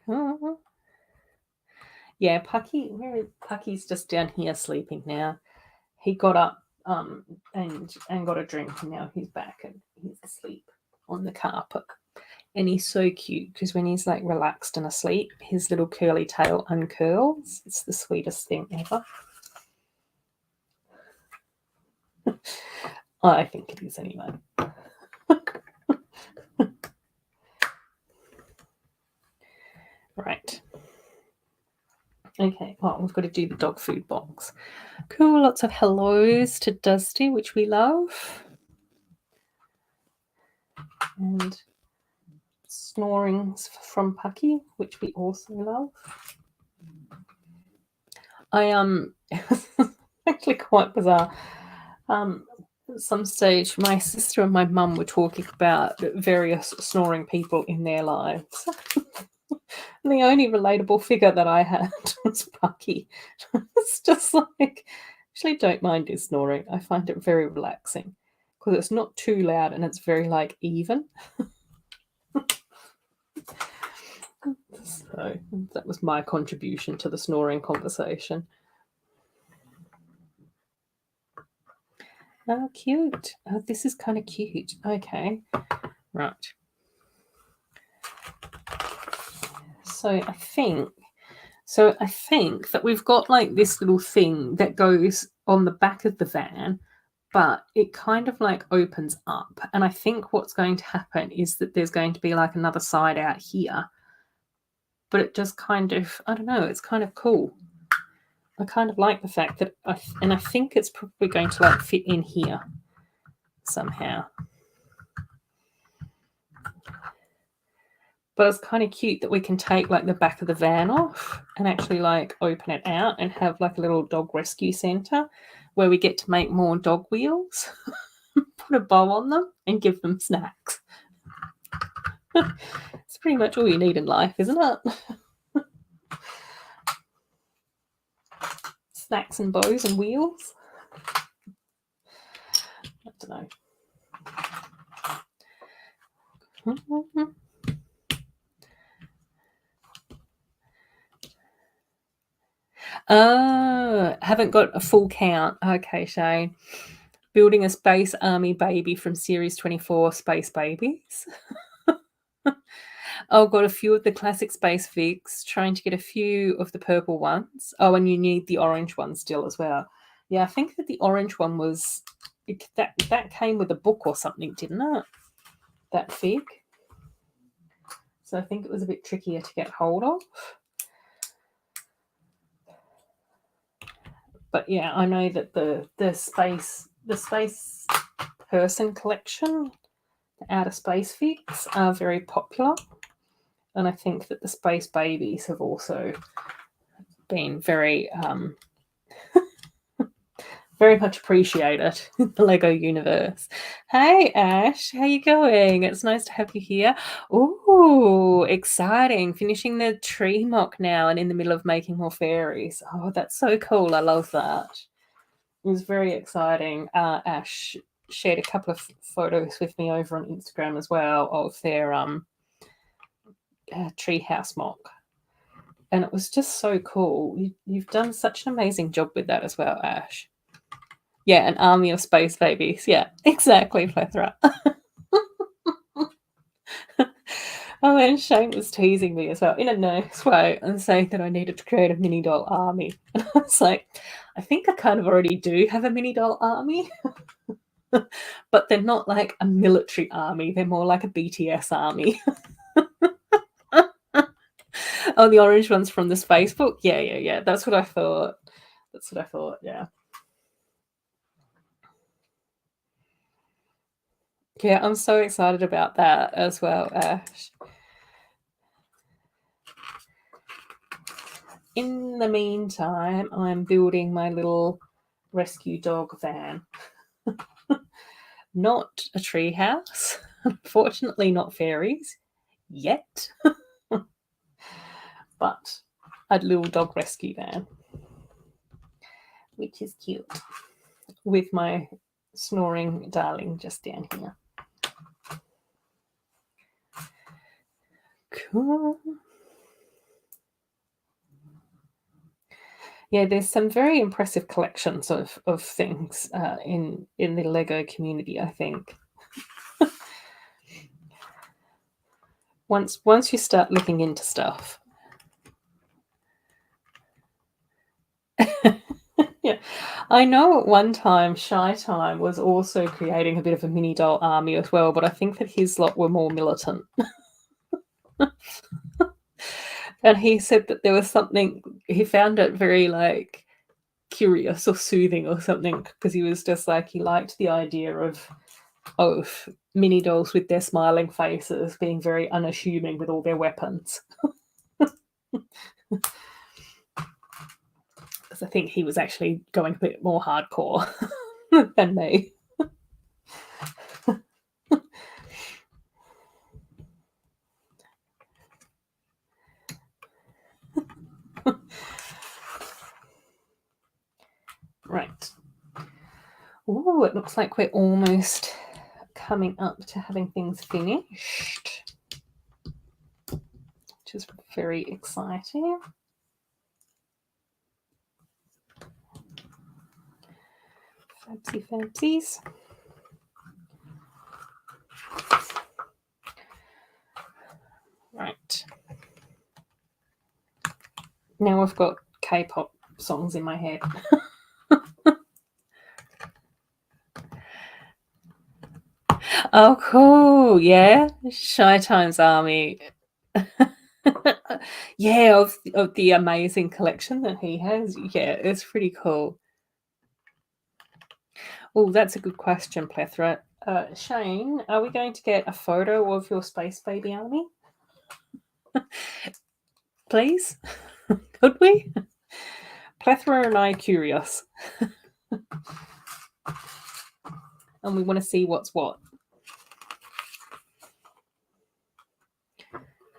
Oh. Yeah, Pucky, Pucky's just down here sleeping now. He got up and got a drink, and now he's back and he's asleep on the carpet. And he's so cute because when he's like relaxed and asleep, his little curly tail uncurls. It's the sweetest thing ever. I think it is anyway. Right. Okay, well, we've got to do the dog food box. Cool, lots of hellos to Dusty, which we love. And snorings from Pucky, which we also love. Actually quite bizarre. At some stage, my sister and my mum were talking about various snoring people in their lives. And the only relatable figure that I had was Pucky. It's just like, actually don't mind his snoring. I find it very relaxing because it's not too loud and it's very like even. So that was my contribution to the snoring conversation. Oh, cute. Oh, this is kind of cute. Okay. Right. So I think that we've got like this little thing that goes on the back of the van, but it kind of like opens up. And I think what's going to happen is that there's going to be like another side out here. But it just kind of, I don't know, it's kind of cool. I kind of like the fact that, I think it's probably going to like fit in here somehow. But it's kind of cute that we can take like the back of the van off and actually like open it out and have like a little dog rescue center where we get to make more dog wheels, put a bow on them and give them snacks. It's pretty much all you need in life, isn't it? Snacks and bows and wheels. I don't know. Oh, haven't got a full count. Okay, Shane. Building a space army baby from series 24, Space Babies. Oh, got a few of the classic space figs, trying to get a few of the purple ones. Oh, and you need the orange one still as well. Yeah, I think that the orange one was, that came with a book or something, didn't it? That fig. So I think it was a bit trickier to get hold of. But yeah, I know that the space person collection, the outer space figs, are very popular. And I think that the space babies have also been very very much appreciated in the Lego universe. Hey Ash, how you going? It's nice to have you here. Ooh, exciting. Finishing the tree mock now and in the middle of making more fairies. Oh, that's so cool. I love that. It was very exciting. Ash shared a couple of photos with me over on Instagram as well of their treehouse mock. And it was just so cool. You've done such an amazing job with that as well, Ash. Yeah, an army of space babies. Yeah, exactly, plethora. Oh, and Shane was teasing me as well in a nice way and saying that I needed to create a mini doll army. And I was like, I think I kind of already do have a mini doll army, but they're not like a military army. They're more like a BTS army. Oh, the orange one's from the space book? Yeah. That's what I thought. Yeah. Yeah, I'm so excited about that as well, Ash. In the meantime, I'm building my little rescue dog van. Not a tree house. Unfortunately, not fairies yet. But a little dog rescue van. which is cute, with my snoring darling just down here. Cool. Yeah, there's some very impressive collections of things in the Lego community, I think. Once you start looking into stuff. Yeah, I know at one time Shy Time was also creating a bit of a mini doll army as well, but I think that his lot were more militant. And he said that there was something, he found it very like curious or soothing or something, because he was just like, he liked the idea of mini dolls with their smiling faces being very unassuming with all their weapons. Because I think he was actually going a bit more hardcore than me. Right. Oh, it looks like we're almost coming up to having things finished, which is very exciting. Fancies. Right. Now I've got K-pop songs in my head. Oh, cool. Yeah. Shy Times Army. Yeah, of the amazing collection that he has. Yeah, it's pretty cool. Oh, that's a good question, Plethora. Shane, are we going to get a photo of your Space Baby Army? Please? Could we? Plethora and I are curious. And we want to see what's what.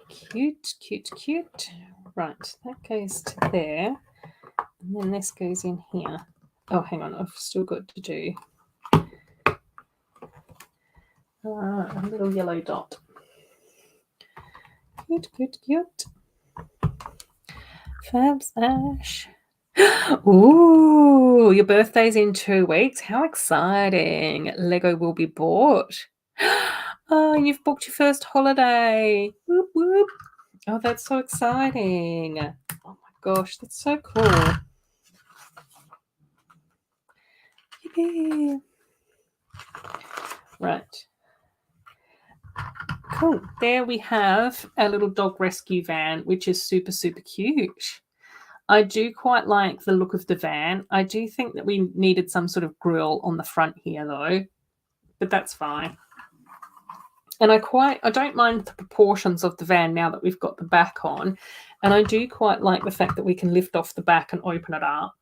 Cute, cute, cute. Right, that goes to there. And then this goes in here. Oh, hang on, I've still got to do a little yellow dot. Cute, cute, cute. Fabs Ash. Ooh, your birthday's in 2 weeks. How exciting. Lego will be bought. Oh, you've booked your first holiday. Whoop, whoop. Oh, that's so exciting. Oh my gosh, that's so cool. Yeah. Right. Cool. There we have our little dog rescue van, which is super, super cute. I do quite like the look of the van. I do think that we needed some sort of grille on the front here, though, but that's fine. And I don't mind the proportions of the van now that we've got the back on, and I do quite like the fact that we can lift off the back and open it up.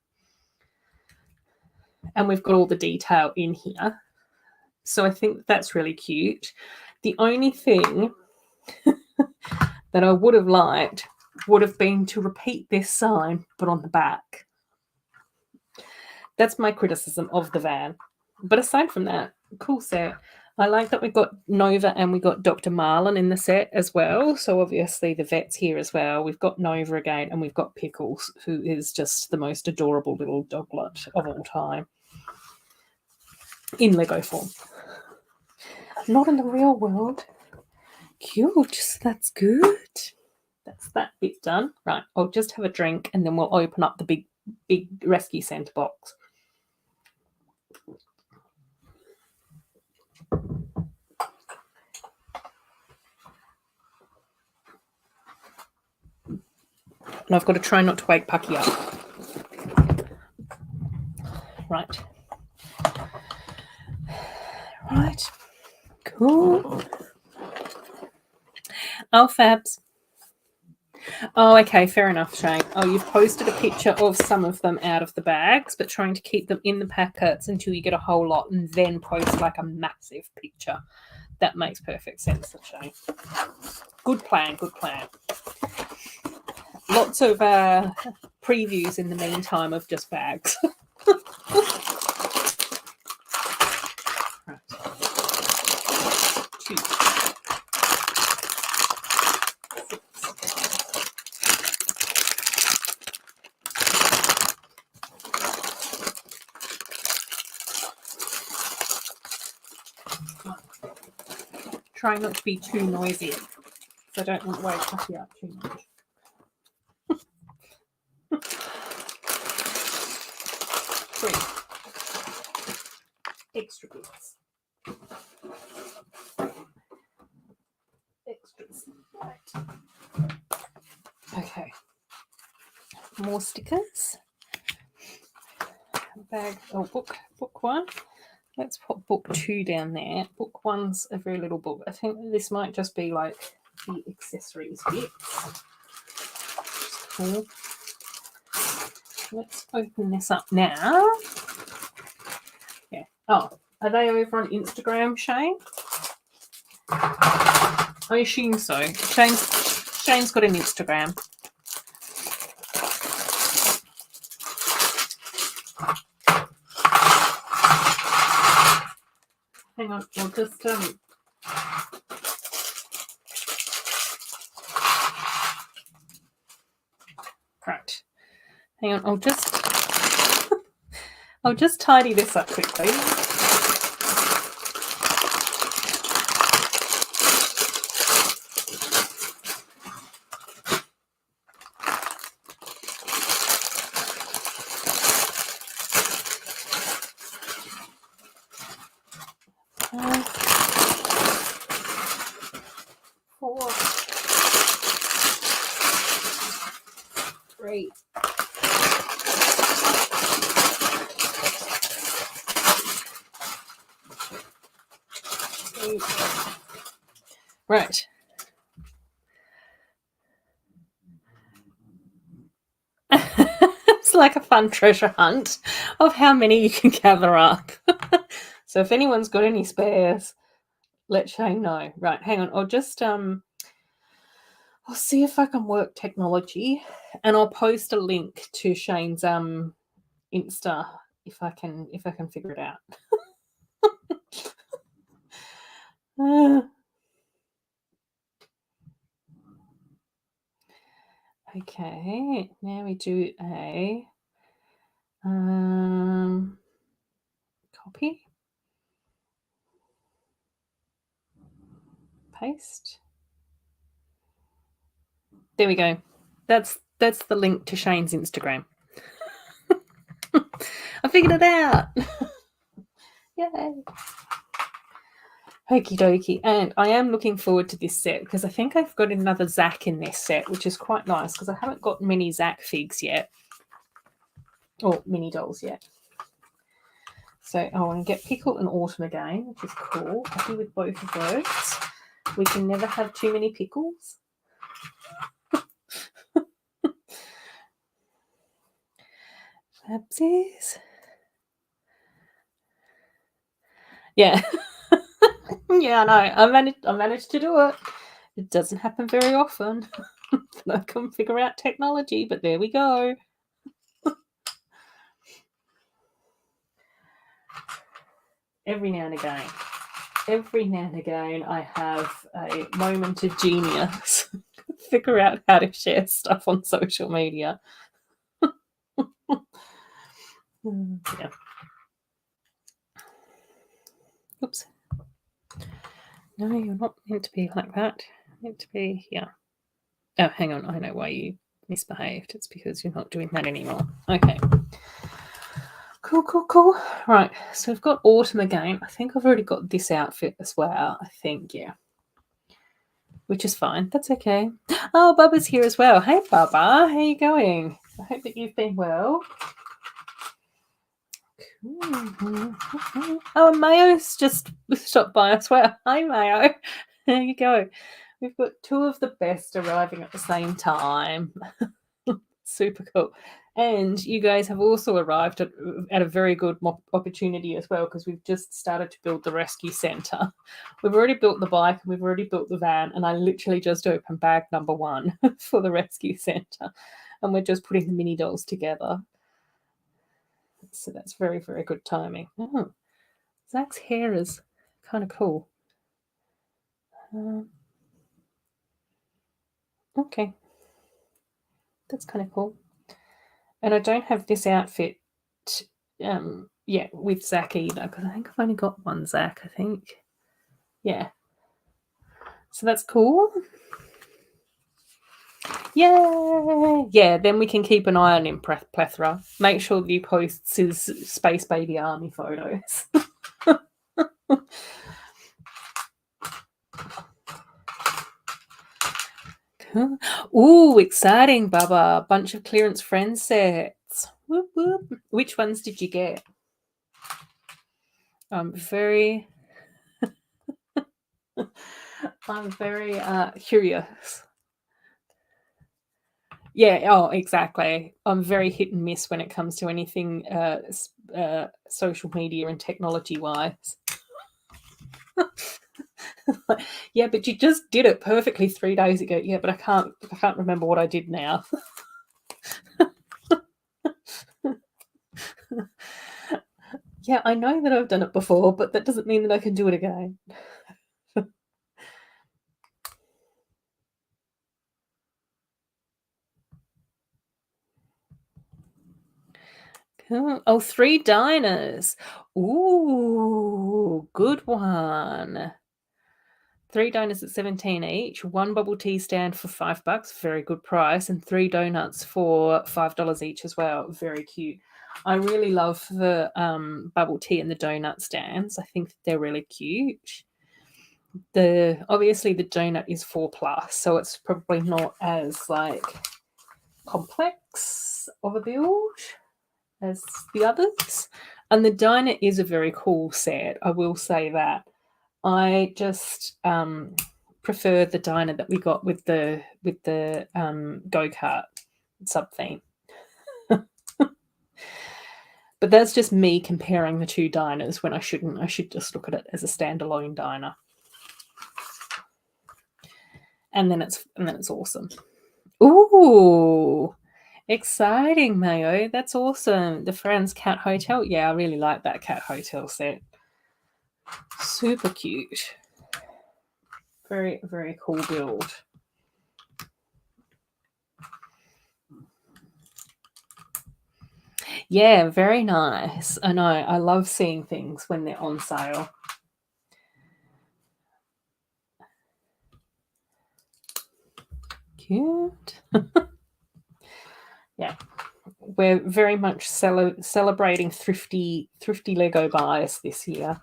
And we've got all the detail in here. So I think that's really cute. The only thing that I would have liked would have been to repeat this sign, but on the back. That's my criticism of the van. But aside from that, cool set. I like that we got Nova and we got Dr. Marlin in the set as well. So obviously the vet's here as well. We've got Nova again, and we've got Pickles, who is just the most adorable little doglet of all time. In Lego form. Not in the real world. Cute. That's good. That's that bit done. Right, I'll just have a drink and then we'll open up the big rescue centre box. And I've got to try not to wake Pucky up. Right. Right. Cool. Oh, Fabs. Oh, okay, fair enough, Shane. Oh, you've posted a picture of some of them out of the bags, but trying to keep them in the packets until you get a whole lot and then post like a massive picture. That makes perfect sense, Shane. Good plan, good plan. Lots of previews in the meantime of just bags. Right. 2, 6. Try not to be too noisy, so I don't want to wake Pucky up too much. Three. Extra bits. Extras. Right. Okay. More stickers. Bag. Oh, book 1. Let's put book 2 down there. Book 1's a very little book. I think this might just be like the accessories bits. Cool. Let's open this up now. Yeah. Oh, are they over on Instagram, Shane? I assume so. Shane's got an Instagram. Hang on, we'll just right. Hang on, I'll just tidy this up quickly. Four, 3. Right. It's like a fun treasure hunt of how many you can gather up. So if anyone's got any spares, let Shane know. Right, hang on. I'll just I'll see if I can work technology, and I'll post a link to Shane's Insta if I can figure it out. Okay, now we do a copy, paste. There we go. That's the link to Shane's Instagram. I figured it out. Yay. Okie dokie. And I am looking forward to this set because I think I've got another Zach in this set, which is quite nice because I haven't got many Zach figs yet. Or mini dolls yet. So I want to get Pickle and Autumn again, which is cool. Happy with both of those. We can never have too many pickles. Fabsies. Yeah. Yeah, I know. I managed to do it. It doesn't happen very often. I can't figure out technology, but there we go. Every now and again, I have a moment of genius. Figure out how to share stuff on social media. Yeah. Oops. No, you're not meant to be like that. You're meant to be here. Oh, hang on. I know why you misbehaved. It's because you're not doing that anymore. Okay. Cool. Right, so we've got Autumn again. I think I've already got this outfit as well. I think, yeah. Which is fine. That's okay. Oh, Bubba's here as well. Hey, Bubba. How you going? I hope that you've been well. Cool. Oh, Mayo's just stopped by as well. Hi, Mayo. There you go. We've got 2 of the best arriving at the same time. Super cool. And you guys have also arrived at a very good opportunity as well because we've just started to build the rescue centre. We've already built the bike and we've already built the van, and I literally just opened bag number 1 for the rescue centre, and we're just putting the mini dolls together. So that's very, very good timing. Oh, Zach's hair is kind of cool. Okay. That's kind of cool. And I don't have this outfit with Zach either, because I think I've only got one Zach, I think. Yeah. So that's cool. Yay! Yeah, then we can keep an eye on him, Plethora. Make sure that he posts his Space Baby Army photos. Ooh, exciting, Baba. Bunch of clearance friend sets. Whoop, whoop. Which ones did you get? I'm very curious. Yeah, oh, exactly. I'm very hit and miss when it comes to anything social media and technology wise. Yeah, but you just did it perfectly 3 days ago. Yeah, but I can't remember what I did now. Yeah, I know that I've done it before, but that doesn't mean that I can do it again. Cool. Oh, 3 diners. Ooh, good one. 3 diners at 17 each, 1 bubble tea stand for $5, very good price, and 3 donuts for $5 each as well. Very cute. I really love the bubble tea and the donut stands. I think they're really cute. Obviously the donut is 4+, so it's probably not as like complex of a build as the others. And the diner is a very cool set, I will say that. I just prefer the diner that we got with the go-kart sub-theme. But that's just me comparing the 2 diners when I shouldn't. I should just look at it as a standalone diner. And then it's awesome. Ooh, exciting, Mayo. That's awesome. The Franz Cat Hotel. Yeah, I really like that cat hotel set. Super cute. Very, very cool build. Yeah, very nice. I know. I love seeing things when they're on sale. Cute. Yeah. We're very much celebrating thrifty Lego buys this year.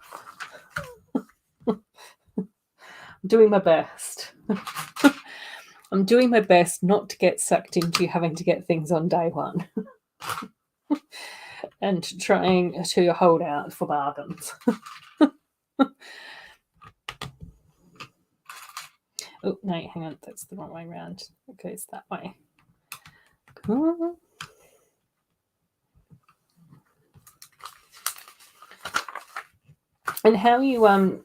I'm doing my best. I'm doing my best not to get sucked into having to get things on day one. And trying to hold out for bargains. Oh, no, hang on. That's the wrong way around. It goes that way. Cool. And how are you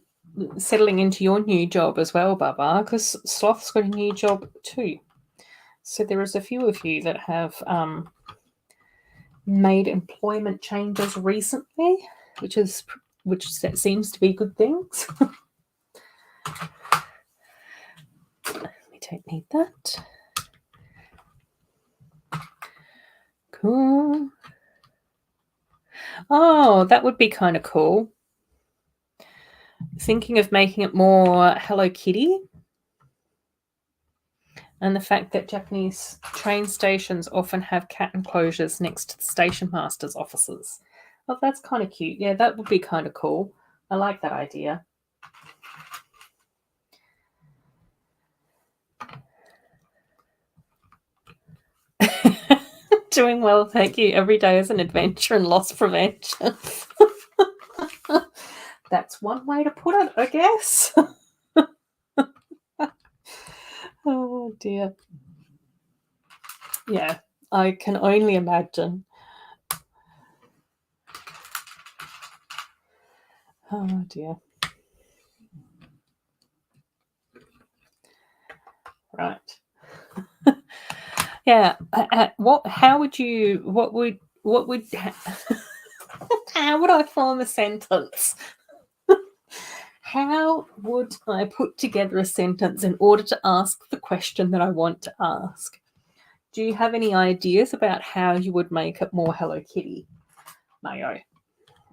settling into your new job as well, Baba? Because Sloth's got a new job too. So there is a few of you that have made employment changes recently, which seems to be good things. We don't need that. Cool. Oh, that would be kind of cool. Thinking of making it more Hello Kitty. And the fact that Japanese train stations often have cat enclosures next to the station master's offices. Oh, that's kind of cute. Yeah, that would be kind of cool. I like that idea. Doing well, thank you. Every day is an adventure in loss prevention. That's one way to put it, I guess. Oh, dear. Yeah, I can only imagine. Oh, dear. Right. Yeah. What would How would I form a sentence? How would I put together a sentence in order to ask the question that I want to ask? Do you have any ideas about how you would make it more Hello Kitty, Mayo?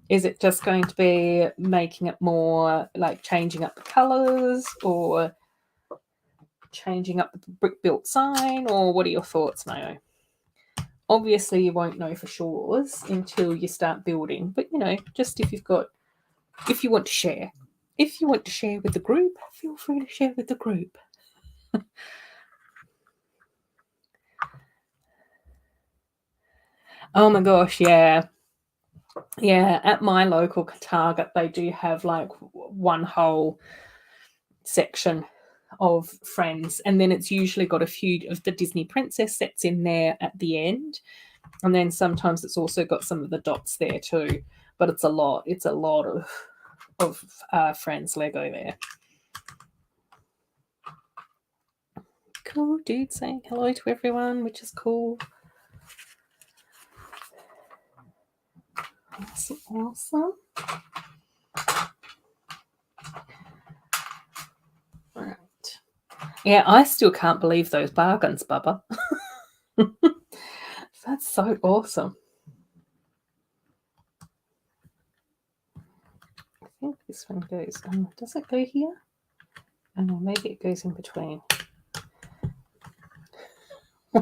Is it just going to be making it more like changing up the colours or changing up the brick built sign, or what are your thoughts, Mayo? Obviously, you won't know for sure until you start building, but just if you want to share. If you want to share with the group, feel free to share with the group. Oh my gosh, yeah. Yeah, at my local Target, they do have like one whole section of Friends, and then it's usually got a few of the Disney princess sets in there at the end, and then sometimes it's also got some of the dots there too, but it's a lot of Friends Lego there. Cool dude saying hello to everyone, which is cool. Awesome. All right. Yeah, I still can't believe those bargains, Bubba. That's so awesome. I think this one goes. Does it go here? Oh no, maybe it goes in between.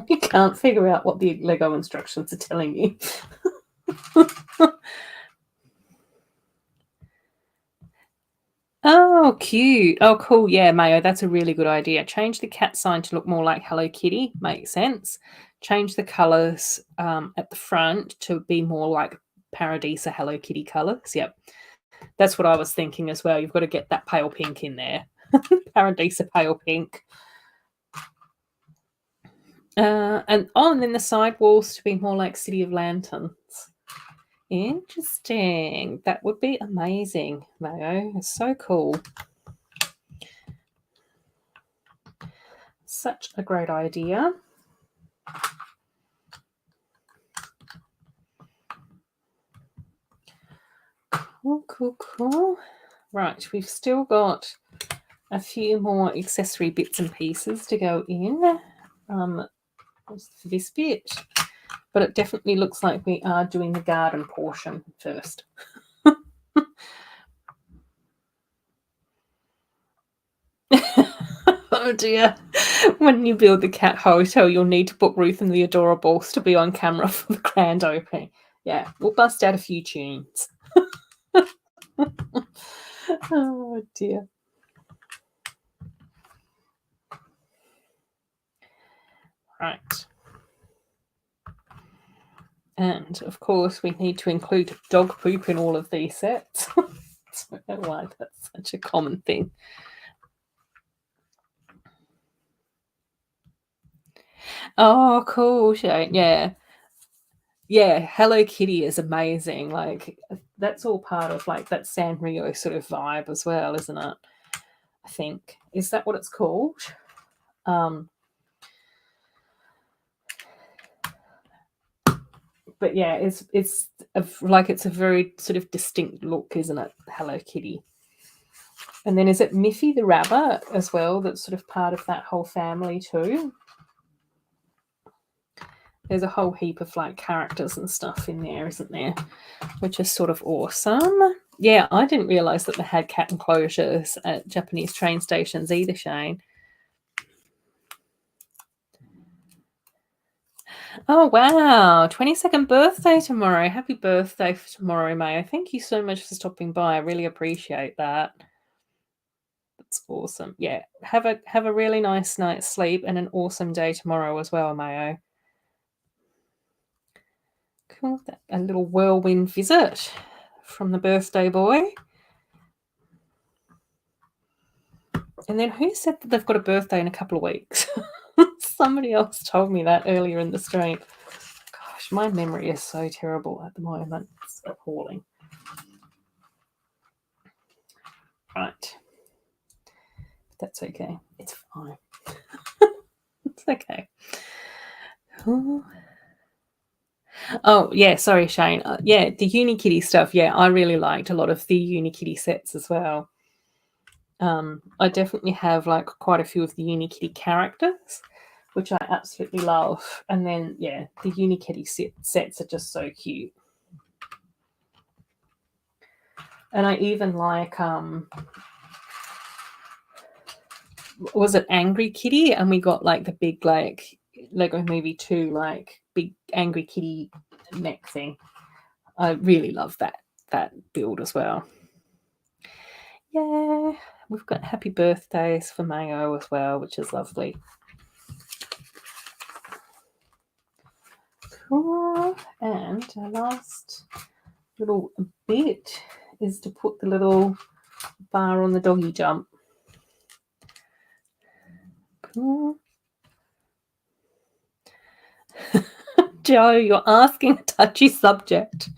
You can't figure out what the Lego instructions are telling you. Oh, cute. Oh, cool. Yeah, Mayo, that's a really good idea. Change the cat sign to look more like Hello Kitty. Makes sense. Change the colours at the front to be more like Paradisa Hello Kitty colours. Yep. That's what I was thinking as well. You've got to get that pale pink in there. Paradisa pale pink. And then the side walls to be more like City of Lanterns. Interesting. That would be amazing, Mayo. It's so cool. Such a great idea. Cool. Right, we've still got a few more accessory bits and pieces to go in for this bit. But it definitely looks like we are doing the garden portion first. Oh dear. When you build the cat hotel, you'll need to book Ruth and the Adorabuild to be on camera for the grand opening. Yeah, we'll bust out a few tunes. Oh dear. Right. And of course, we need to include dog poop in all of these sets. I don't know why that's such a common thing. Oh, cool, Shane. Yeah. Yeah, Hello Kitty is amazing. Like, that's all part of like that Sanrio sort of vibe as well, isn't it? I think. Is that what it's called? But yeah, it's a very sort of distinct look, isn't it? Hello Kitty. And then is it Miffy the rabbit as well? That's sort of part of that whole family too. There's a whole heap of like characters and stuff in there, isn't there? Which is sort of awesome. Yeah, I didn't realise that they had cat enclosures at Japanese train stations either, Shane. Oh, wow. 22nd birthday tomorrow. Happy birthday for tomorrow, Mayo. Thank you so much for stopping by. I really appreciate that. That's awesome. Yeah, have a really nice night's sleep and an awesome day tomorrow as well, Mayo. Cool. A little whirlwind visit from the birthday boy. And then who said that they've got a birthday in a couple of weeks? Somebody else told me that earlier in the stream. Gosh, my memory is so terrible at the moment. It's appalling. Right. That's okay. It's fine. It's okay. Ooh. Oh, yeah, sorry, Shane. Yeah, the Unikitty stuff, yeah, I really liked a lot of the Unikitty sets as well. I definitely have, like, quite a few of the Unikitty characters, which I absolutely love. And then, yeah, the Unikitty sets are just so cute. And I even like, was it Angry Kitty? And we got, like, the big, like, Lego Movie 2, like, big Angry Kitty neck thing. I really love that build as well. Yeah, we've got happy birthdays for Mayo as well, which is lovely. Cool. And our last little bit is to put the little bar on the doggy jump. Cool. Joe, you're asking a touchy subject.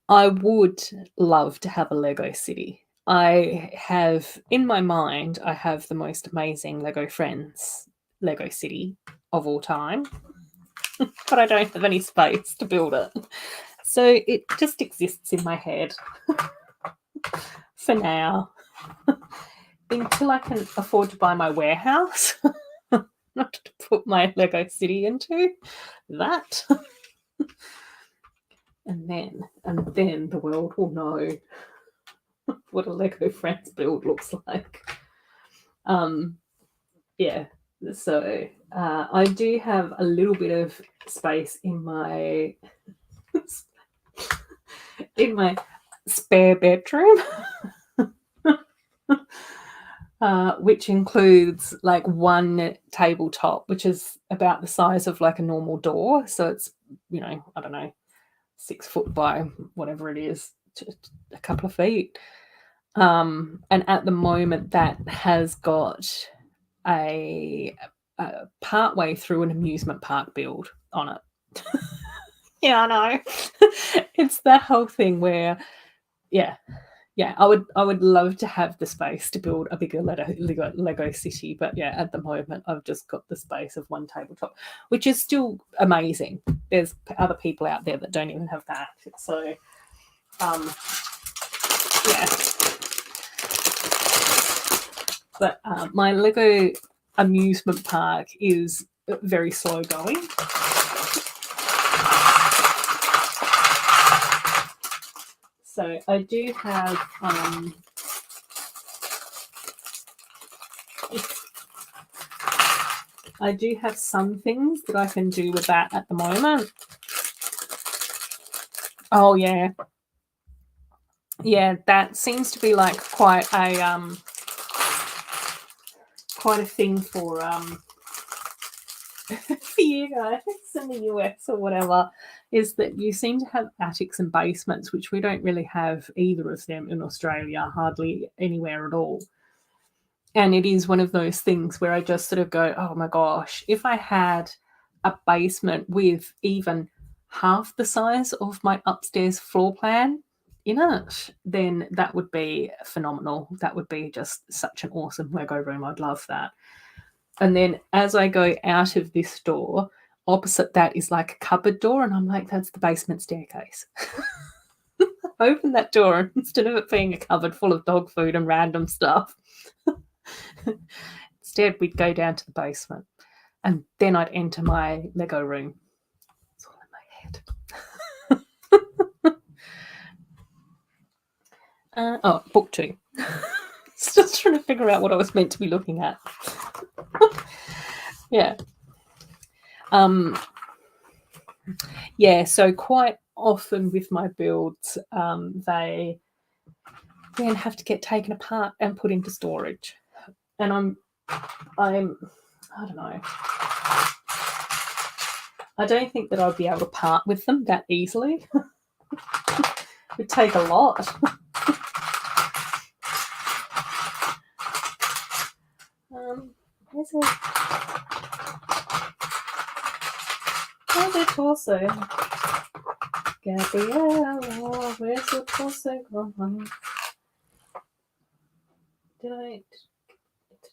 I would love to have a Lego city. I have, in my mind, I have the most amazing Lego Friends Lego city of all time, but I don't have any space to build it. So it just exists in my head for now, until I can afford to buy my warehouse, not to put my Lego city into that. And then the world will know what a Lego Friends build looks like. Yeah, so I do have a little bit of space in my spare bedroom, which includes like one tabletop, which is about the size of like a normal door. So it's, I don't know, 6 foot by whatever it is, a couple of feet. And at the moment, that has got a part way through an amusement park build on it. Yeah, I know. It's that whole thing where, yeah, I would love to have the space to build a bigger Lego city, but yeah, at the moment I've just got the space of one tabletop, which is still amazing. There's other people out there that don't even have that, so yeah. But my Lego amusement park is very slow going. So I do have some things that I can do with that at the moment. Oh yeah. Yeah, that seems to be like quite a thing for for you guys in the US or whatever, is that you seem to have attics and basements, which we don't really have either of them in Australia, hardly anywhere at all. And it is one of those things where I just sort of go, oh my gosh, if I had a basement with even half the size of my upstairs floor plan in it, then that would be phenomenal. That would be just such an awesome Lego room. I'd love that. And then as I go out of this door, opposite that is like a cupboard door, and I'm like, that's the basement staircase. Open that door, and instead of it being a cupboard full of dog food and random stuff, instead we'd go down to the basement, and then I'd enter my Lego room. It's all in my head. Book 2. Just trying to figure out what I was meant to be looking at. Yeah. Yeah, so quite often with my builds, they then have to get taken apart and put into storage. And I'm I don't know. I don't think that I'd be able to part with them that easily. It would take a lot. Where's it? Where's your torso? Gabriella, where's your torso gone? Did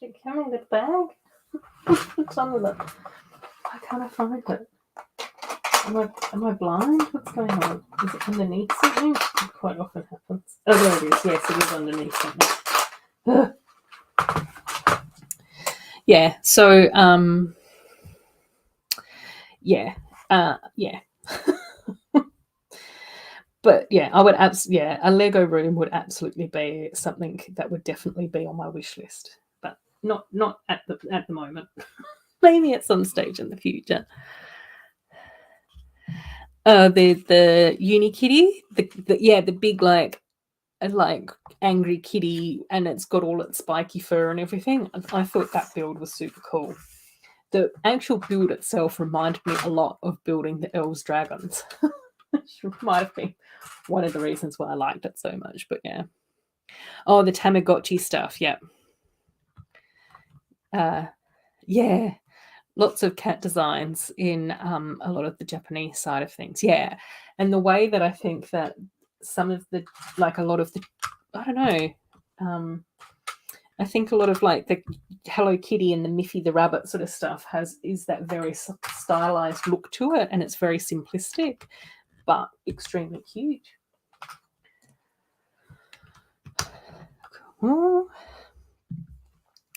it come in the bag? What's on with it? Why can't I find it? Am I blind? What's going on? Is it underneath something? It quite often happens. Oh, there it is. Yes, it is underneath something. Yeah. So, yeah. But yeah, I would a Lego room would absolutely be something that would definitely be on my wish list, but not at the moment. Maybe at some stage in the future. The uni kitty, the big like angry kitty, and it's got all its spiky fur and everything. I thought that build was super cool. The actual build itself reminded me a lot of building the Elves Dragons, which might have been one of the reasons why I liked it so much. But yeah. Oh, the Tamagotchi stuff. Yeah. Yeah. Lots of cat designs in a lot of the Japanese side of things. Yeah. And the way that I think that some of the, like a lot of the, I don't know, I think a lot of like the Hello Kitty and the Miffy the Rabbit sort of stuff is that very stylized look to it, and it's very simplistic, but extremely huge. Oh.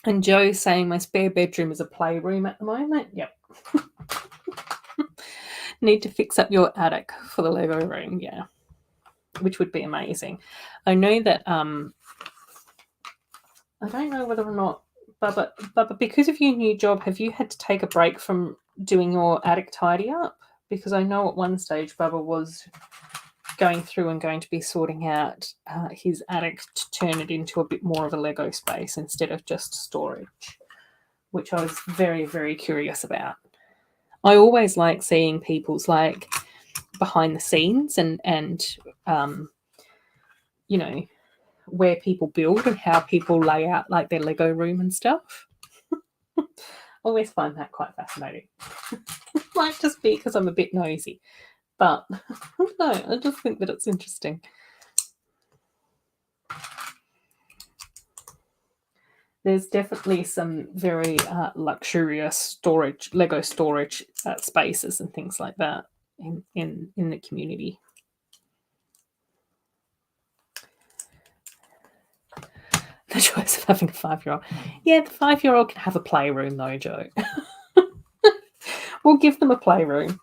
And Joe saying my spare bedroom is a playroom at the moment. Yep. Need to fix up your attic for the Lego room, yeah. Which would be amazing. I know that I don't know whether or not Bubba, because of your new job, have you had to take a break from doing your attic tidy up? Because I know at one stage Bubba was going through and going to be sorting out his attic to turn it into a bit more of a Lego space instead of just storage, which I was very, very curious about. I always like seeing people's like behind the scenes and you know, where people build and how people lay out like their Lego room and stuff. Always find that quite fascinating. Might just be because I'm a bit nosy, but no, I just think that it's interesting. There's definitely some very luxurious Lego storage spaces and things like that in the community. The choice of having a 5-year-old. Yeah, the 5-year-old can have a playroom though, Joe. We'll give them a playroom.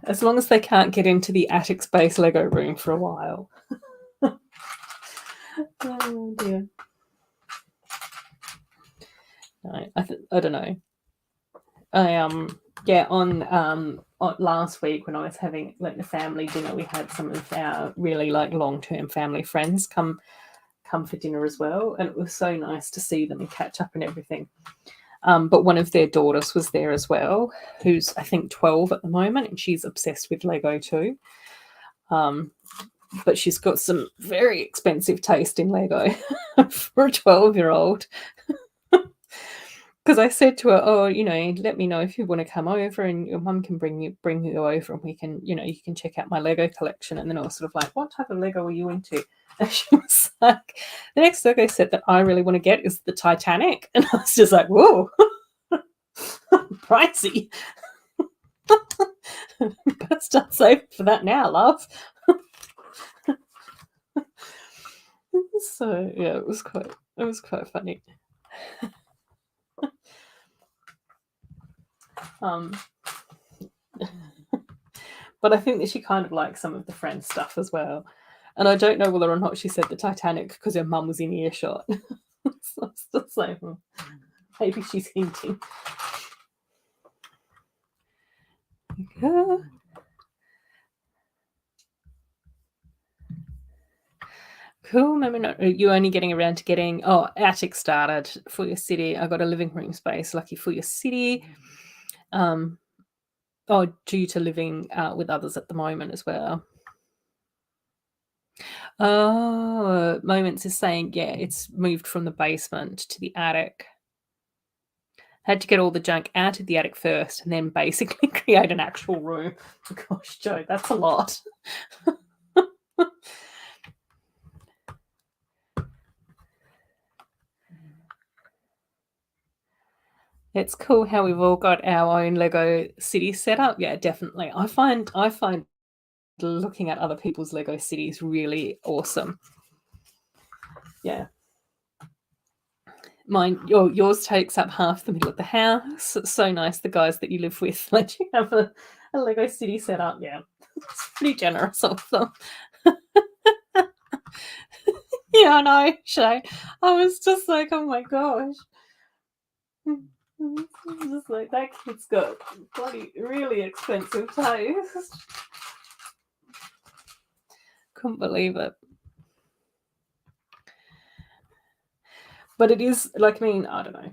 As long as they can't get into the attic space Lego room for a while. Oh dear. No, I don't know. On last week when I was having like the family dinner, we had some of our really like long-term family friends come for dinner as well, and it was so nice to see them and catch up and everything. But one of their daughters was there as well, who's I think 12 at the moment, and she's obsessed with Lego too. But she's got some very expensive taste in Lego for a 12-year-old. Because I said to her, "Oh, let me know if you want to come over, and your mum can bring you over, and we can, you can check out my Lego collection." And then I was sort of like, "What type of Lego are you into?" And she was like, "The next Lego set that I really want to get is the Titanic." And I was just like, "Whoa, pricey." Better start saving for that now, love. So yeah, it was quite funny. But I think that she kind of likes some of the Friends stuff as well. And I don't know whether or not she said the Titanic because her mum was in earshot. So it's like, maybe she's hinting. Yeah. Cool. Maybe not. You're only getting around to getting attic started for your city. I got a living room space. Lucky for your city. Due to living with others at the moment as well. Oh, Moments is saying, yeah, it's moved from the basement to the attic. Had to get all the junk out of the attic first and then basically create an actual room. Gosh, Joe, that's a lot. It's cool how we've all got our own Lego city set up. Yeah, definitely. I find looking at other people's Lego cities really awesome. Yeah. Yours takes up half the middle of the house. It's so nice the guys that you live with let you have a Lego city set up. Yeah. It's pretty generous of them. Yeah, I know, Shay. I was just like, oh my gosh. Just like, that kid's got bloody really expensive taste. Couldn't believe it. But it is, like, I mean, I don't know.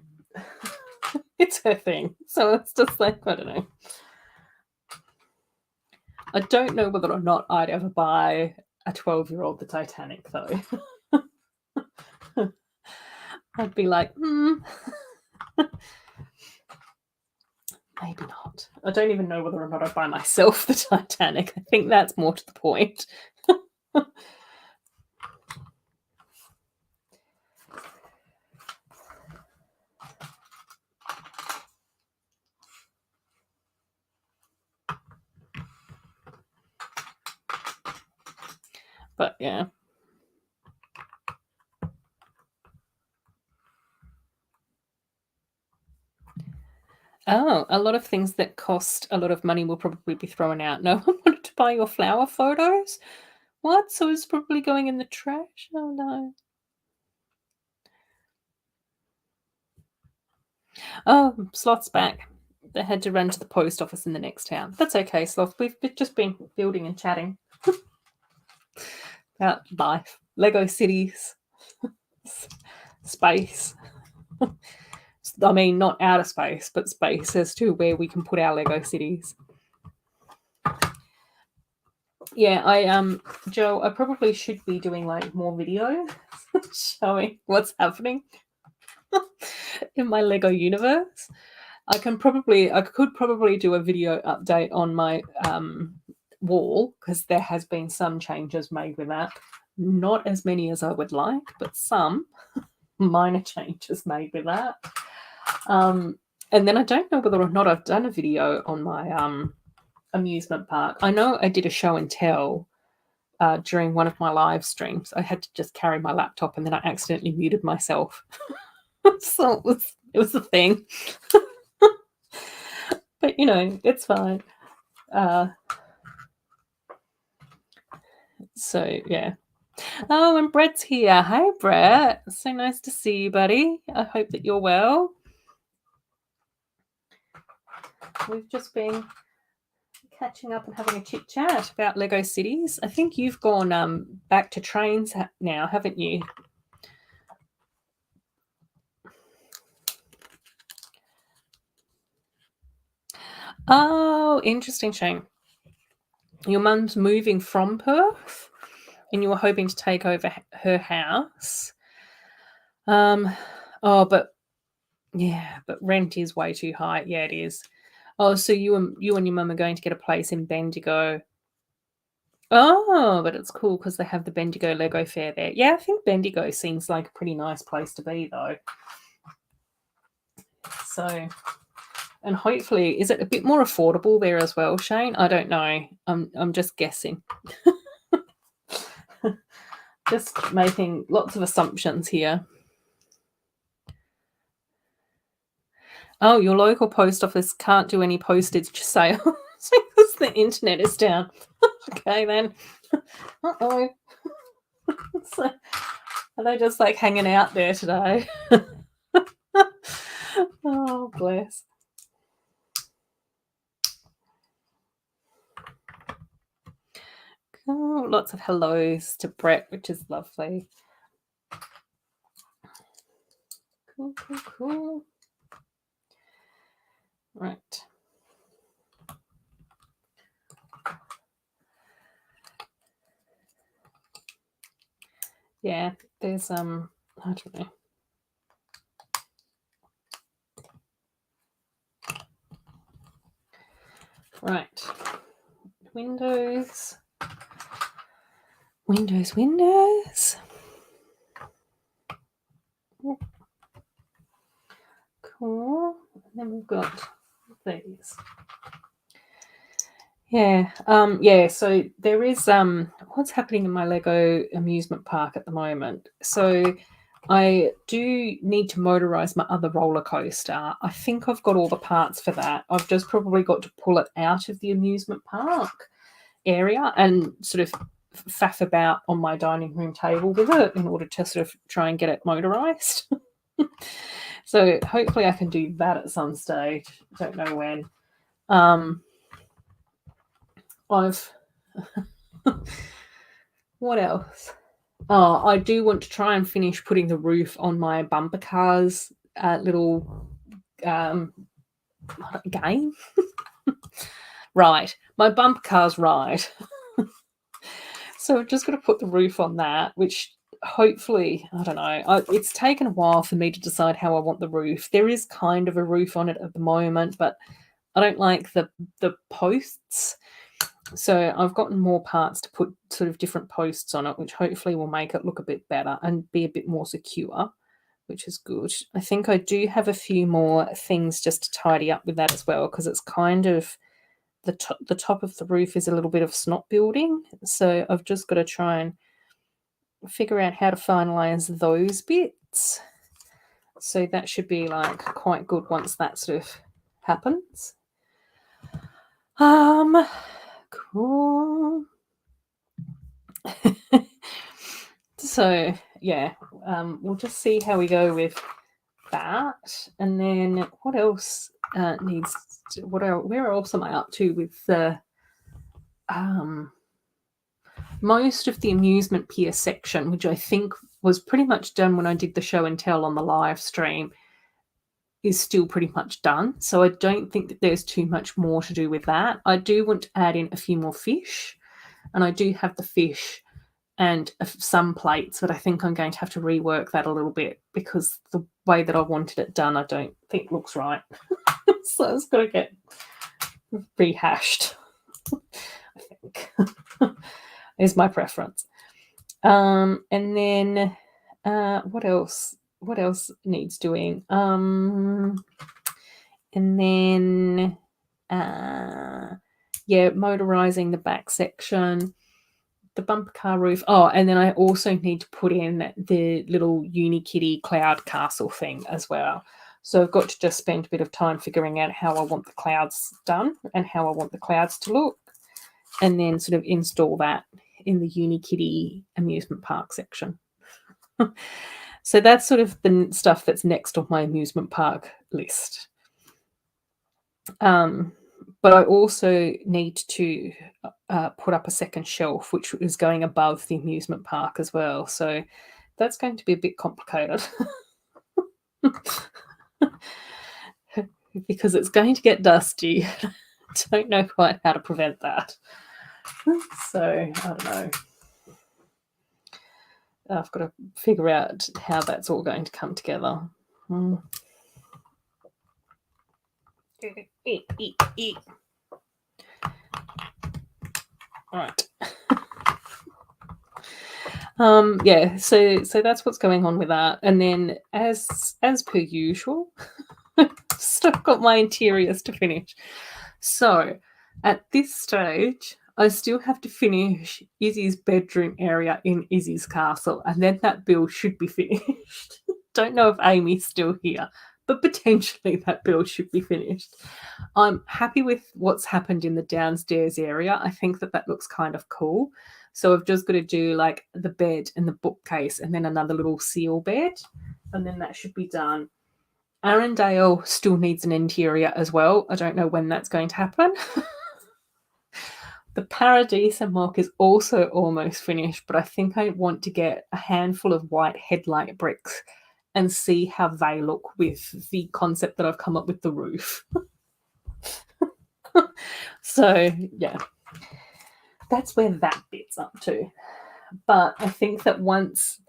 It's her thing. So it's just like, I don't know. I don't know whether or not I'd ever buy a 12-year-old the Titanic, though. I'd be like, maybe not. I don't even know whether or not I'd buy myself the Titanic. I think that's more to the point. But yeah. Oh, a lot of things that cost a lot of money will probably be thrown out. No one wanted to buy your flower photos? What? So it's probably going in the trash? Oh no. Oh, Sloth's back. They had to run to the post office in the next town. That's okay, Sloth. We've just been building and chatting about life, Lego cities, space. I mean, not outer space, but space as to where we can put our Lego cities. Yeah, Joe, I probably should be doing like more videos showing what's happening in my Lego universe. I could probably do a video update on my wall because there has been some changes made with that. Not as many as I would like, but some minor changes made with that. And then I don't know whether or not I've done a video on my amusement park. I know I did a show and tell during one of my live streams. I had to just carry my laptop and then I accidentally muted myself. So it was a thing. But you know, it's fine. So yeah. Oh, and Brett's here. Hey, Brett. So nice to see you, buddy. I hope that you're well. We've just been catching up and having a chit chat about Lego cities. I think you've gone back to trains now, haven't you? Oh, interesting, Shane. Your mum's moving from Perth and you were hoping to take over her house. But rent is way too high. Yeah, it is. Oh, so you and your mum are going to get a place in Bendigo. Oh, but it's cool because they have the Bendigo Lego Fair there. Yeah, I think Bendigo seems like a pretty nice place to be, though. So, and hopefully, is it a bit more affordable there as well, Shane? I don't know. I'm just guessing. Just making lots of assumptions here. Oh, your local post office can't do any postage sales because the internet is down. Okay, then. Uh-oh. So, are they just like hanging out there today? Oh, bless. Oh, lots of hellos to Brett, which is lovely. Cool. Right. Yeah, there's I don't know. Right. Windows. Cool. then we've got these. Yeah, so there is what's happening in my Lego amusement park at the moment. So I do need to motorize my other roller coaster. I think I've got all the parts for that. I've just probably got to pull it out of the amusement park area and sort of faff about on my dining room table with it in order to sort of try and get it motorized. So hopefully I can do that at some stage. Don't know when. I've what else? Oh, I do want to try and finish putting the roof on my bumper cars little game. Right, my bumper cars ride. So I've just got to put the roof on that, which hopefully, I don't know. It's taken a while for me to decide how I want the roof. There is kind of a roof on it at the moment, but I don't like the posts. So I've gotten more parts to put sort of different posts on it, which hopefully will make it look a bit better and be a bit more secure, which is good. I think I do have a few more things just to tidy up with that as well, because it's kind of the top of the roof is a little bit of snot building. So I've just got to try and figure out how to finalize those bits. So that should be like quite good once that sort of happens. Cool. So yeah, we'll just see how we go with that, and then what else needs to, where else am I up to with the most of the amusement pier section, which I think was pretty much done when I did the show and tell on the live stream, is still pretty much done. So I don't think that there's too much more to do with that. I do want to add in a few more fish, and I do have the fish and some plates, but I think I'm going to have to rework that a little bit because the way that I wanted it done, I don't think looks right. So it's got to get rehashed, I think. Is my preference. And then what else needs doing? And then motorizing the back section, the bumper car roof. Oh, and then I also need to put in the little Unikitty cloud castle thing as well. So I've got to just spend a bit of time figuring out how I want the clouds done and how I want the clouds to look, and then sort of install that in the Unikitty amusement park section. So that's sort of the stuff that's next on my amusement park list. But I also need to put up a second shelf, which is going above the amusement park as well. So that's going to be a bit complicated because it's going to get dusty. I don't know quite how to prevent that. So I don't know. I've got to figure out how that's all going to come together. Right. So that's what's going on with that. And then as per usual, still got my interiors to finish. So at this stage, I still have to finish Izzy's bedroom area in Izzy's castle, and then that build should be finished. Don't know if Amy's still here, but potentially that build should be finished. I'm happy with what's happened in the downstairs area. I think that looks kind of cool. So I've just got to do like the bed and the bookcase and then another little seal bed, and then that should be done. Arendelle still needs an interior as well. I don't know when that's going to happen. The Paradisa mock is also almost finished, but I think I want to get a handful of white headlight bricks and see how they look with the concept that I've come up with the roof. So, yeah, that's where that bit's up to. But I think that once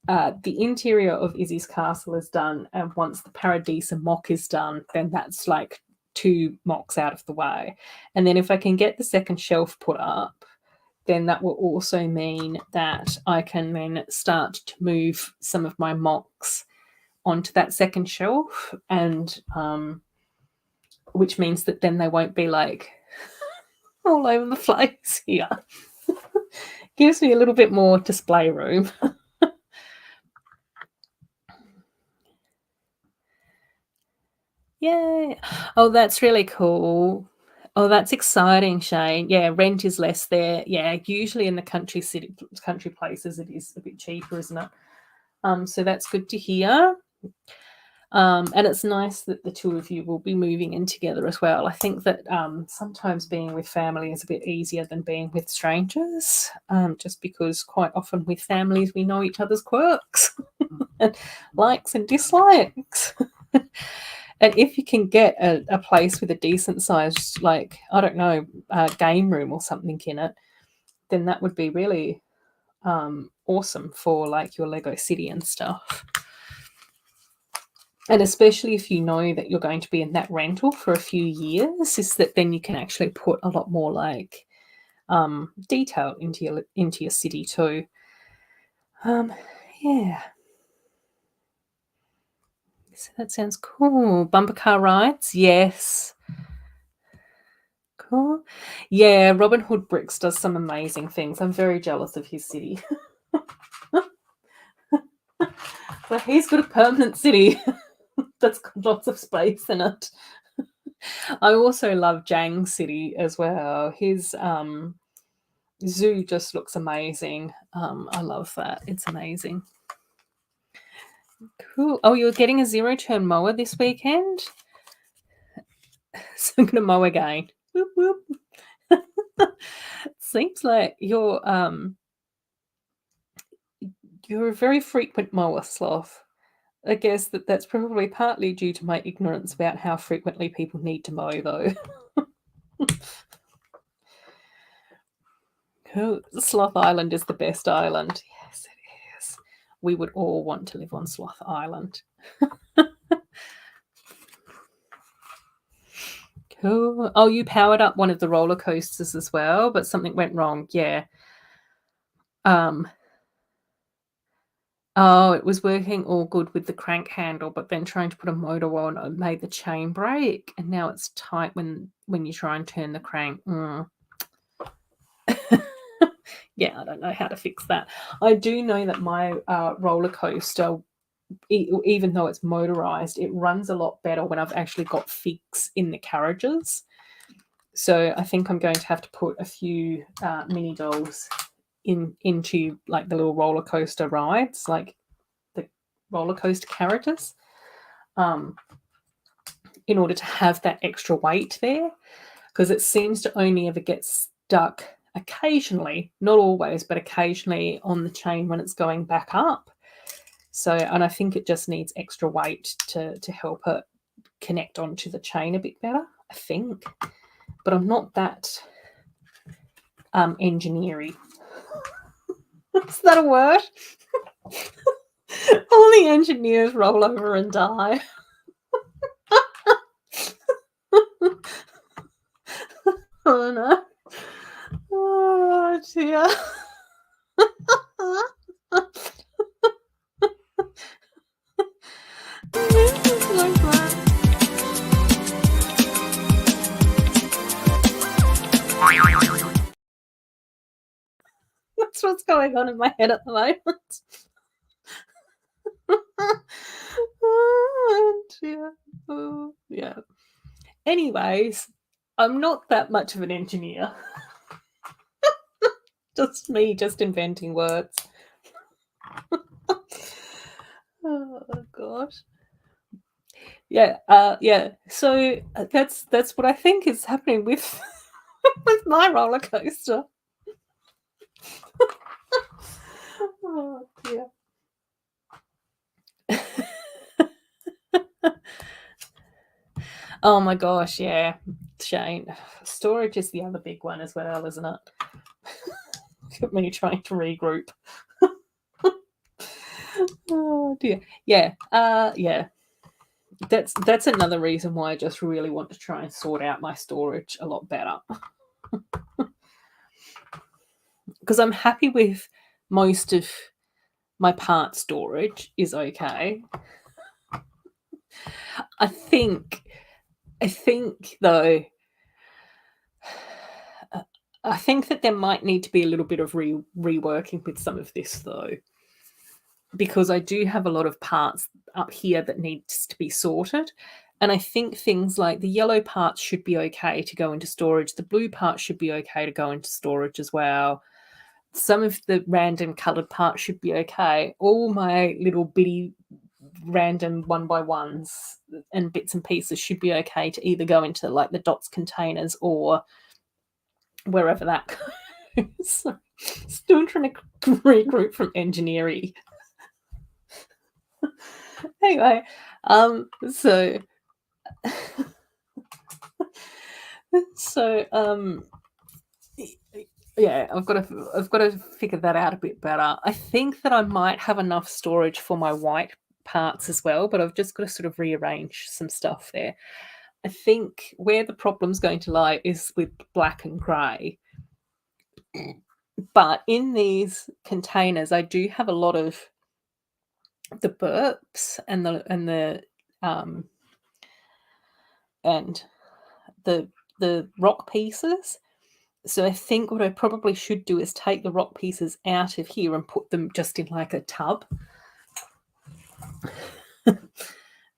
the interior of Izzy's castle is done, and once the Paradisa mock is done, then that's like 2 mocks out of the way. And then if I can get the second shelf put up, then that will also mean that I can then start to move some of my mocks onto that second shelf. And which means that then they won't be like all over the place here. Gives me a little bit more display room. Yay. Oh, that's really cool. Oh, that's exciting, Shane. Yeah, rent is less there. Yeah, usually in the country places it is a bit cheaper, isn't it? So that's good to hear. And it's nice that the two of you will be moving in together as well. I think that sometimes being with family is a bit easier than being with strangers, just because quite often with families we know each other's quirks and likes and dislikes. And if you can get a place with a decent sized, like, I don't know, game room or something in it, then that would be really awesome for like your Lego city and stuff. And especially if you know that you're going to be in that rental for a few years, is that then you can actually put a lot more like detail into your city too. Yeah. So that sounds cool. Bumper car rides, yes. Cool. Yeah, Robin Hood Bricks does some amazing things. I'm very jealous of his city. But he's got a permanent city that's got lots of space in it. I also love Jang's city as well. His zoo just looks amazing. I love that. It's amazing. Cool. Oh, you're getting a zero-turn mower this weekend? So I'm going to mow again. Whoop, whoop. Seems like you're a very frequent mower sloth. I guess that's probably partly due to my ignorance about how frequently people need to mow, though. Cool. Sloth Island is the best island. Yes, it is. We would all want to live on Sloth Island. Cool. Oh, you powered up one of the roller coasters as well, but something went wrong. Yeah. Oh, it was working all good with the crank handle, but then trying to put a motor on it made the chain break, and now it's tight when you try and turn the crank. Yeah, I don't know how to fix that. I do know that my roller coaster, even though it's motorized, it runs a lot better when I've actually got figs in the carriages. So I think I'm going to have to put a few mini dolls into like the little roller coaster rides, like the roller coaster carriages, in order to have that extra weight there, because it seems to only ever get stuck occasionally, not always, but occasionally on the chain when it's going back up. So, and I think it just needs extra weight to help it connect onto the chain a bit better, I think. But I'm not that engineering. Is that a word? All the engineers roll over and die. Oh no. Oh dear. That's what's going on in my head at the moment. Oh dear. Oh, yeah. Anyways, I'm not that much of an engineer. Just me, just inventing words. Oh gosh. Yeah, yeah. So that's what I think is happening with with my roller coaster. Oh dear. Oh my gosh, yeah, Shane. Storage is the other big one as well, isn't it? Look at me trying to regroup. Oh dear. Yeah. Yeah. That's another reason why I just really want to try and sort out my storage a lot better. Because I'm happy with most of my part storage is okay. I think I think though, I think that there might need to be a little bit of reworking with some of this though, because I do have a lot of parts up here that needs to be sorted. And I think things like the yellow parts should be okay to go into storage. The blue parts should be okay to go into storage as well. Some of the random coloured parts should be okay. All my little bitty random 1x1s and bits and pieces should be okay to either go into like the dots containers or wherever that goes. Still trying to regroup from engineering. Anyway, so yeah, I've got to figure that out a bit better. I think that I might have enough storage for my white parts as well, but I've just got to sort of rearrange some stuff there. I think where the problem's going to lie is with black and grey. But in these containers, I do have a lot of the burps and the rock pieces. So I think what I probably should do is take the rock pieces out of here and put them just in like a tub.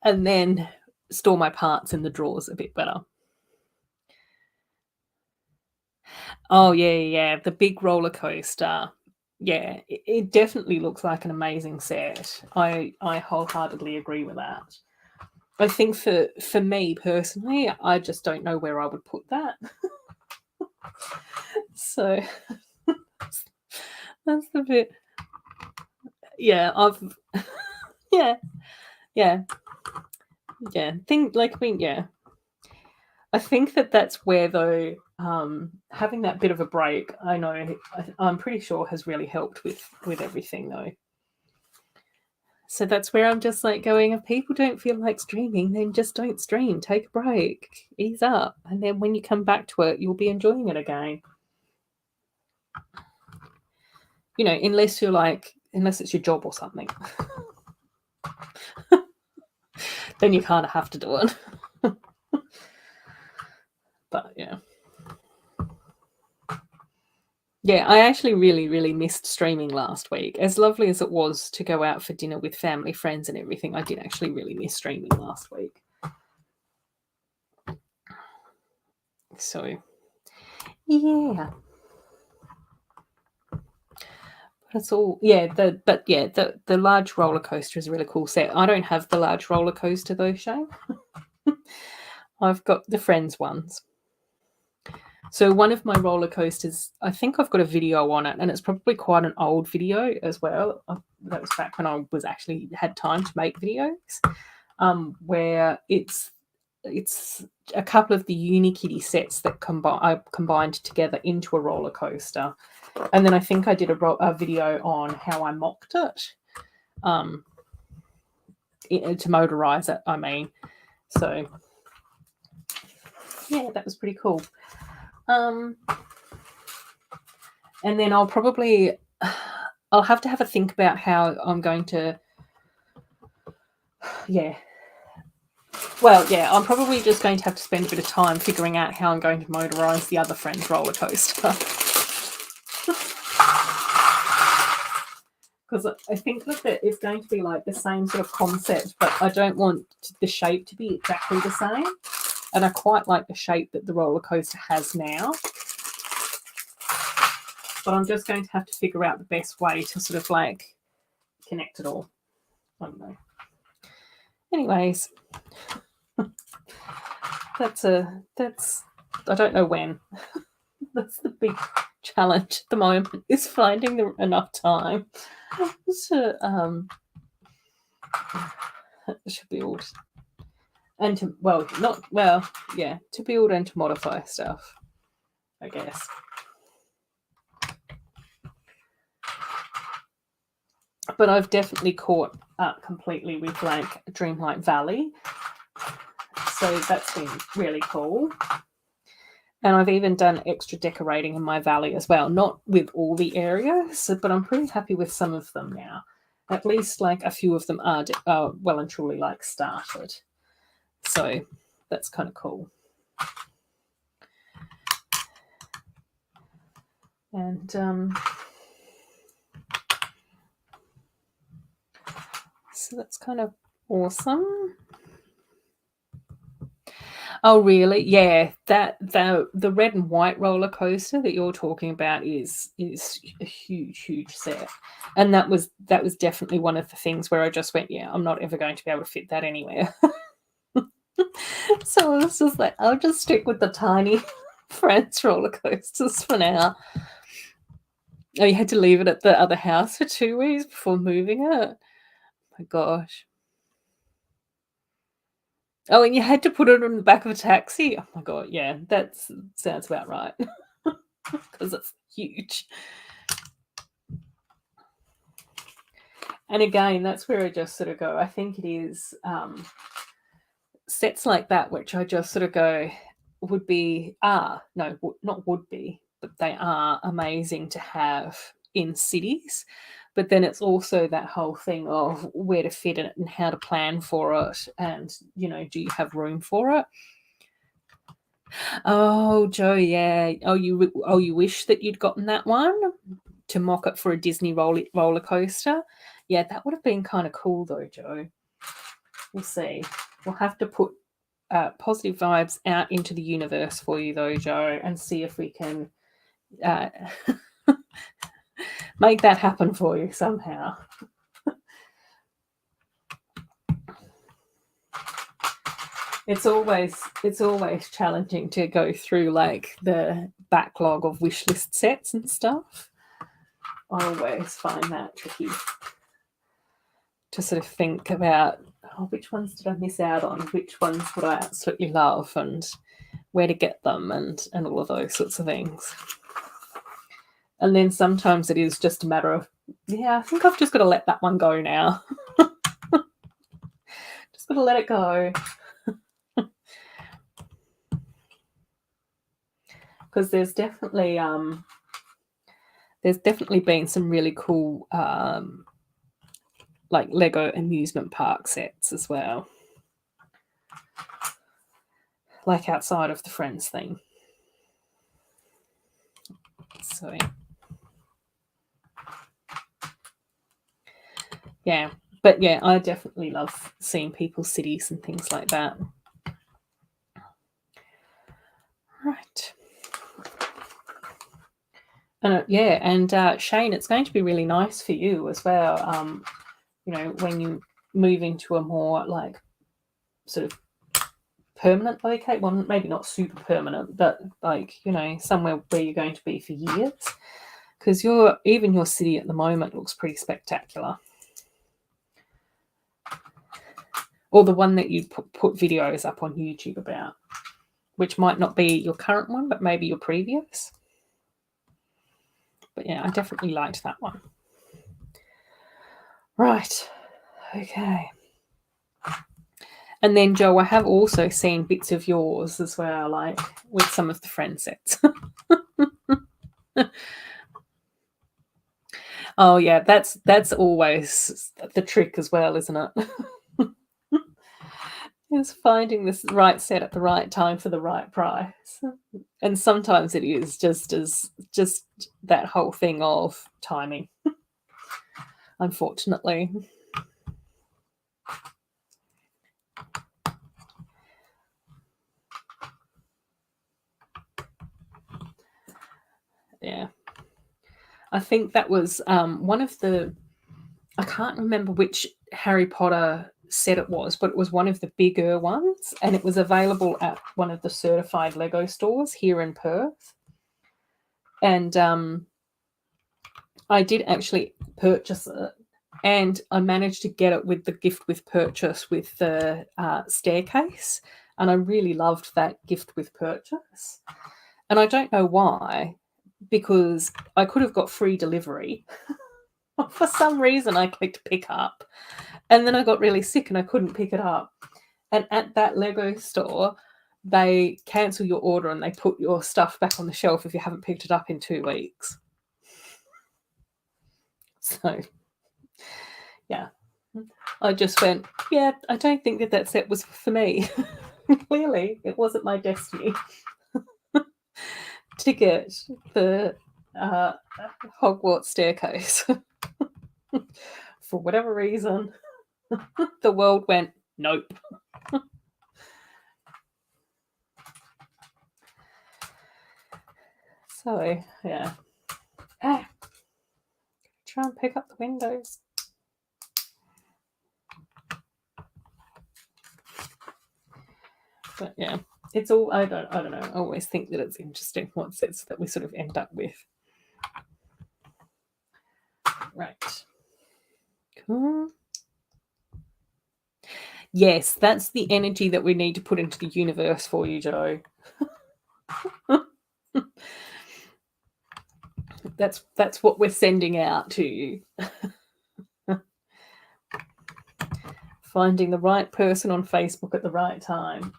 And then store my parts in the drawers a bit better. Oh, yeah. The big roller coaster. Yeah, it definitely looks like an amazing set. I wholeheartedly agree with that. I think for me personally, I just don't know where I would put that. So that's the bit. Yeah, yeah. I think that's where though, having that bit of a break, I'm pretty sure has really helped with everything though. So that's where I'm just like going, if people don't feel like streaming, then just don't stream. Take a break, ease up, and then when you come back to it, you'll be enjoying it again. You know, unless it's your job or something. Then you kind of have to do it. But yeah. Yeah, I actually really, really missed streaming last week. As lovely as it was to go out for dinner with family, friends, and everything, I did actually really miss streaming last week. So, yeah. That's all. Yeah, the large roller coaster is a really cool set. I don't have the large roller coaster though, Shane. I've got the Friends ones. So one of my roller coasters, I think I've got a video on it, and it's probably quite an old video as well. That was back when I was actually had time to make videos, where it's a couple of the Unikitty sets that I combined together into a roller coaster, and then I think I did a video on how I mocked it, to motorize it. I mean, so yeah, that was pretty cool. And then I'll have to have a think about how I'm going to, I'm probably just going to have to spend a bit of time figuring out how I'm going to motorize the other Friends roller coaster. Because I think that it's going to be like the same sort of concept, but I don't want the shape to be exactly the same. And I quite like the shape that the roller coaster has now. But I'm just going to have to figure out the best way to sort of like connect it all. I don't know. Anyways, that's I don't know when. That's the big challenge at the moment, is finding enough time to to build and to to build and to modify stuff, I guess. But I've definitely caught up completely with like Dreamlight Valley, so that's been really cool. And I've even done extra decorating in my valley as well, not with all the areas, but I'm pretty happy with some of them now. At least like a few of them are well and truly like started. So that's kind of cool. And so that's kind of awesome. Oh, really? Yeah, that the red and white roller coaster that you're talking about is a huge set, and that was definitely one of the things where I just went, yeah, I'm not ever going to be able to fit that anywhere. So I was just like, I'll just stick with the tiny Friends roller coasters for now. Oh, you had to leave it at the other house for 2 weeks before moving it. Oh my gosh. Oh, and you had to put it on the back of a taxi? Oh my god, yeah, that sounds about right. Because it's huge. And again, that's where I just sort of go, I think it is sets like that, which I just sort of go, would be, not would be, but they are amazing to have in cities. But then it's also that whole thing of where to fit it and how to plan for it, and do you have room for it? Oh, Joe, yeah. Oh, you wish that you'd gotten that one to mock it for a Disney roller coaster. Yeah, that would have been kind of cool though, Joe. We'll see. We'll have to put positive vibes out into the universe for you though, Joe, and see if we can make that happen for you somehow. It's always challenging to go through like the backlog of wish list sets and stuff. I always find that tricky to sort of think about, which ones did I miss out on? Which ones would I absolutely love, and where to get them, and all of those sorts of things. And then sometimes it is just a matter of, yeah, I think I've just got to let that one go now. Just got to let it go. Because there's definitely been some really cool like Lego amusement park sets as well, like outside of the Friends thing. So yeah, but yeah, I definitely love seeing people's cities and things like that. Right. And Shane, it's going to be really nice for you as well. When you move into a more like sort of permanent location, well, maybe not super permanent, but like somewhere where you're going to be for years, because your city at the moment looks pretty spectacular. Or the one that you put videos up on YouTube about, which might not be your current one, but maybe your previous. But yeah, I definitely liked that one. Right. Okay. And then, Joe, I have also seen bits of yours as well, like with some of the Friend sets. Oh, yeah, that's always the trick as well, isn't it? Is finding this right set at the right time for the right price. And sometimes it is just that whole thing of timing, unfortunately. Yeah. I think that was one of the, I can't remember which Harry Potter set it was, but it was one of the bigger ones, and it was available at one of the certified Lego stores here in Perth. And I did actually purchase it, and I managed to get it with the gift with purchase with the staircase, and I really loved that gift with purchase. And I don't know why, because I could have got free delivery. For some reason, I clicked pick up, and then I got really sick and I couldn't pick it up. And at that Lego store, they cancel your order and they put your stuff back on the shelf if you haven't picked it up in 2 weeks. So, yeah, I just went, yeah, I don't think that set was for me. Clearly, it wasn't my destiny to get the Hogwarts staircase. For whatever reason, the world went, nope. So, yeah. Try and pick up the windows. But yeah, it's all, I don't know. I always think that it's interesting what sets that we sort of end up with. Right. Cool. Yes, that's the energy that we need to put into the universe for you, Joe. That's what we're sending out to you. Finding the right person on Facebook at the right time.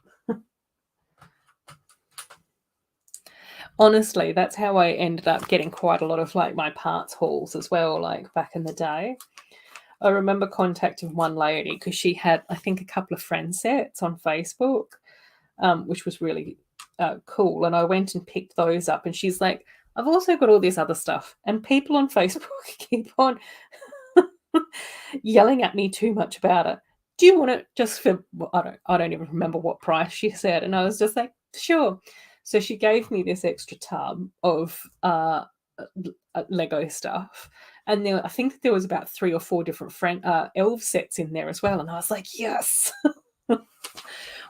Honestly, that's how I ended up getting quite a lot of like my parts hauls as well, like back in the day. I remember contacting one lady because she had, I think, a couple of friend sets on Facebook, which was really cool. And I went and picked those up, and she's like, I've also got all this other stuff. And people on Facebook keep on yelling at me too much about it. Do you want it just for, I don't even remember what price she said. And I was just like, sure. So she gave me this extra tub of Lego stuff. And I think there was about 3 or 4 different elf sets in there as well. And I was like, yes.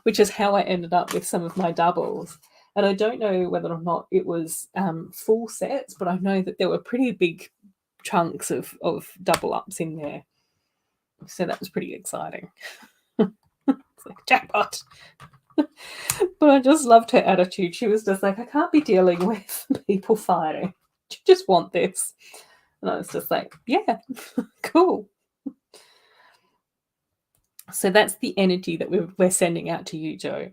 Which is how I ended up with some of my doubles. And I don't know whether or not it was full sets, but I know that there were pretty big chunks of double ups in there. So that was pretty exciting. It's like jackpot. But I just loved her attitude. She was just like, I can't be dealing with people fighting. You just want this. And I was just like, yeah, cool. So that's the energy that we're sending out to you, Joe.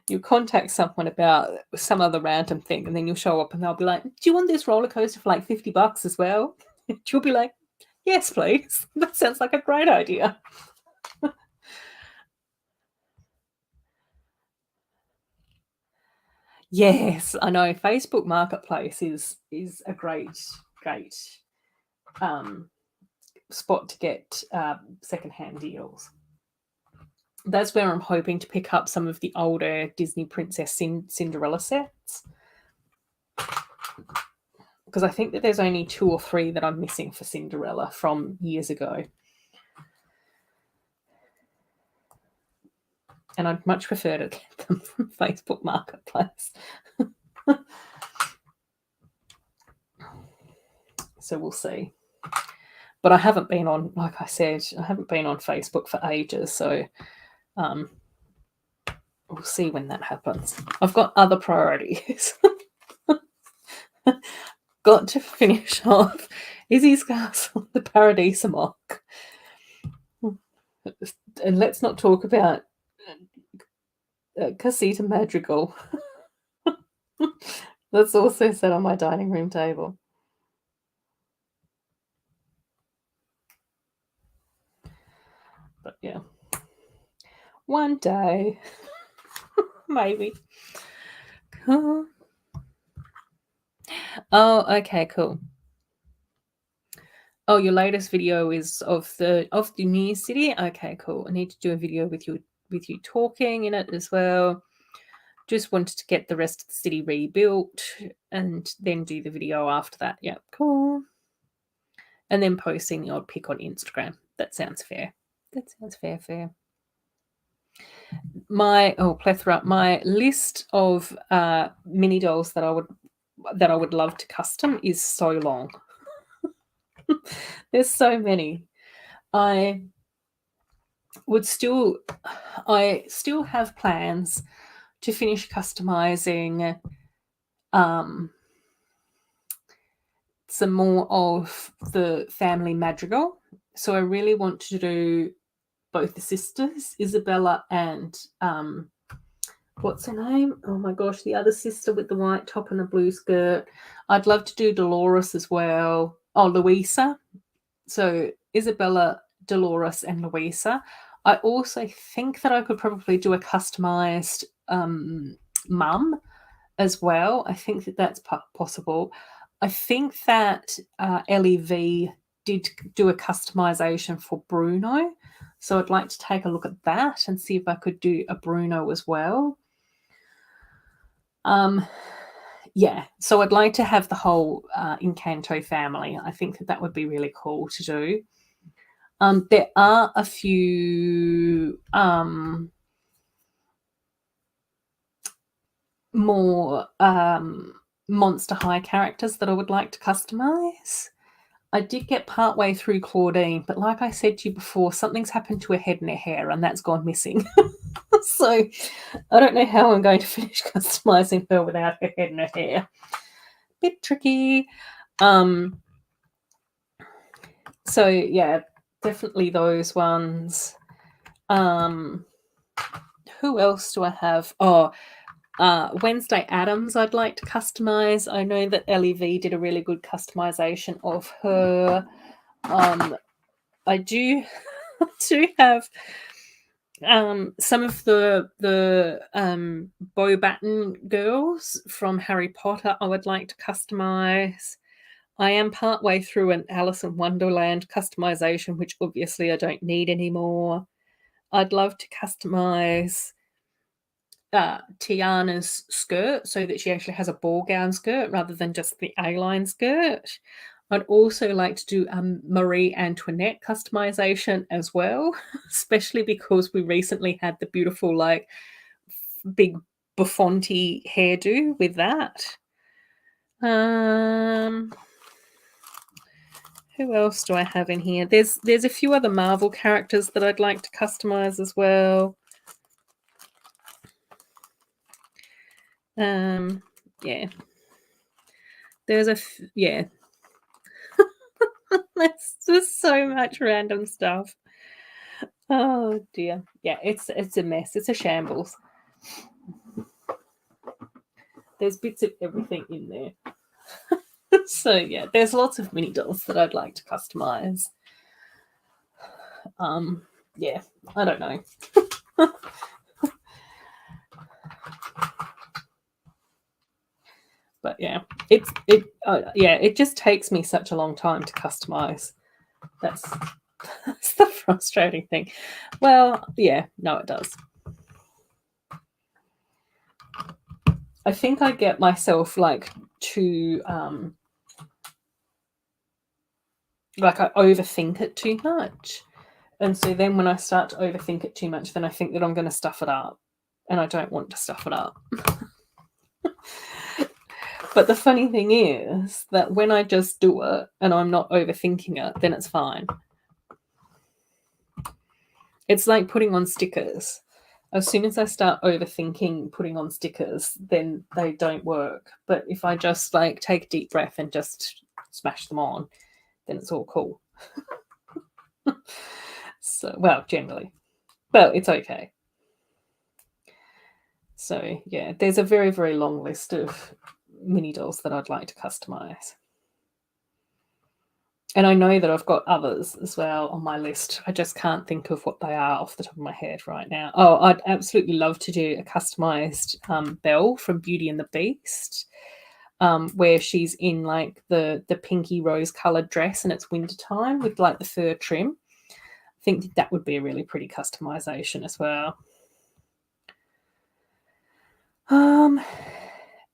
You contact someone about some other random thing, and then you'll show up and they'll be like, do you want this roller coaster for like $50 as well? You'll be like, yes, please. That sounds like a great idea. Yes, I know. Facebook Marketplace is a great spot to get secondhand deals. That's where I'm hoping to pick up some of the older Disney Princess Cinderella sets. Because I think that there's only 2 or 3 that I'm missing for Cinderella from years ago. And I'd much prefer to get them from Facebook Marketplace. So we'll see. But I haven't been on, like I said, I haven't been on Facebook for ages. So we'll see when that happens. I've got other priorities. Got to finish off Izzy's Castle, the Paradise Mock. And let's not talk about Casita Madrigal. That's also set on my dining room table. But yeah, one day, maybe. Cool. Oh, okay, cool. Oh, your latest video is of the new city. Okay, cool. I need to do a video with you talking in it as well. Just wanted to get the rest of the city rebuilt and then do the video after that. Yeah, cool. And then posting the odd pic on Instagram. That sounds fair. That sounds fair. My plethora. My list of mini dolls that I would love to custom is so long. There's so many. I still have plans to finish customizing some more of the family madrigal. So I really want to do both the sisters, Isabella and what's her name? Oh my gosh, the other sister with the white top and the blue skirt. I'd love to do Dolores as well. Oh, Louisa. So Isabella, Dolores, and Louisa. I also think that I could probably do a customized mum as well. I think that that's possible. I think that LEV did do a customization for Bruno. So I'd like to take a look at that and see if I could do a Bruno as well. Yeah, so I'd like to have the whole Encanto family. I think that that would be really cool to do. There are a few more Monster High characters that I would like to customize. I did get partway through Claudine, but like I said to you before, something's happened to her head and her hair, and that's gone missing. So I don't know how I'm going to finish customizing her without her head and her hair. Bit tricky. So yeah, definitely those ones. Who else do I have? Oh, Wednesday Addams I'd like to customize. I know that LEV did a really good customization of her. I do have some of the Beauxbaton girls from Harry Potter I would like to customize. I am partway through an Alice in Wonderland customization, which obviously I don't need anymore. I'd love to customize Tiana's skirt so that she actually has a ball gown skirt rather than just the A-line skirt. I'd also like to do a Marie Antoinette customization as well, especially because we recently had the beautiful, like, big buffonty hairdo with that. Who else do I have in here? There's a few other Marvel characters that I'd like to customize as well. Yeah. Yeah. That's just so much random stuff. Oh dear. Yeah, it's a mess. It's a shambles. There's bits of everything in there. So yeah, there's lots of mini dolls that I'd like to customize. Yeah, I don't know. But yeah, it just takes me such a long time to customize. That's the frustrating thing. Well, yeah, no, it does. I think I get myself like too like I overthink it too much. And so then when I start to overthink it too much, then I think that I'm going to stuff it up. And I don't want to stuff it up. But the funny thing is that when I just do it and I'm not overthinking it, then it's fine. It's like putting on stickers. As soon as I start overthinking putting on stickers, then they don't work. But if I just like take a deep breath and just smash them on, then it's all cool. So, well, generally. Well, it's okay. So, yeah, there's a very, very long list of mini dolls that I'd like to customize. And I know that I've got others as well on my list. I just can't think of what they are off the top of my head right now. Oh, I'd absolutely love to do a customized Belle from Beauty and the Beast, where she's in like the pinky rose colored dress and it's wintertime with like the fur trim. I think that would be a really pretty customization as well.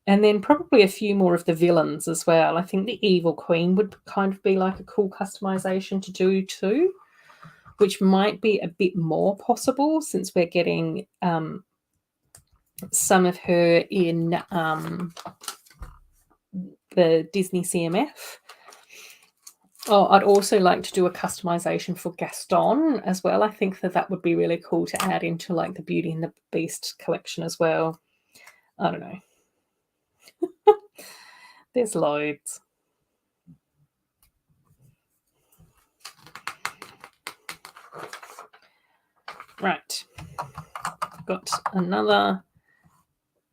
And then probably a few more of the villains as well. I think the Evil Queen would kind of be like a cool customization to do too, which might be a bit more possible since we're getting some of her in the Disney CMF. Oh, I'd also like to do a customization for Gaston as well. I think that that would be really cool to add into like the Beauty and the Beast collection as well. I don't know. There's loads. Right. Got another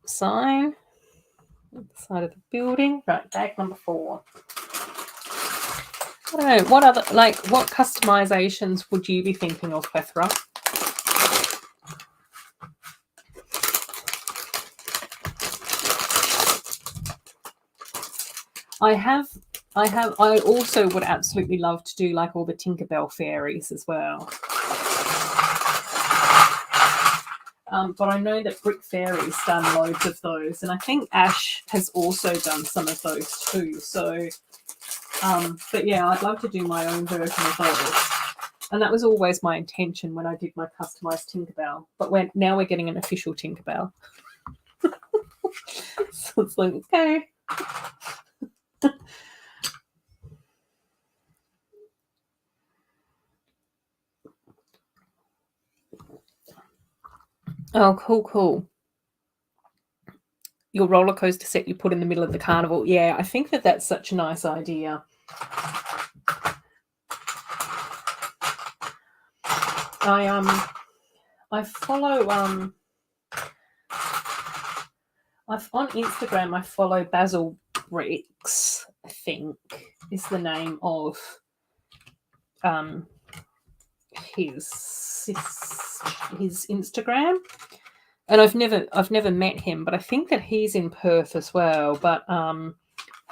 sign at the side of the building. Right, bag number 4. I don't know, what customizations would you be thinking of, Bethra? I also would absolutely love to do like all the Tinkerbell fairies as well. But I know that Brick Fairy's done loads of those, and I think Ash has also done some of those too. So, but yeah, I'd love to do my own version of those. And that was always my intention when I did my customised Tinkerbell. But now we're getting an official Tinkerbell. So it's like, okay. Oh, cool. Your roller coaster set you put in the middle of the carnival. Yeah, I think that that's such a nice idea. I follow on Instagram. I follow Basil Bricks, I think is the name of his Instagram. And I've never met him, but I think that he's in Perth as well. But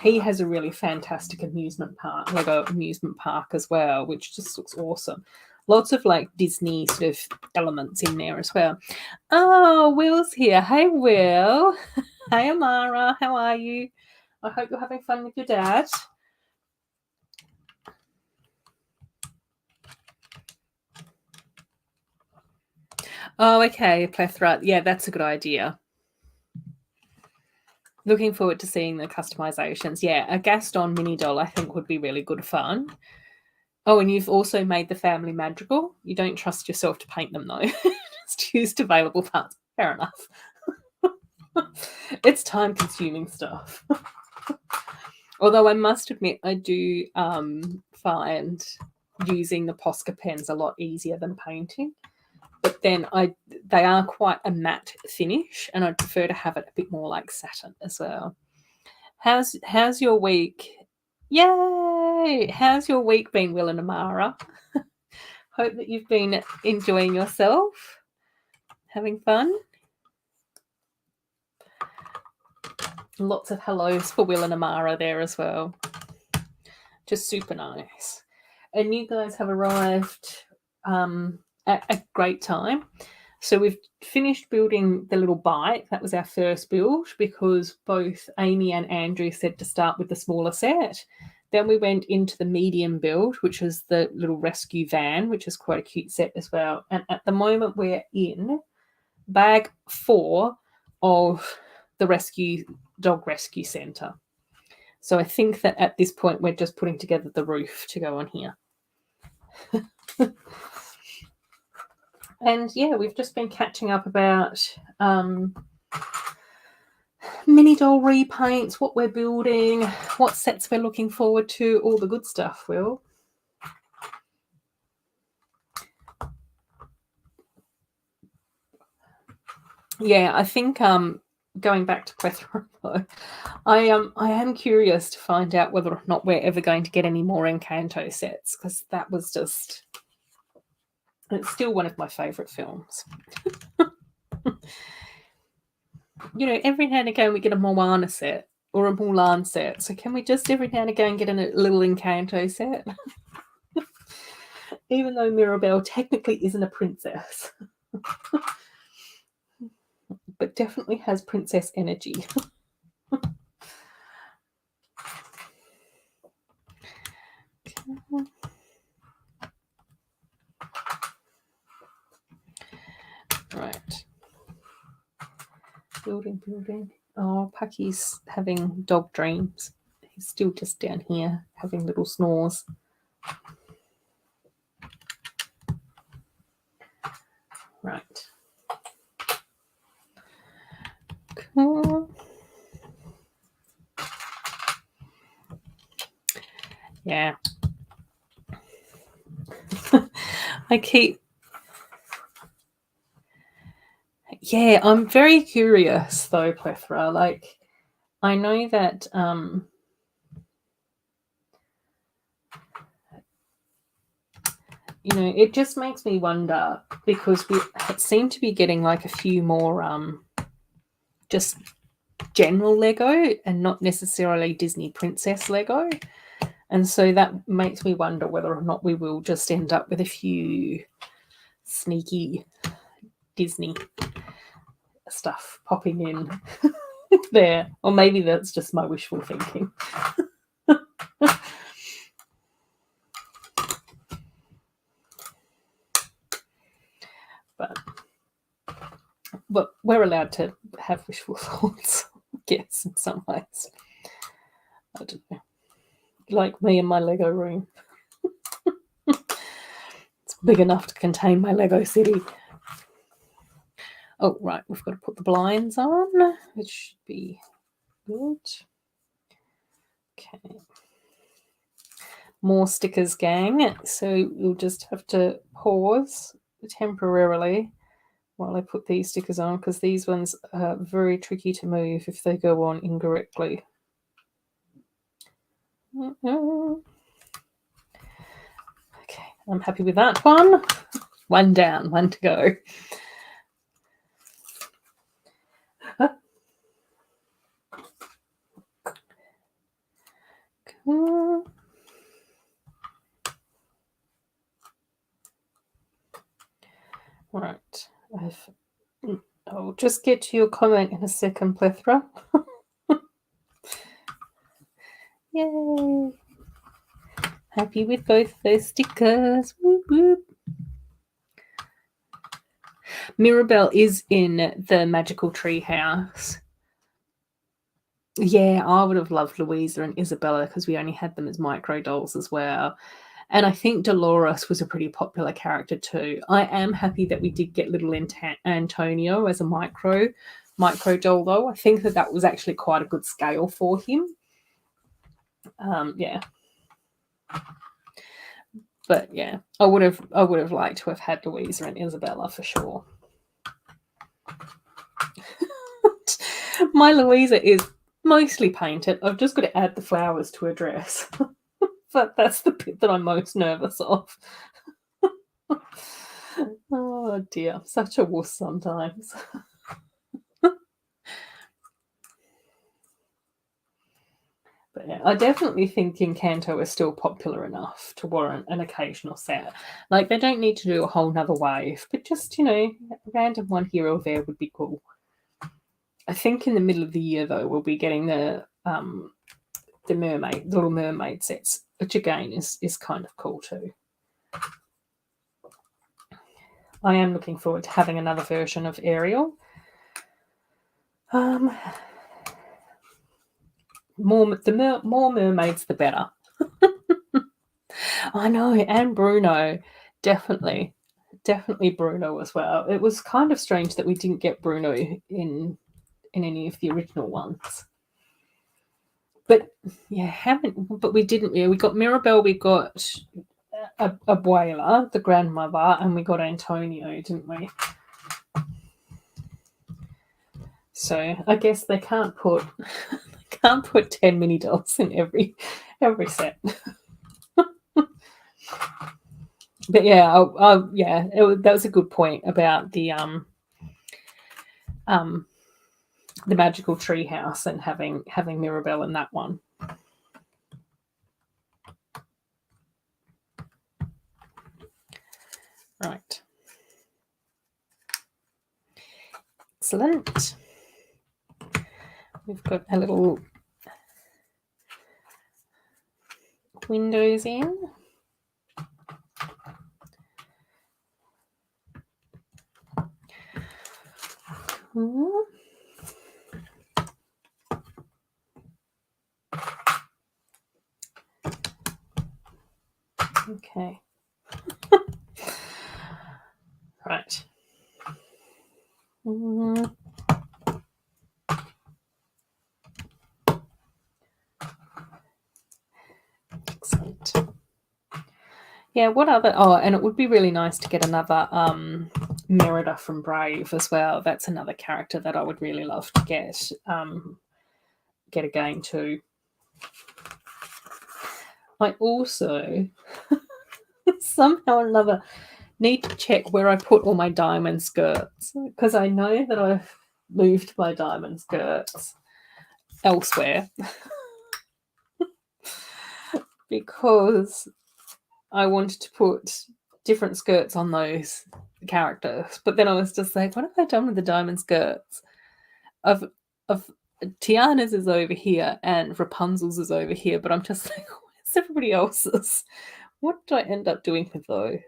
he has a really fantastic amusement park as well, which just looks awesome. Lots of like Disney sort of elements in there as well. Oh, Will's here. Hey, Will. Hey, Amara. How are you? I hope you're having fun with your dad. Oh, okay, plethora. Yeah, that's a good idea. Looking forward to seeing the customizations. Yeah, a Gaston mini doll I think would be really good fun. Oh, and you've also made the family madrigal. You don't trust yourself to paint them, though. Just used available parts. Fair enough. It's time-consuming stuff. Although I must admit, I do find using the Posca pens a lot easier than painting. But then they are quite a matte finish, and I'd prefer to have it a bit more like satin as well. How's your week? Yay! How's your week been, Will and Amara? Hope that you've been enjoying yourself, having fun. Lots of hellos for Will and Amara there as well. Just super nice. And you guys have arrived at a great time. So we've finished building the little bike. That was our first build because both Amy and Andrew said to start with the smaller set. Then we went into the medium build, which was the little rescue van, which is quite a cute set as well. And at the moment we're in bag 4 of the dog rescue centre. So I think that at this point we're just putting together the roof to go on here. And yeah, we've just been catching up about mini doll repaints, what we're building, what sets we're looking forward to, all the good stuff, Will. Yeah, I think going back to plethora, I am curious to find out whether or not we're ever going to get any more Encanto sets, because that was just, it's still one of my favourite films. You know, every now and again we get a Moana set or a Mulan set. So can we just every now and again get a little Encanto set? Even though Mirabelle technically isn't a princess. But definitely has princess energy. Right. Building. Oh, Pucky's having dog dreams. He's still just down here having little snores. Right. Cool. Yeah. Yeah, I'm very curious though, plethora. Like, I know that you know, it just makes me wonder because we seem to be getting like a few more just general Lego and not necessarily Disney princess Lego. And so that makes me wonder whether or not we will just end up with a few sneaky Disney stuff popping in there. Or maybe that's just my wishful thinking. But we're allowed to have wishful thoughts, I guess, in some ways. I don't know. Like me and my Lego room. It's big enough to contain my Lego city. Oh, right, we've got to put the blinds on, which should be good. Okay. More stickers, gang. So we'll just have to pause temporarily while I put these stickers on, because these ones are very tricky to move if they go on incorrectly. Okay, I'm happy with that one. One down, one to go. Right, I'll just get to your comment in a second, Plethora. Yay! Happy with both those stickers. Whoop, whoop. Mirabelle is in the magical tree house. Yeah, I would have loved Louisa and Isabella because we only had them as micro dolls as well. And I think Dolores was a pretty popular character too. I am happy that we did get little Antonio as a micro doll, though. I think that was actually quite a good scale for him. Yeah. But yeah, I would have liked to have had Louisa and Isabella for sure. My Louisa is mostly painted. I've just got to add the flowers to her dress. But that's the bit that I'm most nervous of. Oh dear, such a wuss sometimes. But yeah, I definitely think Encanto is still popular enough to warrant an occasional set. Like, they don't need to do a whole nother wave, but just, a random one here or there would be cool. I think in the middle of the year, though, we'll be getting the Little Mermaid sets, which again is kind of cool too. I am looking forward to having another version of Ariel. More mermaids, the better. I know, and Bruno, definitely Bruno as well. It was kind of strange that we didn't get Bruno in any of the original ones. But yeah, but we didn't. Yeah, we got Mirabelle, we got Abuela, the grandmother, and we got Antonio, didn't we? So I guess they can't put 10 mini dolls in every set. But yeah, that was a good point about the magical tree house and having Mirabelle in that one. Right. Excellent. We've got a little windows in. Okay. Right. Excellent. Yeah, what other... Oh, and it would be really nice to get another Merida from Brave as well. That's another character that I would really love to get again too. I also somehow or another need to check where I put all my diamond skirts, because I know that I've moved my diamond skirts. elsewhere because I wanted to put different skirts on those characters. But then I was just like, what have I done with the diamond skirts? Of Tiana's is over here and Rapunzel's is over here, but I'm just like, where's everybody else's? What do I end up doing with those?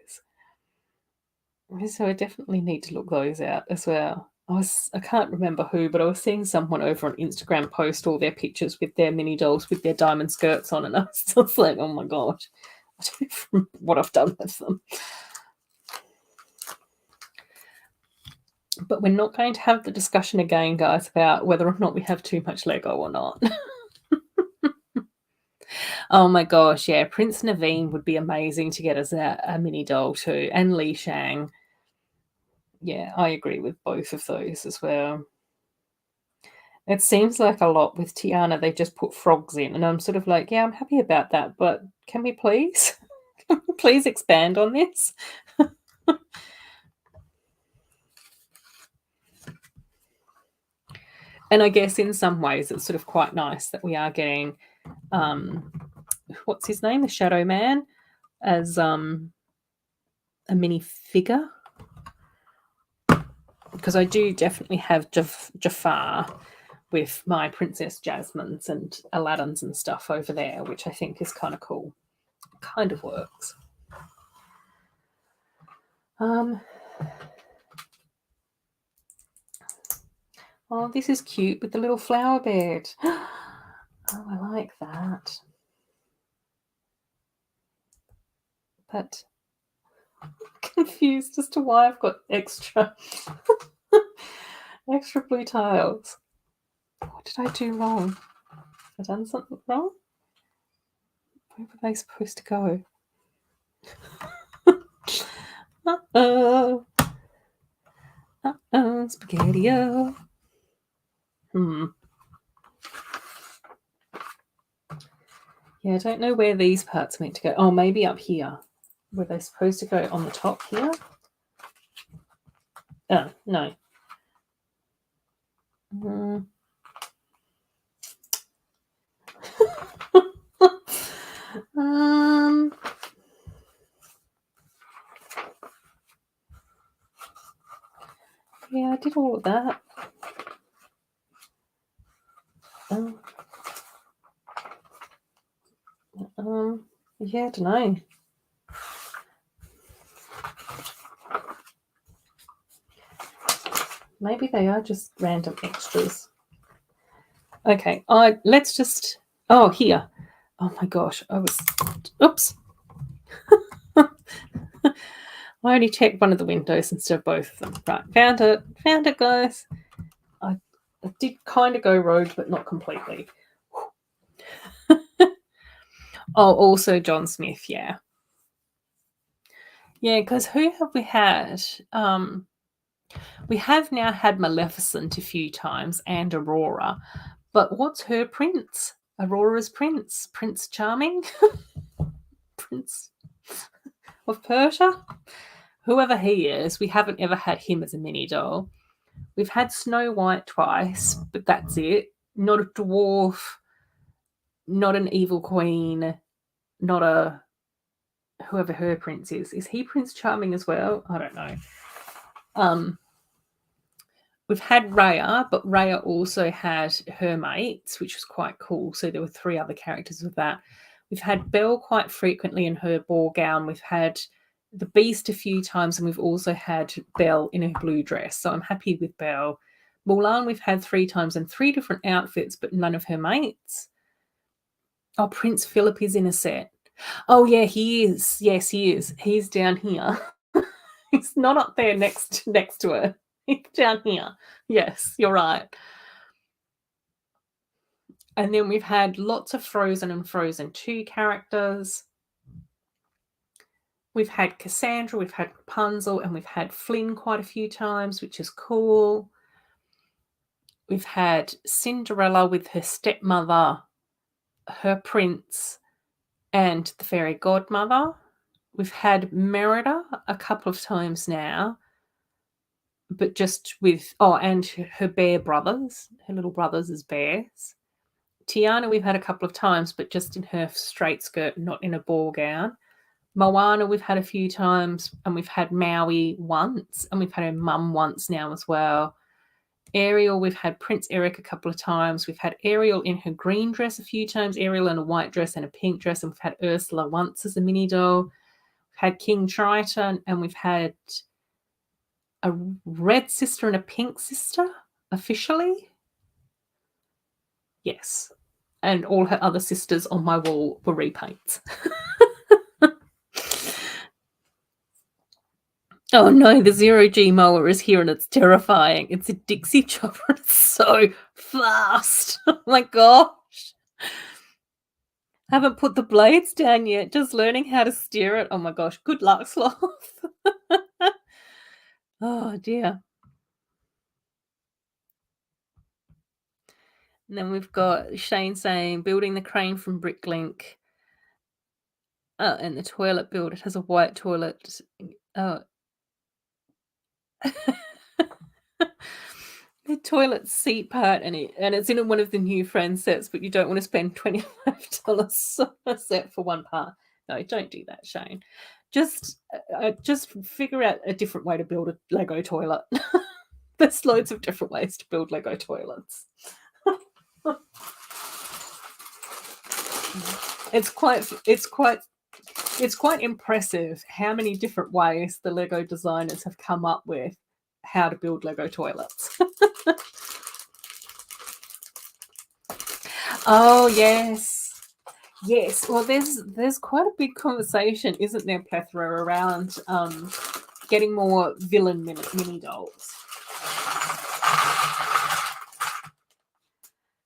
So I definitely need to look those out as well. I can't remember who, but I was seeing someone over on Instagram post all their pictures with their mini dolls with their diamond skirts on, and I was just like, oh my god, I don't know what I've done with them. But we're not going to have the discussion again, guys, about whether or not we have too much Lego or not. Oh my gosh, yeah, Prince Naveen would be amazing to get as a mini doll too, and Li Shang. Yeah, I agree with both of those as well. It seems like a lot with Tiana, they just put frogs in, and I'm sort of like, yeah, I'm happy about that, but can we please? Can we please expand on this? And I guess in some ways it's sort of quite nice that we are getting, what's his name? The Shadow Man as a mini figure. Because I do definitely have Jafar with my Princess Jasmine's and Aladdin's and stuff over there, which I think is kind of cool. Kind of works. Oh, this is cute with the little flower bed. Oh, I like that. But I'm confused as to why I've got extra extra blue tiles. What did I do wrong? Have I done something wrong? Where were they supposed to go? Uh-oh. Uh-oh, spaghetti-o. Yeah, I don't know where these parts meant to go. Oh, maybe up here. Were they supposed to go on the top here? Oh, no. Yeah, I did all of that. Yeah, I don't know. Maybe they are just random extras. Okay, let's just... Oh, here. Oh my gosh, Oops. I only checked one of the windows instead of both of them. Right, found it, guys. I did kind of go rogue, but not completely. Oh, also John Smith, yeah. Yeah, because who have we had? We have now had Maleficent a few times and Aurora, but what's her prince? Aurora's prince? Prince Charming? Prince of Persia? Whoever he is, we haven't ever had him as a mini doll. We've had Snow White twice, but that's it. Not a dwarf, not an evil queen, not a... whoever her prince is. Is he Prince Charming as well? I don't know. We've had Raya, but Raya also had her mates, which was quite cool. So there were 3 other characters with that. We've had Belle quite frequently in her ball gown. We've had the Beast a few times, and we've also had Belle in her blue dress. So I'm happy with Belle. Mulan we've had 3 times in 3 different outfits, but none of her mates. Oh, Prince Philip is in a set. Oh, yeah, he is. Yes, he is. He's down here. He's not up there next to her. He's down here. Yes, you're right. And then we've had lots of Frozen and Frozen 2 characters. We've had Cassandra, we've had Rapunzel, and we've had Flynn quite a few times, which is cool. We've had Cinderella with her stepmother, her prince, and the fairy godmother. We've had Merida a couple of times now, but just with... oh, and her bear brothers, her little brothers as bears. Tiana we've had a couple of times, but just in her straight skirt, not in a ball gown. Moana we've had a few times, and we've had Maui once, and we've had her mum once now as well. Ariel, we've had Prince Eric a couple of times. We've had Ariel in her green dress a few times, Ariel in a white dress and a pink dress, and we've had Ursula once as a mini doll. We've had King Triton, and we've had a red sister and a pink sister officially. Yes. And all her other sisters on my wall were repaints. Oh no, the 0G mower is here and it's terrifying. It's a Dixie chopper and it's so fast. Oh my gosh. Haven't put the blades down yet, just learning how to steer it. Oh my gosh, good luck, Sloth. Oh dear. And then we've got Shane saying, building the crane from Bricklink. And the toilet build, it has a white toilet. Oh. The toilet seat part, and it's in one of the new friend sets, but you don't want to spend $25 on a set for one part. No, don't do that, Shane. Just figure out a different way to build a Lego toilet. There's loads of different ways to build Lego toilets. It's quite impressive how many different ways the Lego designers have come up with how to build Lego toilets. Oh yes. Well, there's quite a big conversation, isn't there, Plethora, around getting more villain mini dolls.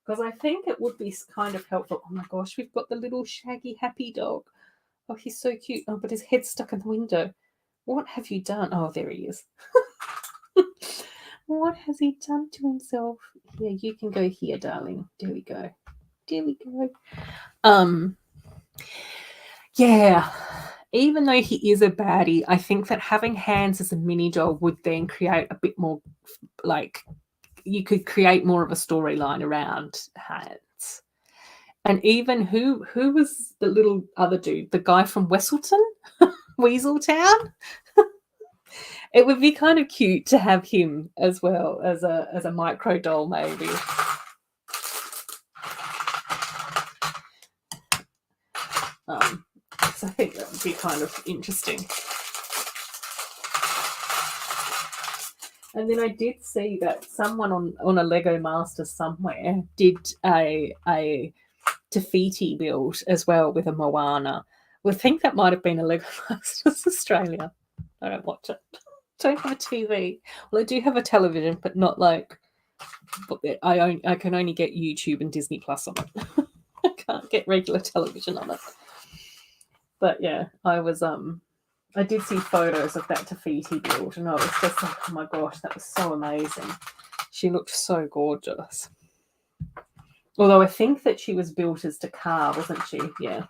Because I think it would be kind of helpful. Oh my gosh, we've got the little shaggy happy dog. Oh, he's so cute. Oh, but his head's stuck in the window. What have you done? Oh, there he is. What has he done to himself? Here, you can go here, darling. There we go. Yeah. Even though he is a baddie, I think that having Hands as a mini doll would then create a bit more, like, you could create more of a storyline around Hands. And even who was the little other dude? The guy from Wesselton? Weaseltown? It would be kind of cute to have him as well as a micro doll, maybe. So I think that would be kind of interesting. And then I did see that someone on a Lego Master somewhere did a Tafiti build as well with a Moana. I think that might have been a Lego Masters Australia. I don't watch it. Don't have a TV. Well, I do have a television, but not like. I can only get YouTube and Disney Plus on it. I can't get regular television on it. But yeah, I did see photos of that Tafiti build, and I was just like, oh my gosh, that was so amazing. She looked so gorgeous. Although I think that she was built as Dakar, wasn't she? Yeah.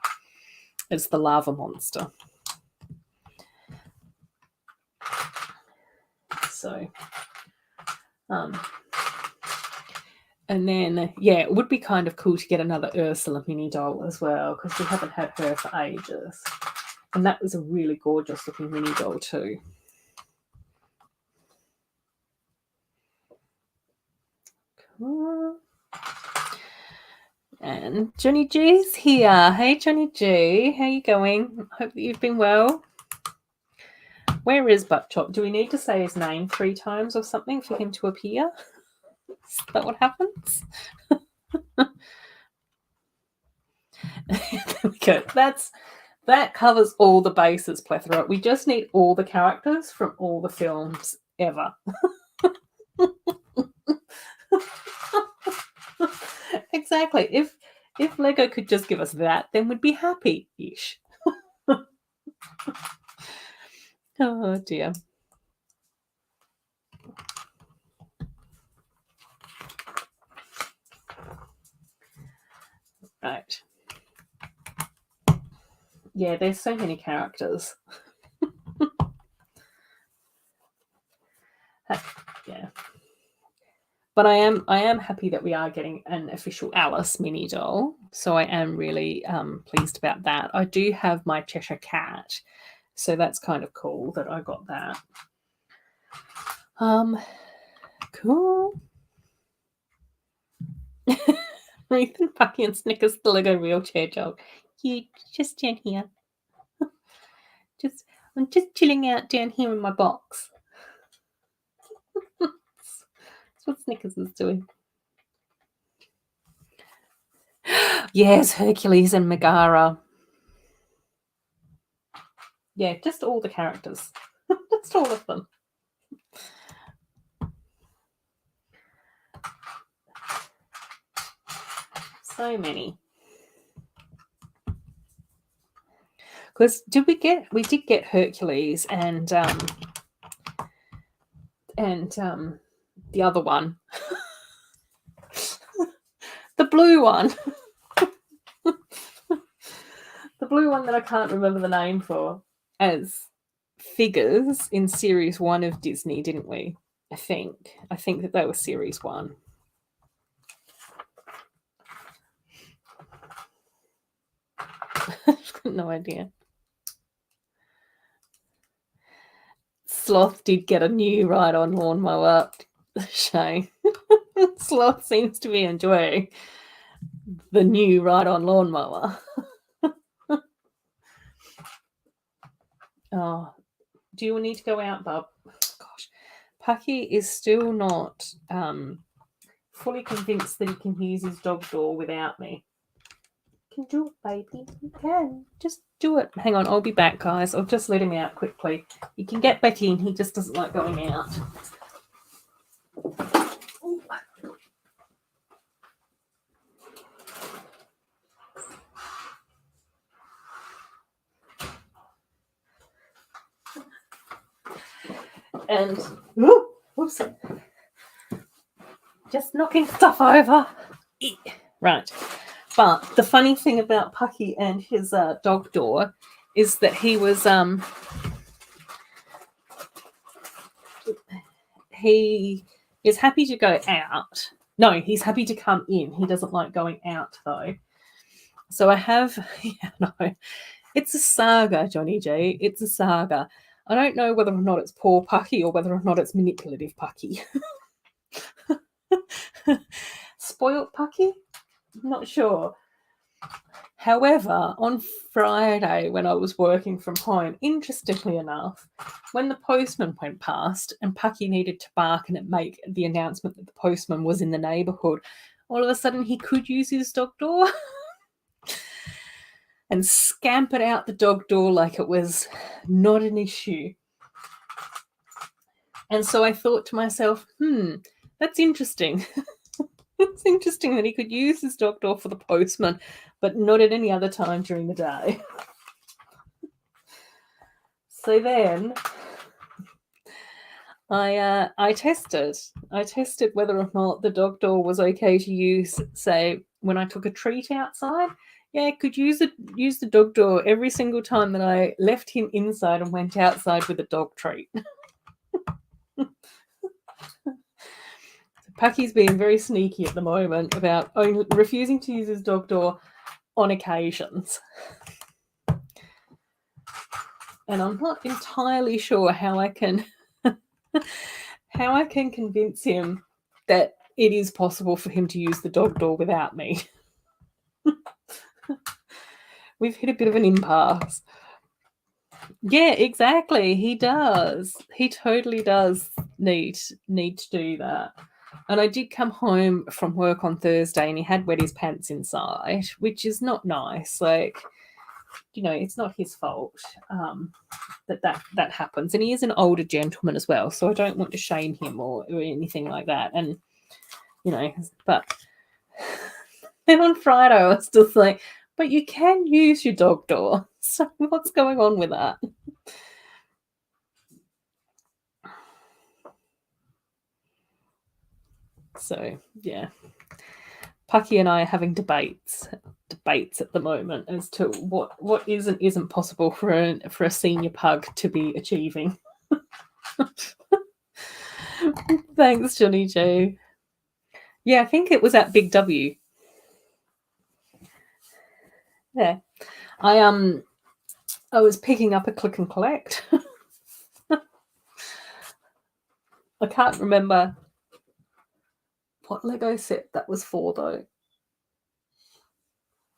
It's the lava monster. So, and then, yeah, it would be kind of cool to get another Ursula mini doll as well, because we haven't had her for ages. And that was a really gorgeous looking mini doll too. Cool. And Johnny G's here. Hey, Johnny G. How you going? Hope that you've been well. Where is Butt Chop? Do we need to say his name 3 times or something for him to appear? Is that what happens? There we go. That covers all the bases, Plethora. We just need all the characters from all the films ever. Exactly. If Lego could just give us that, then we'd be happy-ish. Oh dear. Right. Yeah, there's so many characters. Yeah. But I am happy that we are getting an official Alice mini doll. So I am really pleased about that. I do have my Cheshire Cat. So that's kind of cool that I got that. Cool. Ruth and Pucky and Snickers, the Lego wheelchair dog. You just down here. I'm just chilling out down here in my box. That's what Snickers is doing. Yes, Hercules and Megara. Yeah, just all the characters. Just all of them. So many. Because we did get Hercules and the other one. The blue one. The blue one that I can't remember the name for, as figures in series 1 of Disney, didn't we? I think that they were series 1. I've got no idea. Sloth did get a new ride-on lawnmower. Shame. Sloth seems to be enjoying the new ride-on lawnmower. Oh, do you need to go out, bub? Gosh, Pucky is still not fully convinced that he can use his dog door without me. You can do it, baby. You can. Just do it. Hang on, I'll be back, guys. I'll just let him out quickly. He can get back in. He just doesn't like going out. Ooh. And whoops, just knocking stuff over. Right. But the funny thing about Pucky and his dog door is that he was he is happy to go out. No, he's happy to come in. He doesn't like going out though. So I have, no, it's a saga, Johnny G. It's a saga. I don't know whether or not it's poor Pucky or whether or not it's manipulative Pucky. Spoiled Pucky? I'm not sure. However, on Friday when I was working from home, interestingly enough, when the postman went past and Pucky needed to bark and make the announcement that the postman was in the neighbourhood, all of a sudden he could use his dog door and scampered out the dog door like it was not an issue. And so I thought to myself, that's interesting. It's interesting that he could use his dog door for the postman, but not at any other time during the day. So then I tested whether or not the dog door was okay to use, say, when I took a treat outside. Yeah, I could use the dog door every single time that I left him inside and went outside with a dog treat. Pucky's being very sneaky at the moment about refusing to use his dog door on occasions. And I'm not entirely sure how I can convince him that it is possible for him to use the dog door without me. We've hit a bit of an impasse. Yeah, exactly. He does. He totally does need to do that. And I did come home from work on Thursday and he had wet his pants inside, which is not nice. Like, it's not his fault that happens. And he is an older gentleman as well, so I don't want to shame him or anything like that. And, but then on Friday I was just like, but you can use your dog door. So what's going on with that? So, yeah. Pucky and I are having debates at the moment as to what is and isn't possible for a senior pug to be achieving. Thanks, Johnny J. Yeah, I think it was at Big W. Yeah. I was picking up a click and collect. I can't remember what Lego set that was for though.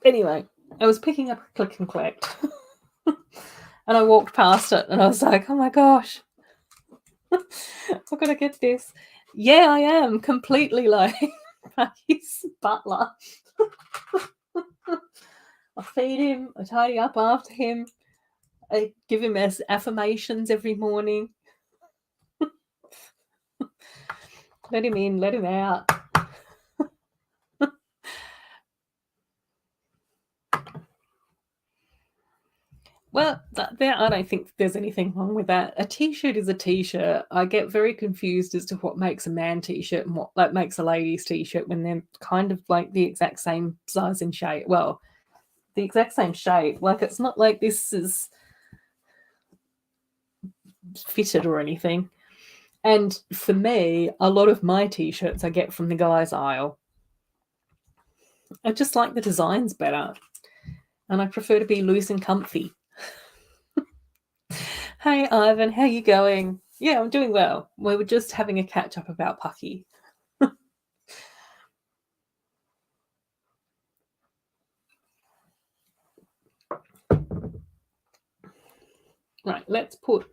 Anyway, I was picking up a click and collect. And I walked past it and I was like, oh my gosh, I've got to get this. Yeah, I am completely like Pucky's butler. I feed him, I tidy up after him, I give him his affirmations every morning. Let him in, let him out. Well, I don't think there's anything wrong with that. A t-shirt is a t-shirt. I get very confused as to what makes a man t-shirt and what like makes a lady's t-shirt when they're kind of like the exact same size and shape. Well, the exact same shape. Like it's not like this is fitted or anything. And for me, a lot of my t-shirts I get from the guys' aisle. I just like the designs better. And I prefer to be loose and comfy. Hey, Ivan, how you going? Yeah, I'm doing well. We were just having a catch up about Pucky. Right, let's put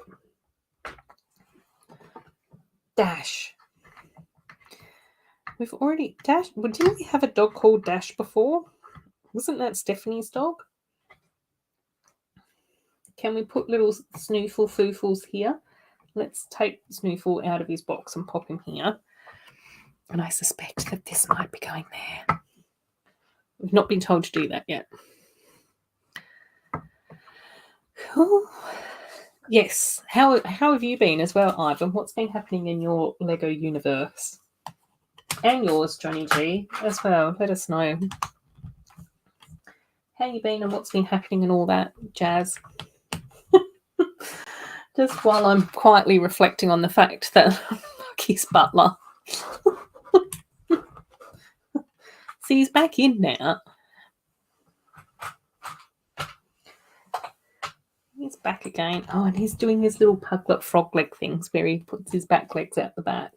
Dash. We've already Dash. Well, didn't we have a dog called Dash before? Wasn't that Stephanie's dog? Can we put little Snoofle Foofles here? Let's take Snoofle out of his box and pop him here. And I suspect that this might be going there. We've not been told to do that yet. Cool. Yes. How have you been as well, Ivan? What's been happening in your Lego universe? And yours, Johnny G, as well. Let us know. How you been and what's been happening and all that jazz. Just while I'm quietly reflecting on the fact that Pucky's butler. See, he's back in now. He's back again. Oh, and he's doing his little puglet frog leg things where he puts his back legs out the back.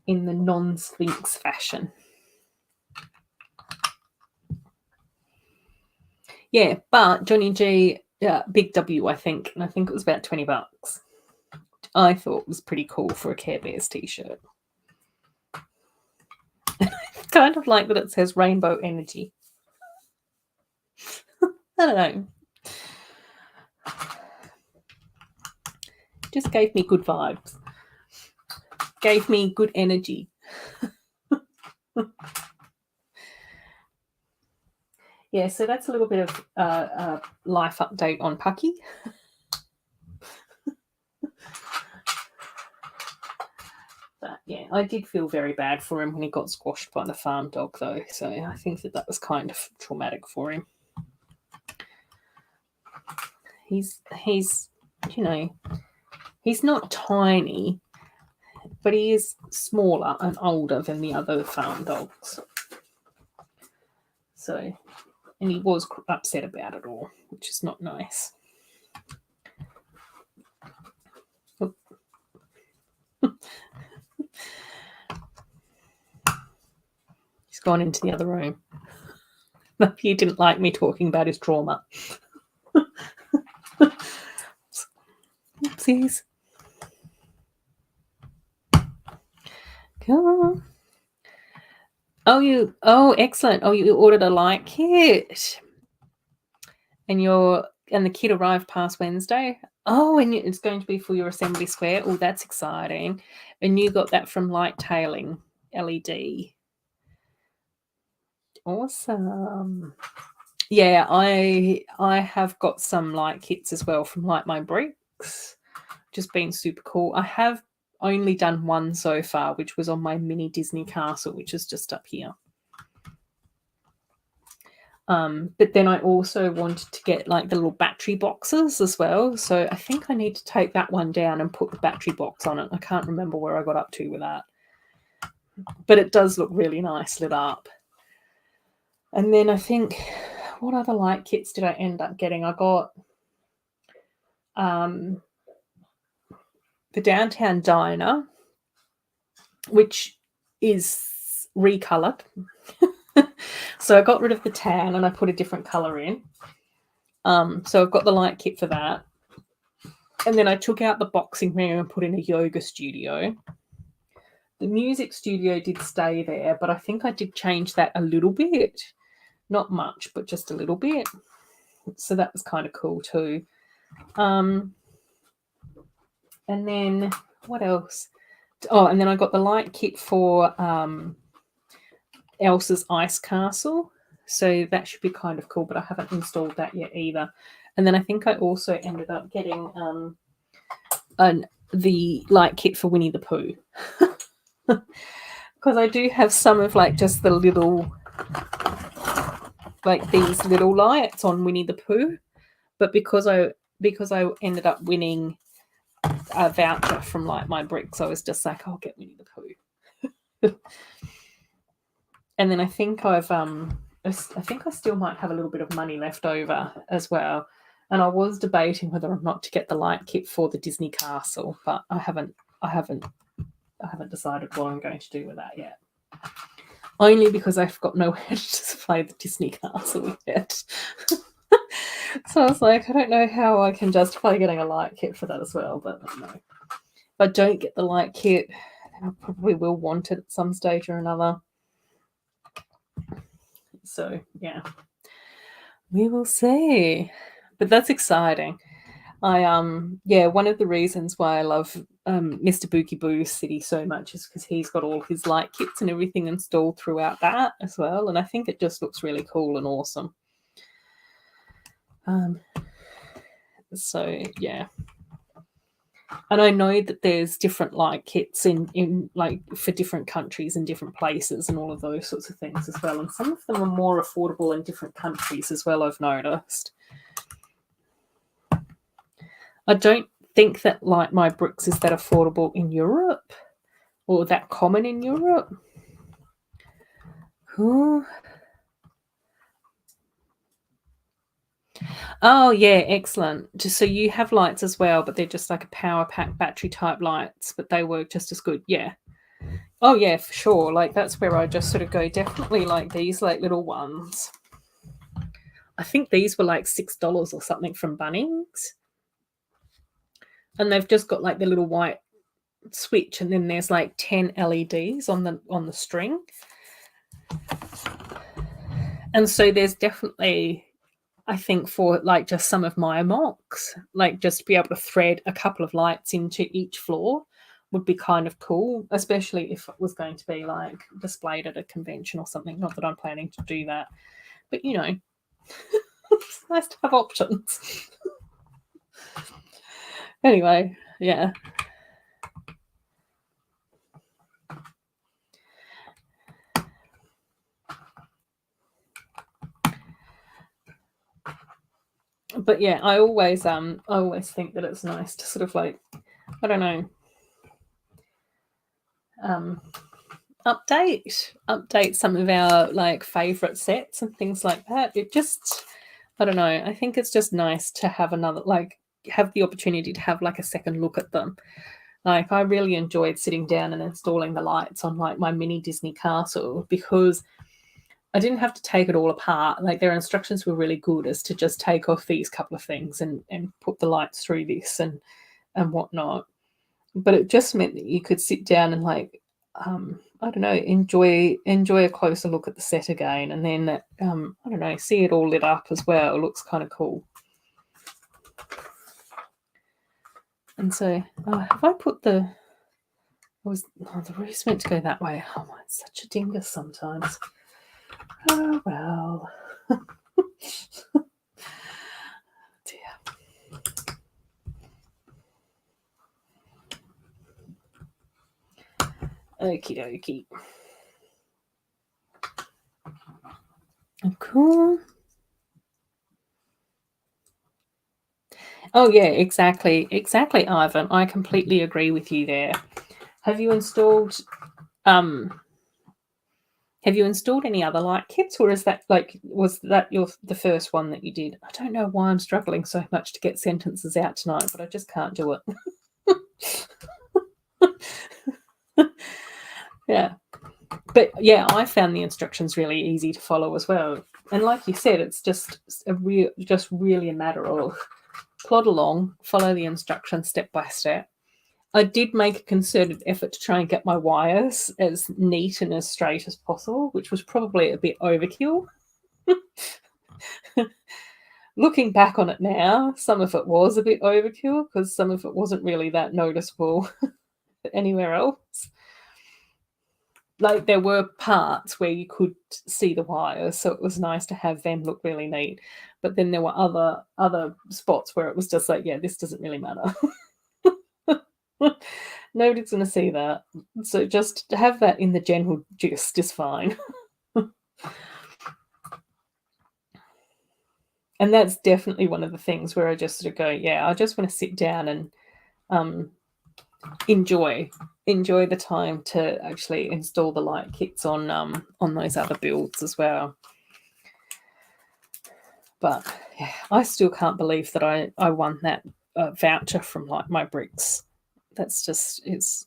In the non-Sphinx fashion. Yeah, but Johnny G, Big W, I think. And I think it was about $20. I thought was pretty cool for a Care Bears t-shirt. Kind of like that it says rainbow energy. I don't know. Just gave me good vibes. Gave me good energy. Yeah, so that's a little bit of life update on Pucky. But yeah, I did feel very bad for him when he got squashed by the farm dog, though. So I think that was kind of traumatic for him. He's you know, he's not tiny, but he is smaller and older than the other farm dogs. So, and he was upset about it all, which is not nice. He's gone into the other room. He didn't like me talking about his trauma. Oopsies. Cool. Oh, excellent. Oh, you ordered a light kit. And the kit arrived past Wednesday. Oh, and it's going to be for your assembly square. Oh, that's exciting. And you got that from Light Tailing LED. Awesome. Yeah, I have got some light kits as well from Light My Bricks. Just been super cool. I have only done one so far, which was on my mini Disney castle, which is just up here. But then I also wanted to get like the little battery boxes as well. So I think I need to take that one down and put the battery box on it. I can't remember where I got up to with that. But it does look really nice lit up. And then I think, what other light kits did I end up getting? I got the Downtown Diner, which is recolored. So I got rid of the tan and I put a different color in. So I've got the light kit for that. And then I took out the boxing ring and put in a yoga studio. The music studio did stay there, but I think I did change that a little bit. Not much, but just a little bit. So that was kind of cool too. And then what else? Oh, and then I got the light kit for Elsa's Ice Castle. So that should be kind of cool, but I haven't installed that yet either. And then I think I also ended up getting the light kit for Winnie the Pooh. Because I do have some of like just the little, like these little lights on Winnie the Pooh. But because I ended up winning a voucher from like my bricks, I was just like, I'll get Winnie the Pooh. And then I think I still might have a little bit of money left over as well. And I was debating whether or not to get the light kit for the Disney Castle, but I haven't decided what I'm going to do with that yet. Only because I've got nowhere to display the Disney Castle yet. So I was like, I don't know how I can justify getting a light kit for that as well, but no. If I don't get the light kit, then I probably will want it at some stage or another. So yeah, we will see. But that's exciting. One of the reasons why I love Mr. Bookie Boo City so much is because he's got all his light kits and everything installed throughout that as well, and I think it just looks really cool and awesome. So yeah, and I know that there's different light kits in like for different countries and different places and all of those sorts of things as well, and some of them are more affordable in different countries as well, I've noticed. I don't think that Light My Bricks is that affordable in Europe or that common in Europe. Ooh. Oh, yeah, excellent. Just so you have lights as well, but they're just like a power pack battery type lights, but they work just as good. Yeah. Oh, yeah, for sure. Like that's where I just sort of go, definitely like these like little ones. I think these were like $6 or something from Bunnings. And they've just got like the little white switch, and then there's like 10 LEDs on the string. And so there's definitely, I think, for like just some of my mocks, like just to be able to thread a couple of lights into each floor would be kind of cool, especially if it was going to be like displayed at a convention or something. Not that I'm planning to do that, but you know, it's nice to have options. Anyway, yeah. But yeah, I always think that it's nice to sort of like, I don't know, update some of our like favorite sets and things like that. It just, I don't know, I think it's just nice to have another, like have the opportunity to have like a second look at them. Like I really enjoyed sitting down and installing the lights on like my mini Disney castle because I didn't have to take it all apart. Like their instructions were really good as to just take off these couple of things and put the lights through this and whatnot. But it just meant that you could sit down and like, I don't know, enjoy a closer look at the set again, and then I don't know, see it all lit up as well. It looks kind of cool. And so, have I put the? The roof's meant to go that way. Oh, it's such a dingus sometimes. Oh well. Dear. Okie dokie. Cool. Oh yeah, exactly, Ivan. I completely agree with you there. Have you installed any other light kits, or is that was that the first one that you did? I don't know why I'm struggling so much to get sentences out tonight, but I just can't do it. Yeah. But yeah, I found the instructions really easy to follow as well. And like you said, it's just really a matter of plod along, follow the instructions step by step. I did make a concerted effort to try and get my wires as neat and as straight as possible, which was probably a bit overkill. Looking back on it now, some of it was a bit overkill because some of it wasn't really that noticeable anywhere else. Like there were parts where you could see the wires, so it was nice to have them look really neat. But then there were other spots where it was just like, yeah, this doesn't really matter. Nobody's going to see that. So just to have that in the general gist is fine. And that's definitely one of the things where I just sort of go, yeah, I just want to sit down and enjoy the time to actually install the light kits on those other builds as well. But yeah, I still can't believe that I won that voucher from Like My Bricks. That's just it's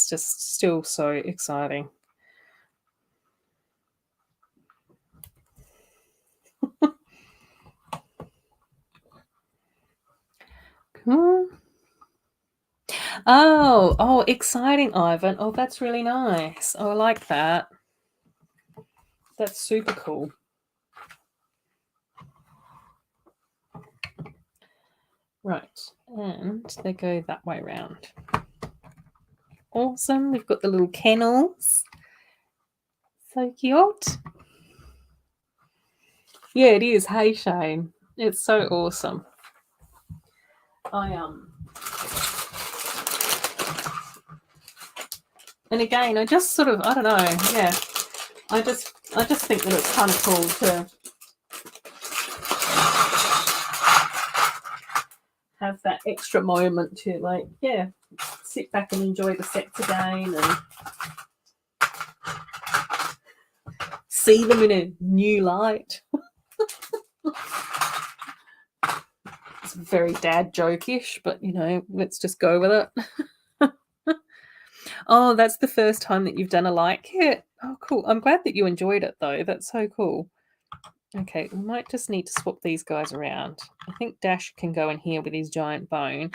just still so exciting. Cool. Oh, exciting, Ivan. Oh, that's really nice. Oh, I like that. That's super cool. Right, and they go that way round. Awesome. We've got the little kennels. So cute. Yeah, it is. Hey, Shane. It's so awesome. And again, I just sort of, I don't know, yeah. I just think that it's kind of cool to have that extra moment to, like, yeah, sit back and enjoy the sets again and see them in a new light. It's very dad joke-ish, but you know, let's just go with it. Oh, that's the first time that you've done a light kit. Oh, cool. I'm glad that you enjoyed it though. That's so cool. Okay, we might just need to swap these guys around. I think Dash can go in here with his giant bone,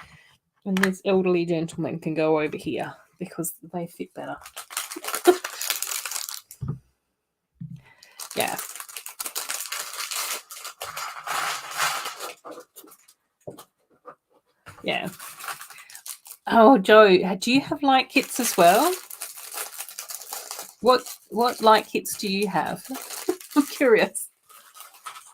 and this elderly gentleman can go over here because they fit better. Yeah. Yeah. Oh, Joe, do you have light kits as well? What light kits do you have? I'm curious.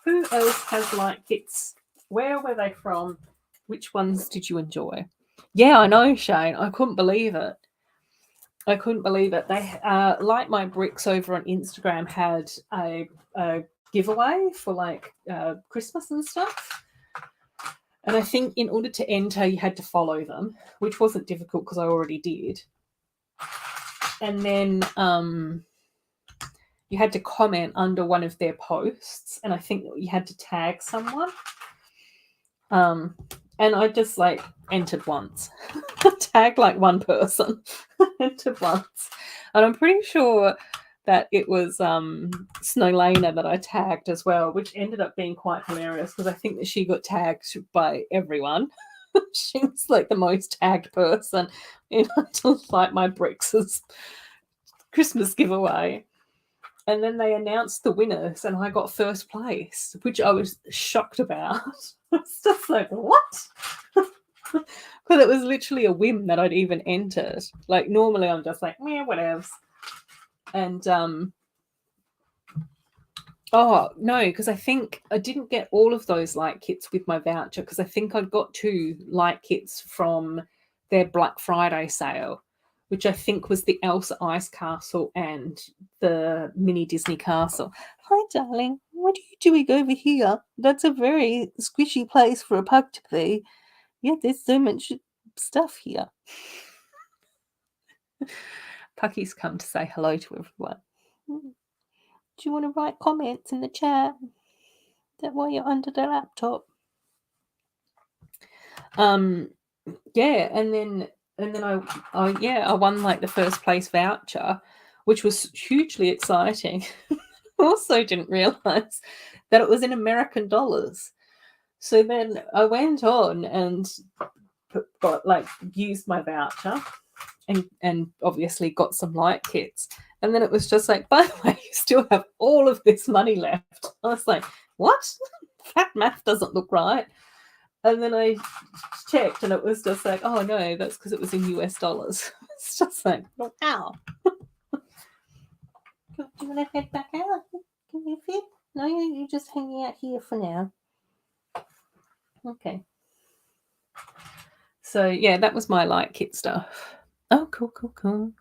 Who else has light kits? Where were they from? Which ones did you enjoy? Yeah, I know, Shane. I couldn't believe it. They Like My Bricks over on Instagram had a giveaway for like Christmas and stuff. And I think in order to enter, you had to follow them, which wasn't difficult because I already did. And then you had to comment under one of their posts, and I think you had to tag someone. And I just like entered once, tagged like one person, entered once, and I'm pretty sure that it was Snowlana that I tagged as well, which ended up being quite hilarious because I think that she got tagged by everyone. She was like the most tagged person in Like My Bricks' Christmas giveaway. And then they announced the winners, and I got first place, which I was shocked about. It's just like, what? Because it was literally a whim that I'd even entered. Like, normally I'm just like, meh, whatever. And, oh, no, because I think I didn't get all of those light kits with my voucher because I think I got 2 light kits from their Black Friday sale, which I think was the Elsa Ice Castle and the mini Disney Castle. Hi, darling. What are you doing over here? That's a very squishy place for a pug to be. Yeah, there's so much stuff here. Pucky's come to say hello to everyone. Do you want to write comments in the chat? That while you're under the laptop. Yeah, and then I won like the first place voucher, which was hugely exciting. Also didn't realize that it was in American dollars. So then I went on and used my voucher and obviously got some light kits. And then it was just like, by the way, you still have all of this money left. I was like, what? That math doesn't look right. And then I checked and it was just like, oh no, that's because it was in US dollars. It's just like, wow. Do you want to head back out? Can you fit? No, you're just hanging out here for now. Okay. So yeah, that was my light kit stuff. Oh, cool.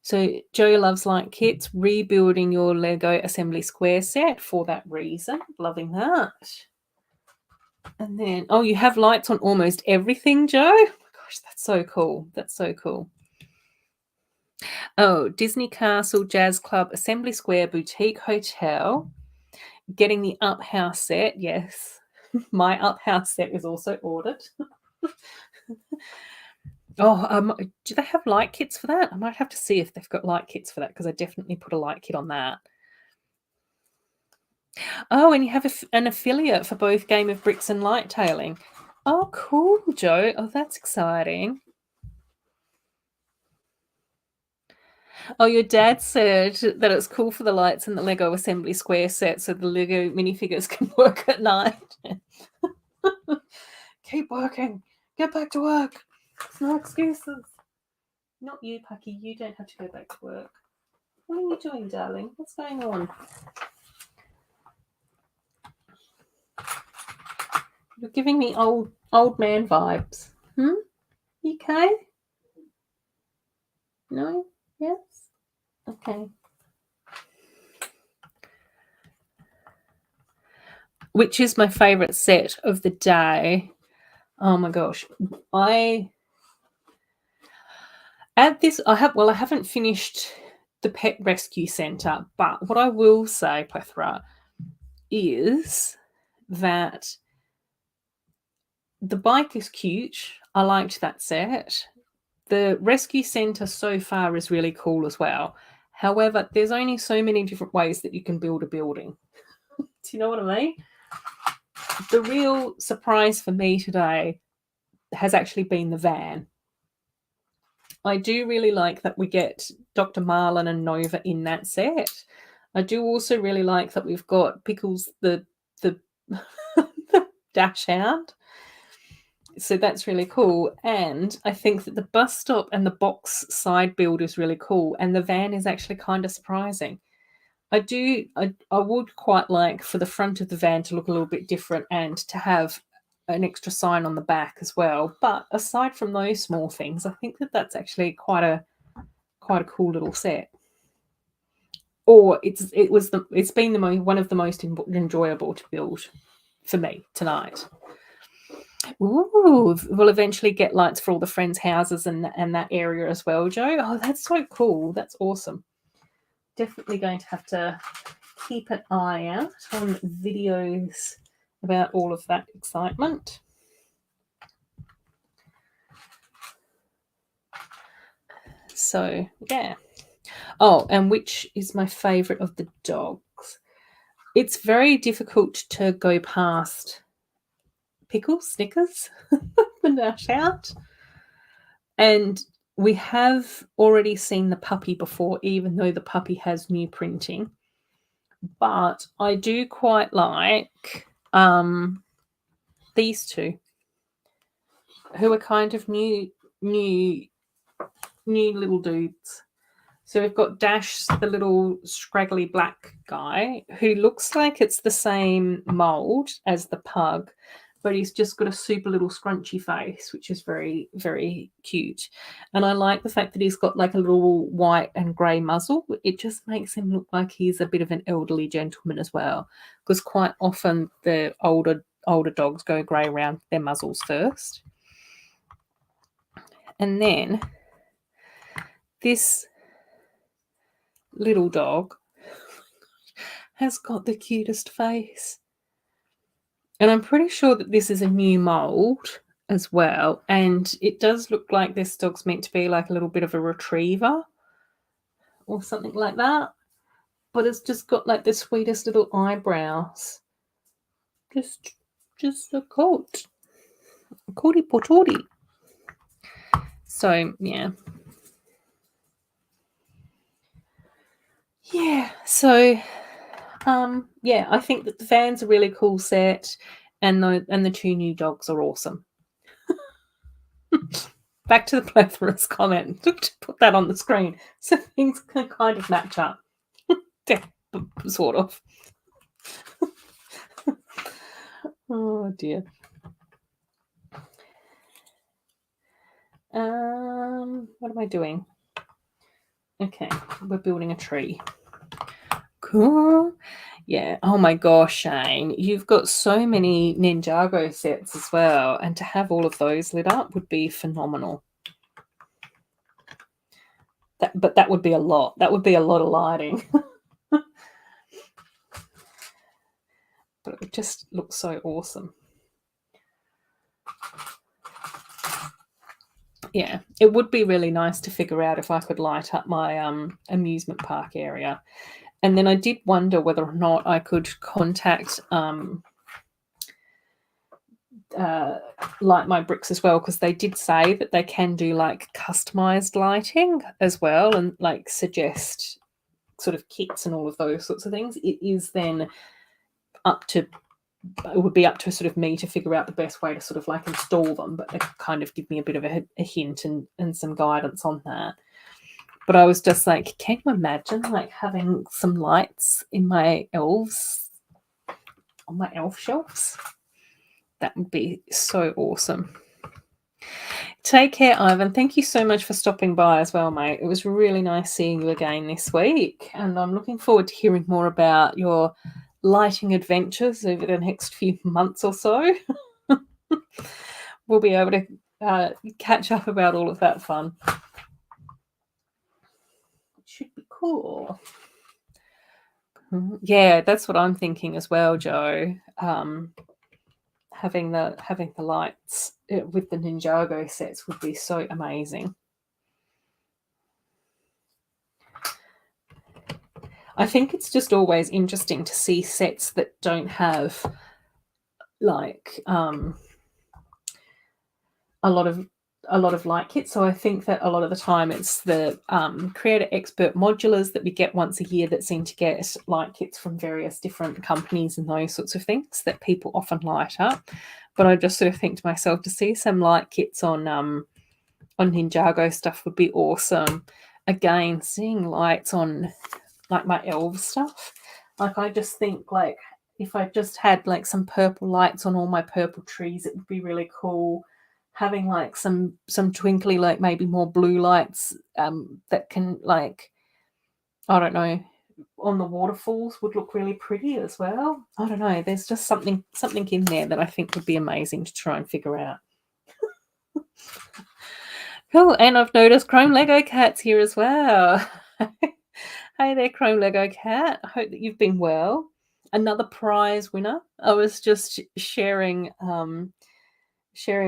So Joe loves light kits, rebuilding your Lego assembly square set for that reason. Loving that. And then, oh, you have lights on almost everything, Joe? Oh my gosh, that's so cool. That's so cool. Oh, Disney Castle, Jazz Club, Assembly Square, Boutique Hotel. Getting the Up House set. Yes. My Up House set is also ordered. Oh, do they have light kits for that? I might have to see if they've got light kits for that because I definitely put a light kit on that. Oh, and you have an affiliate for both Game of Bricks and Lighttailing. Oh, cool, Joe. Oh, that's exciting. Oh, your dad said that it's cool for the lights in the Lego Assembly Square set so the Lego minifigures can work at night. Keep working. Get back to work. No excuses. Not you, Pucky. You don't have to go back to work. What are you doing, darling? What's going on? You're giving me old man vibes. You okay? No? Yes? Okay. Which is my favourite set of the day? Oh my gosh. I haven't finished the Pet Rescue Centre, but what I will say, Plethora, is that the bike is cute. I liked that set. The rescue centre so far is really cool as well. However, there's only so many different ways that you can build a building. Do you know what I mean? The real surprise for me today has actually been the van. I do really like that we get Dr. Marlin and Nova in that set. I do also really like that we've got Pickles the the dash hound. So that's really cool. And I think that the bus stop and the box side build is really cool. And the van is actually kind of surprising. I would quite like for the front of the van to look a little bit different and to have an extra sign on the back as well. But aside from those small things, I think that that's actually quite a cool little set. Or it's been one of the most enjoyable to build for me tonight. Ooh, we'll eventually get lights for all the friends' houses and that area as well, Joe. Oh, that's so cool. That's awesome. Definitely going to have to keep an eye out on videos about all of that excitement. So, yeah. Oh, and which is my favourite of the dogs? It's very difficult to go past Pickles, Snickers, the dash out. And we have already seen the puppy before, even though the puppy has new printing. But I do quite like these two, who are kind of new little dudes. So we've got Dash, the little scraggly black guy, who looks like it's the same mold as the pug, but he's just got a super little scrunchy face, which is very, very cute. And I like the fact that he's got like a little white and grey muzzle. It just makes him look like he's a bit of an elderly gentleman as well, because quite often the older older dogs go grey around their muzzles first. And then this little dog has got the cutest face. And I'm pretty sure that this is a new mould as well. And it does look like this dog's meant to be like a little bit of a retriever or something like that. But it's just got like the sweetest little eyebrows. Just a coat. Coaty potorty. So, yeah. Yeah, so yeah, I think that the van's a really cool set, and the two new dogs are awesome. Back to the plethorous comment. To put that on the screen so things can kind of match up. Sort of. Oh dear. What am I doing? Okay, we're building a tree. Cool. Yeah. Oh my gosh, Shane, you've got so many Ninjago sets as well, and to have all of those lit up would be phenomenal. But that would be a lot. That would be a lot of lighting. But it would just look so awesome. Yeah, it would be really nice to figure out if I could light up my amusement park area. And then I did wonder whether or not I could contact Light My Bricks as well, because they did say that they can do like customized lighting as well, and like suggest sort of kits and all of those sorts of things. It is then it would be up to sort of me to figure out the best way to sort of like install them, but they kind of give me a bit of a hint and some guidance on that. But I was just like, can you imagine like having some lights in my elves, on my elf shelves? That would be so awesome. Take care, Ivan. Thank you so much for stopping by as well, mate. It was really nice seeing you again this week, and I'm looking forward to hearing more about your lighting adventures over the next few months or so. We'll be able to catch up about all of that fun. It should be cool. Yeah, that's what I'm thinking as well, Joe. Having the lights with the Ninjago sets would be so amazing. I think it's just always interesting to see sets that don't have like a lot of light kits. So I think that a lot of the time it's the Creator Expert modulars that we get once a year that seem to get light kits from various different companies and those sorts of things that people often light up. But I just sort of think to myself, to see some light kits on Ninjago stuff would be awesome. Again, seeing lights on like my elf stuff, like I just think like if I just had like some purple lights on all my purple trees, it would be really cool. Having like some twinkly, like maybe more blue lights that can like, I don't know, on the waterfalls would look really pretty as well. I don't know. There's just something in there that I think would be amazing to try and figure out. Cool. And I've noticed Chrome Lego Cat's here as well. Hey there, Chrome Lego Cat. I hope that you've been well. Another prize winner. I was just sharing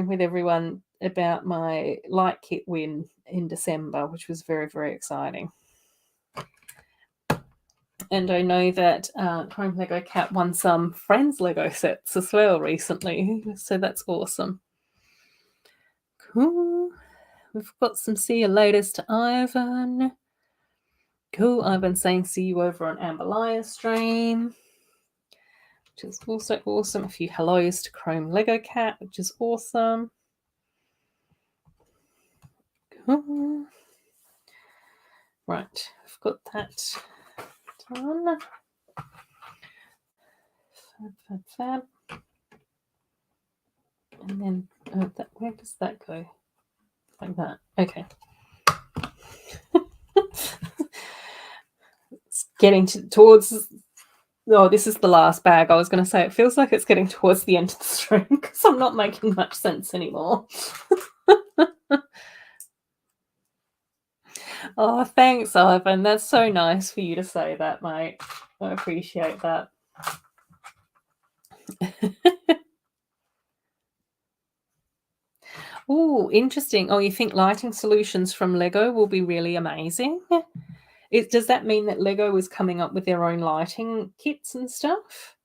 with everyone about my light kit win in December, which was very, very exciting. And I know that Chrome Lego Cat won some Friends Lego sets as well recently, so that's awesome. Cool. We've got some see you laters to Ivan. Cool. Ivan saying see you over on Ambalia's stream, which is also awesome. A few hellos to Chrome Lego Cat, which is awesome. Cool. Right, I've got that done. Fab. And then where does that go? Like that. Okay. It's getting towards Oh, this is the last bag. I was going to say, it feels like it's getting towards the end of the stream because I'm not making much sense anymore. Oh, thanks, Ivan. That's so nice for you to say that, mate. I appreciate that. Oh, interesting. Oh, you think lighting solutions from Lego will be really amazing? Does that mean that Lego is coming up with their own lighting kits and stuff?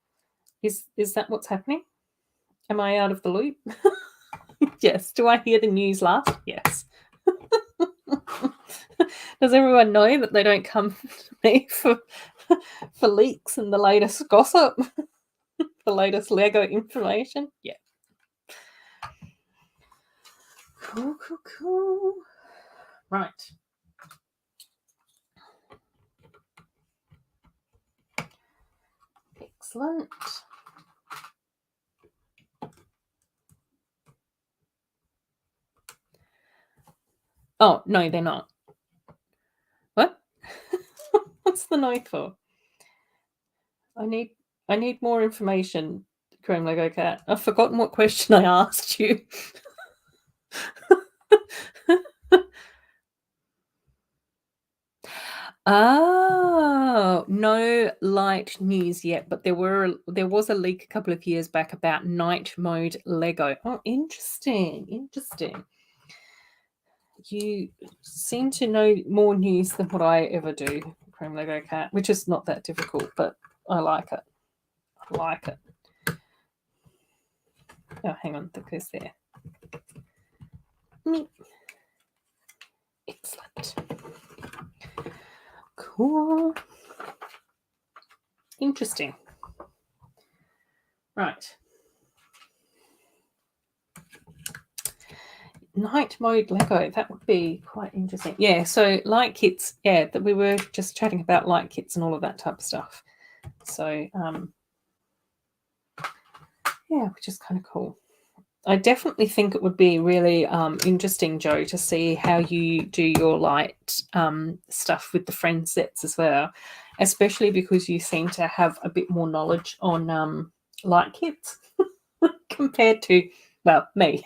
Is that what's happening? Am I out of the loop? Yes. Do I hear the news last? Yes. Does everyone know that they don't come to me for leaks and the latest gossip? The latest Lego information? Yeah. Cool, cool, cool. Right. Excellent. Oh, no, they're not. What? What's the no for? I need more information, Chrome Lego Cat. I've forgotten what question I asked you. Oh, no light news yet, but there was a leak a couple of years back about night mode Lego. Oh, interesting. You seem to know more news than what I ever do, Chrome Lego Cat, which is not that difficult, but I like it. Oh, hang on, the goes there. Excellent. Cool. Interesting. Right. Night mode Lego, that would be quite interesting. Yeah, so light kits, yeah, that we were just chatting about light kits and all of that type of stuff. So, yeah, which is kind of cool. I definitely think it would be really interesting, Joe, to see how you do your light stuff with the friend sets as well, especially because you seem to have a bit more knowledge on light kits compared to, well, me.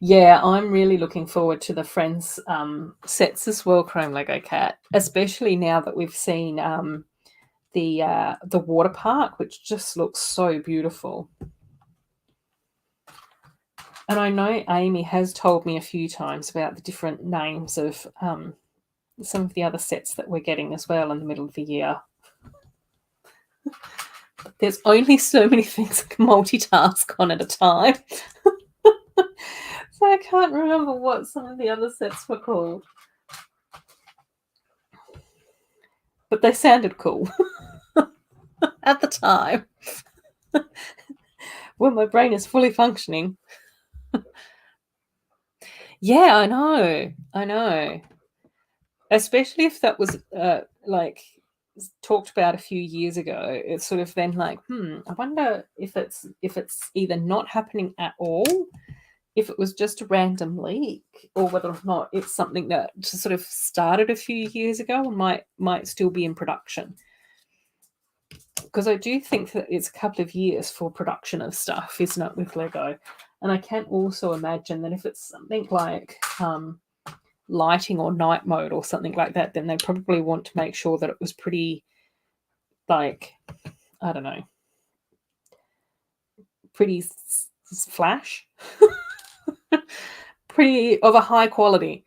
Yeah, I'm really looking forward to the Friends sets as well, Chrome Lego Cat, especially now that we've seen the water park, which just looks so beautiful. And I know Amy has told me a few times about the different names of some of the other sets that we're getting as well in the middle of the year. There's only so many things I can multitask on at a time. So I can't remember what some of the other sets were called. But they sounded cool at the time. When my brain is fully functioning. Yeah, I know. Especially if that was like talked about a few years ago. It's sort of then like, I wonder if it's either not happening at all, if it was just a random leak, or whether or not it's something that just sort of started a few years ago and might still be in production. Because I do think that it's a couple of years for production of stuff, isn't it, with Lego? And I can also imagine that if it's something like lighting or night mode or something like that, then they probably want to make sure that it was pretty, like, I don't know, pretty flash, pretty of a high quality.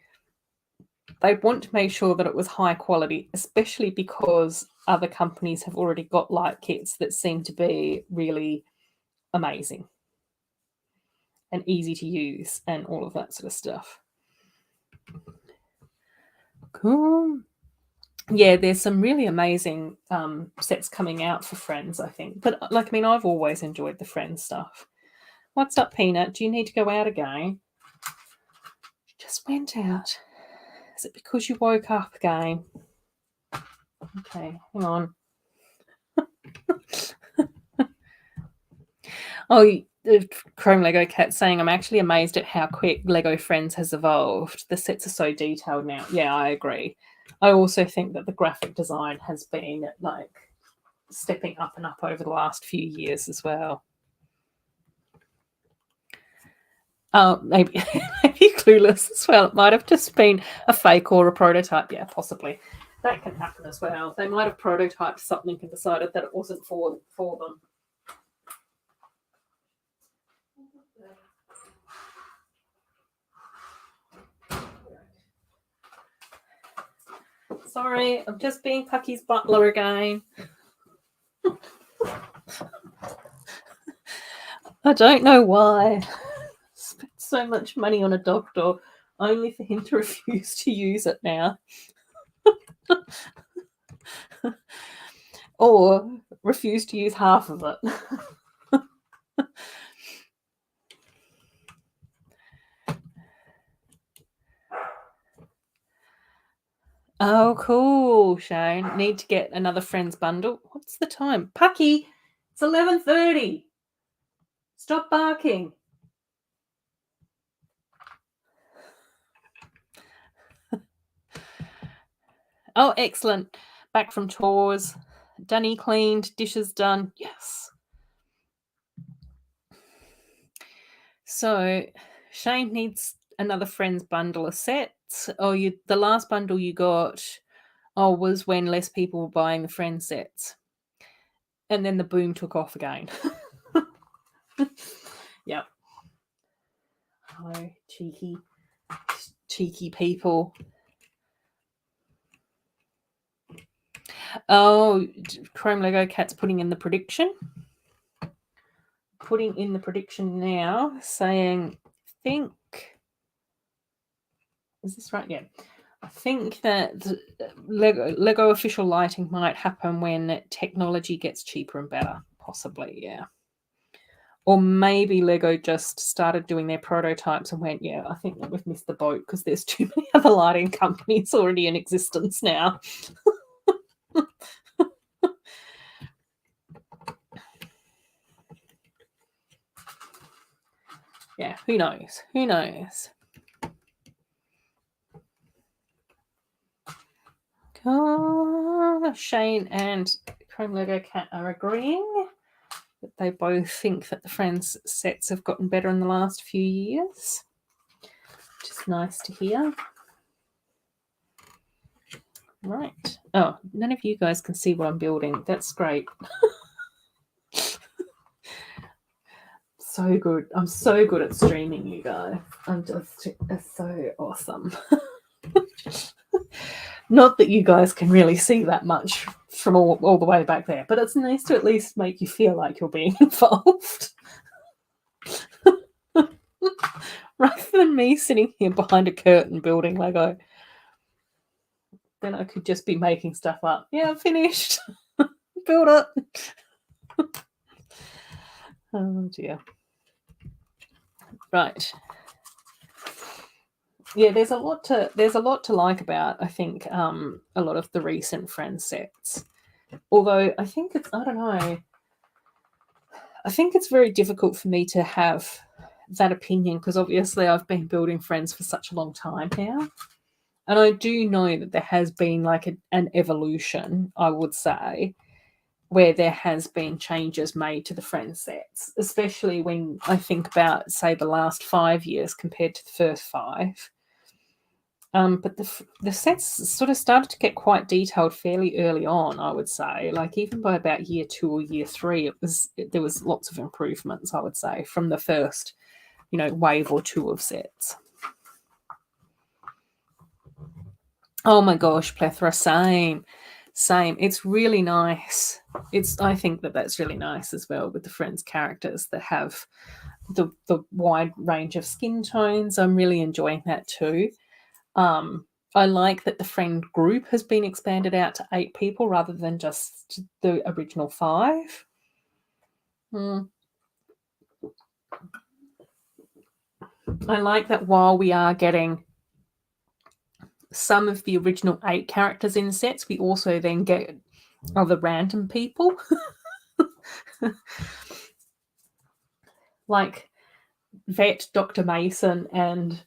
They want to make sure that it was high quality, especially because other companies have already got light kits that seem to be really amazing and easy to use and all of that sort of stuff. Cool. Yeah, there's some really amazing sets coming out for Friends, I think. But I've always enjoyed the Friends stuff. What's up, Peanut? Do you need to go out again? Just went out. Is it because you woke up again? Okay, hang on. Oh, the Chrome Lego Cat saying, I'm actually amazed at how quick Lego Friends has evolved. The sets are so detailed now. Yeah, I agree. I also think that the graphic design has been like stepping up and up over the last few years as well. Maybe maybe Clueless as well. It might have just been a fake or a prototype. Yeah, possibly. That can happen as well. They might have prototyped something and decided that it wasn't for them. Sorry, I'm just being Pucky's butler again. I don't know why. Spent so much money on a doctor only for him to refuse to use it now. Or refuse to use half of it. Oh, cool, Shane. Need to get another friends bundle. What's the time? Pucky, it's 11:30. Stop barking. Oh, excellent. Back from chores. Dunny cleaned, dishes done. Yes. So Shane needs another friends bundle of sets. Oh, the last bundle you got was when less people were buying the friend sets. And then the boom took off again. Yep. Oh, cheeky people. Oh, Chrome Lego Cat's putting in the prediction. Putting in the prediction now, saying, think. Is this right? Yeah. I think that Lego official lighting might happen when technology gets cheaper and better. Possibly, yeah. Or maybe Lego just started doing their prototypes and went, yeah, I think that we've missed the boat because there's too many other lighting companies already in existence now. Yeah, who knows? Who knows? Shane and Chrome Lego Cat are agreeing that they both think that the Friends sets have gotten better in the last few years, which is nice to hear. Right. Oh, none of you guys can see what I'm building. That's great. So good. I'm so good at streaming, you guys. I'm just it's so awesome. Not that you guys can really see that much from all the way back there, but it's nice to at least make you feel like you're being involved. Rather than me sitting here behind a curtain building Lego. Then I could just be making stuff up. Yeah, I'm finished. Build it. Oh dear. Right. Yeah, there's a lot to like about, I think, a lot of the recent Friends sets. Although I think I don't know. I think it's very difficult for me to have that opinion because obviously I've been building Friends for such a long time now. And I do know that there has been like an evolution, I would say, where there has been changes made to the Friends sets, especially when I think about, say, the last 5 years compared to the first 5. But the sets sort of started to get quite detailed fairly early on, I would say. Like even by about year 2 or year 3, there was lots of improvements, I would say, from the first, wave or 2 of sets. Oh my gosh, plethora, same. It's really nice. I think that's really nice as well with the Friends characters that have the wide range of skin tones. I'm really enjoying that too. I like that the friend group has been expanded out to 8 people rather than just the original 5. I like that while we are getting some of the original 8 characters in sets, we also then get other random people. Like Vet, Dr. Mason, and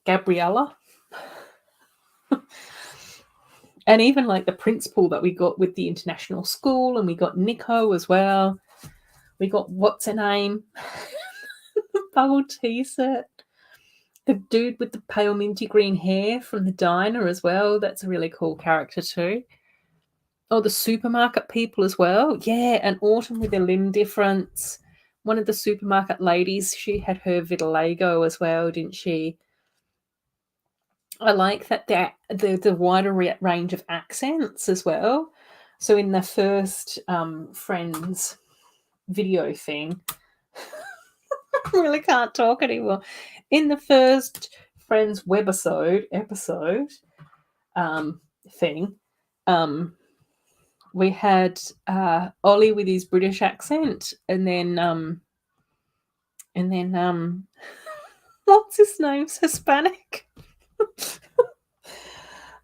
Gabriella. And even like the principal that we got with the international school, and we got Nico as well. We got what's her name? Bubble tea set. The dude with the pale minty green hair from the diner as well. That's a really cool character too. Oh, the supermarket people as well. Yeah, and Autumn with a limb difference. One of the supermarket ladies, she had her vitiligo as well, didn't she? I like that the wider range of accents as well. So in the first Friends video thing, I really can't talk anymore. In the first Friends webisode thing, we had Ollie with his British accent, and then what's his name's Hispanic.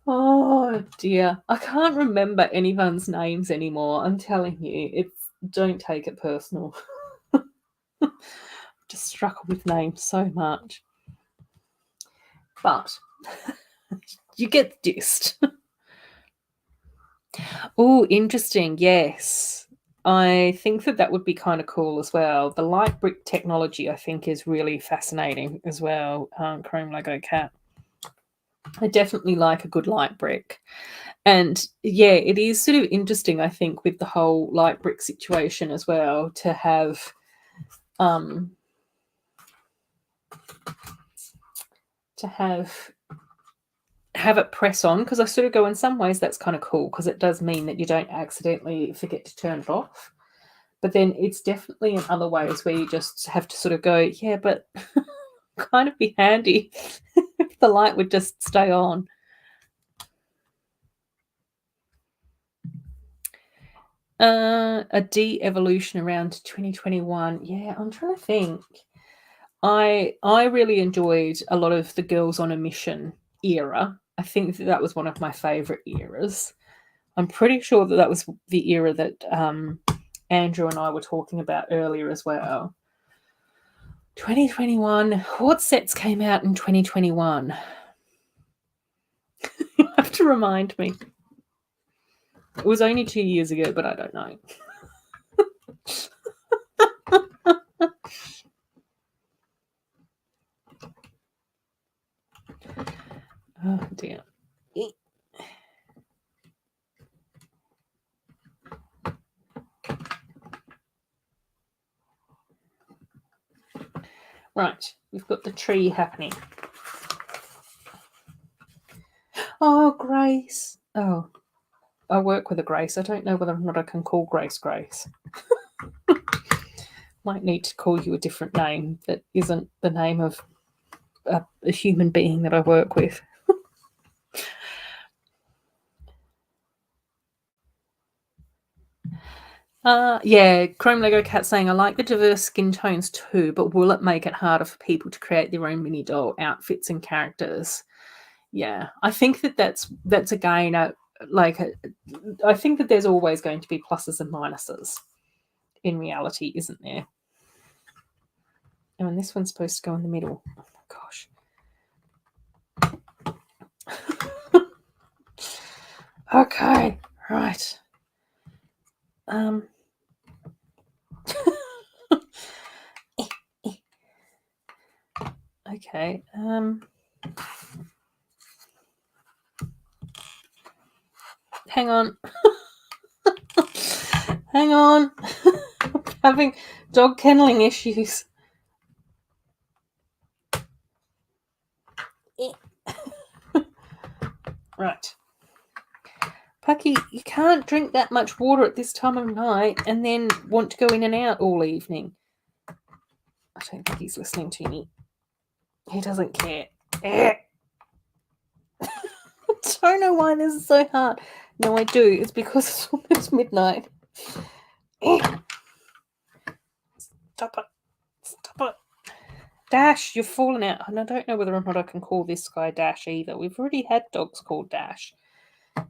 Oh dear, I can't remember anyone's names anymore. I'm telling you, don't take it personal. Just struggle with names so much, but you get the gist. Oh, interesting. Yes, I think that would be kind of cool as well. The light brick technology, I think, is really fascinating as well. Chrome Lego Cat. I definitely like a good light brick. And yeah, it is sort of interesting, I think, with the whole light brick situation as well, to have it press on, because I sort of go, in some ways that's kind of cool, because it does mean that you don't accidentally forget to turn it off. But then it's definitely in other ways where you just have to sort of go, yeah, but kind of be handy if the light would just stay on. A de-evolution around 2021. Yeah, I'm trying to think. I really enjoyed a lot of the Girls on a Mission era. I think that was one of my favourite eras. I'm pretty sure that was the era that Andrew and I were talking about earlier as well. 2021. What sets came out in 2021? You have to remind me. It was only 2 years ago, but I don't know. Oh dear. Right, we've got the tree happening. Oh, Grace. Oh, I work with a Grace. I don't know whether or not I can call Grace Grace. Might need to call you a different name that isn't the name of a human being that I work with. Yeah, Chrome Lego Cat saying, I like the diverse skin tones too, but will it make it harder for people to create their own mini doll outfits and characters? Yeah, I think that's again I think that there's always going to be pluses and minuses in reality, isn't there? Oh, and this one's supposed to go in the middle. Oh my gosh. Okay, right. Okay. Hang on. Hang on. Having dog kenneling issues. Right. Pucky, you can't drink that much water at this time of night and then want to go in and out all evening. I don't think he's listening to me. He doesn't care. I don't know why this is so hard. No, I do. It's because it's almost midnight. Stop it. Stop it. Dash, you've fallen out. And I don't know whether or not I can call this guy Dash either. We've already had dogs called Dash.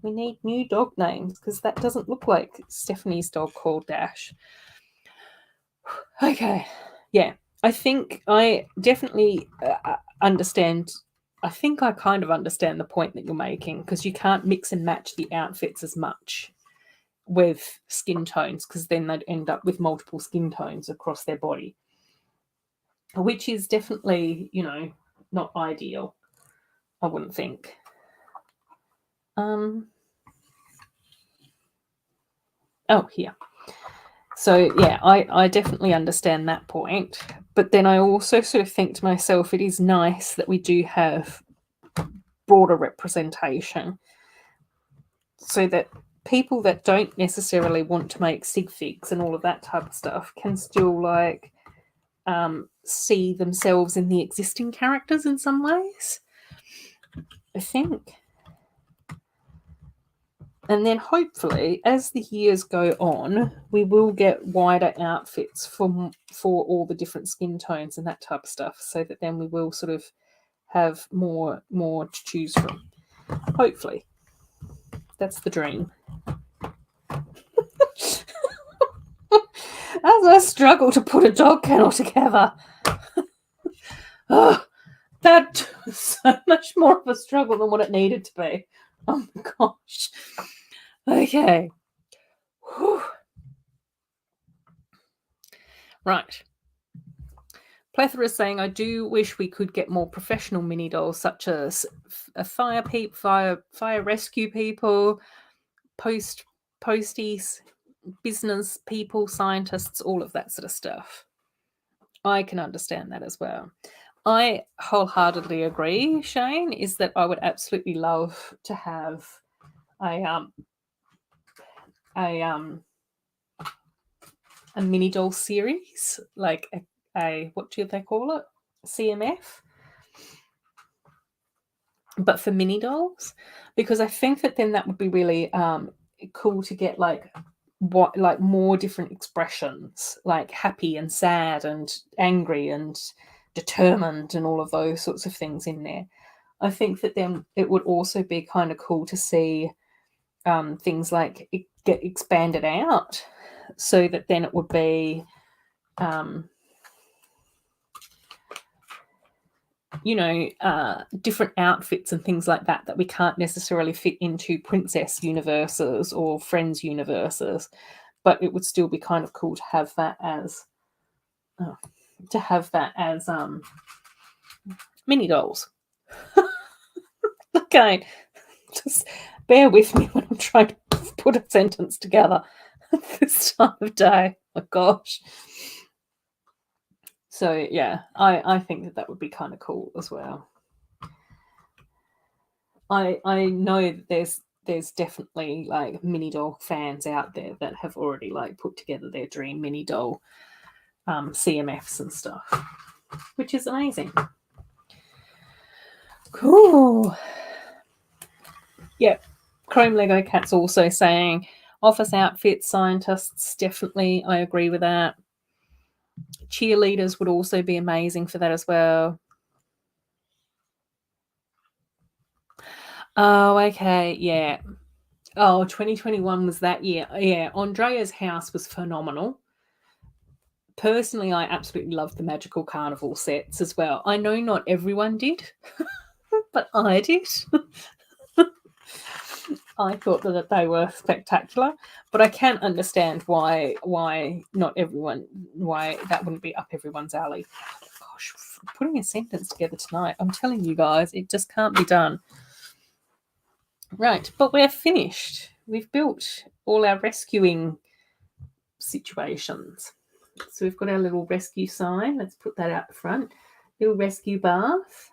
We need new dog names, because that doesn't look like Stephanie's dog called Dash. Okay. Yeah. I think I definitely understand I think I kind of understand the point that you're making, because you can't mix and match the outfits as much with skin tones, because then they'd end up with multiple skin tones across their body, which is definitely, you know, not ideal, I wouldn't think. Oh, here. So, yeah, I definitely understand that point. But then I also sort of think to myself, it is nice that we do have broader representation, so that people that don't necessarily want to make sig figs and all of that type of stuff can still, like, see themselves in the existing characters in some ways, I think. And then hopefully, as the years go on, we will get wider outfits for all the different skin tones and that type of stuff, so that then we will sort of have more to choose from. Hopefully. That's the dream. As I struggle to put a dog kennel together. Oh, that was so much more of a struggle than what it needed to be. Oh my gosh. Okay. Whew. Right. Plethora is saying, I do wish we could get more professional mini dolls, such as a fire rescue people, posties, business people, scientists, all of that sort of stuff. I can understand that as well. I wholeheartedly agree, Shane, is that I would absolutely love to have a mini doll series, like a what do they call it? CMF. But for mini dolls, because I think that then that would be really cool to get like more different expressions, like happy and sad and angry and determined and all of those sorts of things in there. I think that then it would also be kind of cool to see things like it get expanded out, so that then it would be different outfits and things like that we can't necessarily fit into princess universes or friends universes, but it would still be kind of cool to have that as mini dolls. Okay, just bear with me when I'm trying to put a sentence together at this time of day. Oh gosh. So yeah, I think that would be kind of cool as well. I know that there's definitely like mini doll fans out there that have already like put together their dream mini doll CMFs and stuff, which is amazing. Cool. Yep. Chrome Lego Cat's also saying office outfits, scientists, definitely. I agree with that. Cheerleaders would also be amazing for that as well. Oh, okay. Yeah. Oh, 2021 was that year. Yeah. Andrea's house was phenomenal. Personally, I absolutely loved the Magical Carnival sets as well. I know not everyone did, but I did. I thought that they were spectacular, but I can understand why that wouldn't be up everyone's alley. Gosh, putting a sentence together tonight, I'm telling you guys, it just can't be done. Right, but we're finished. We've built all our rescuing situations. So we've got our little rescue sign. Let's put that out the front. Little rescue bath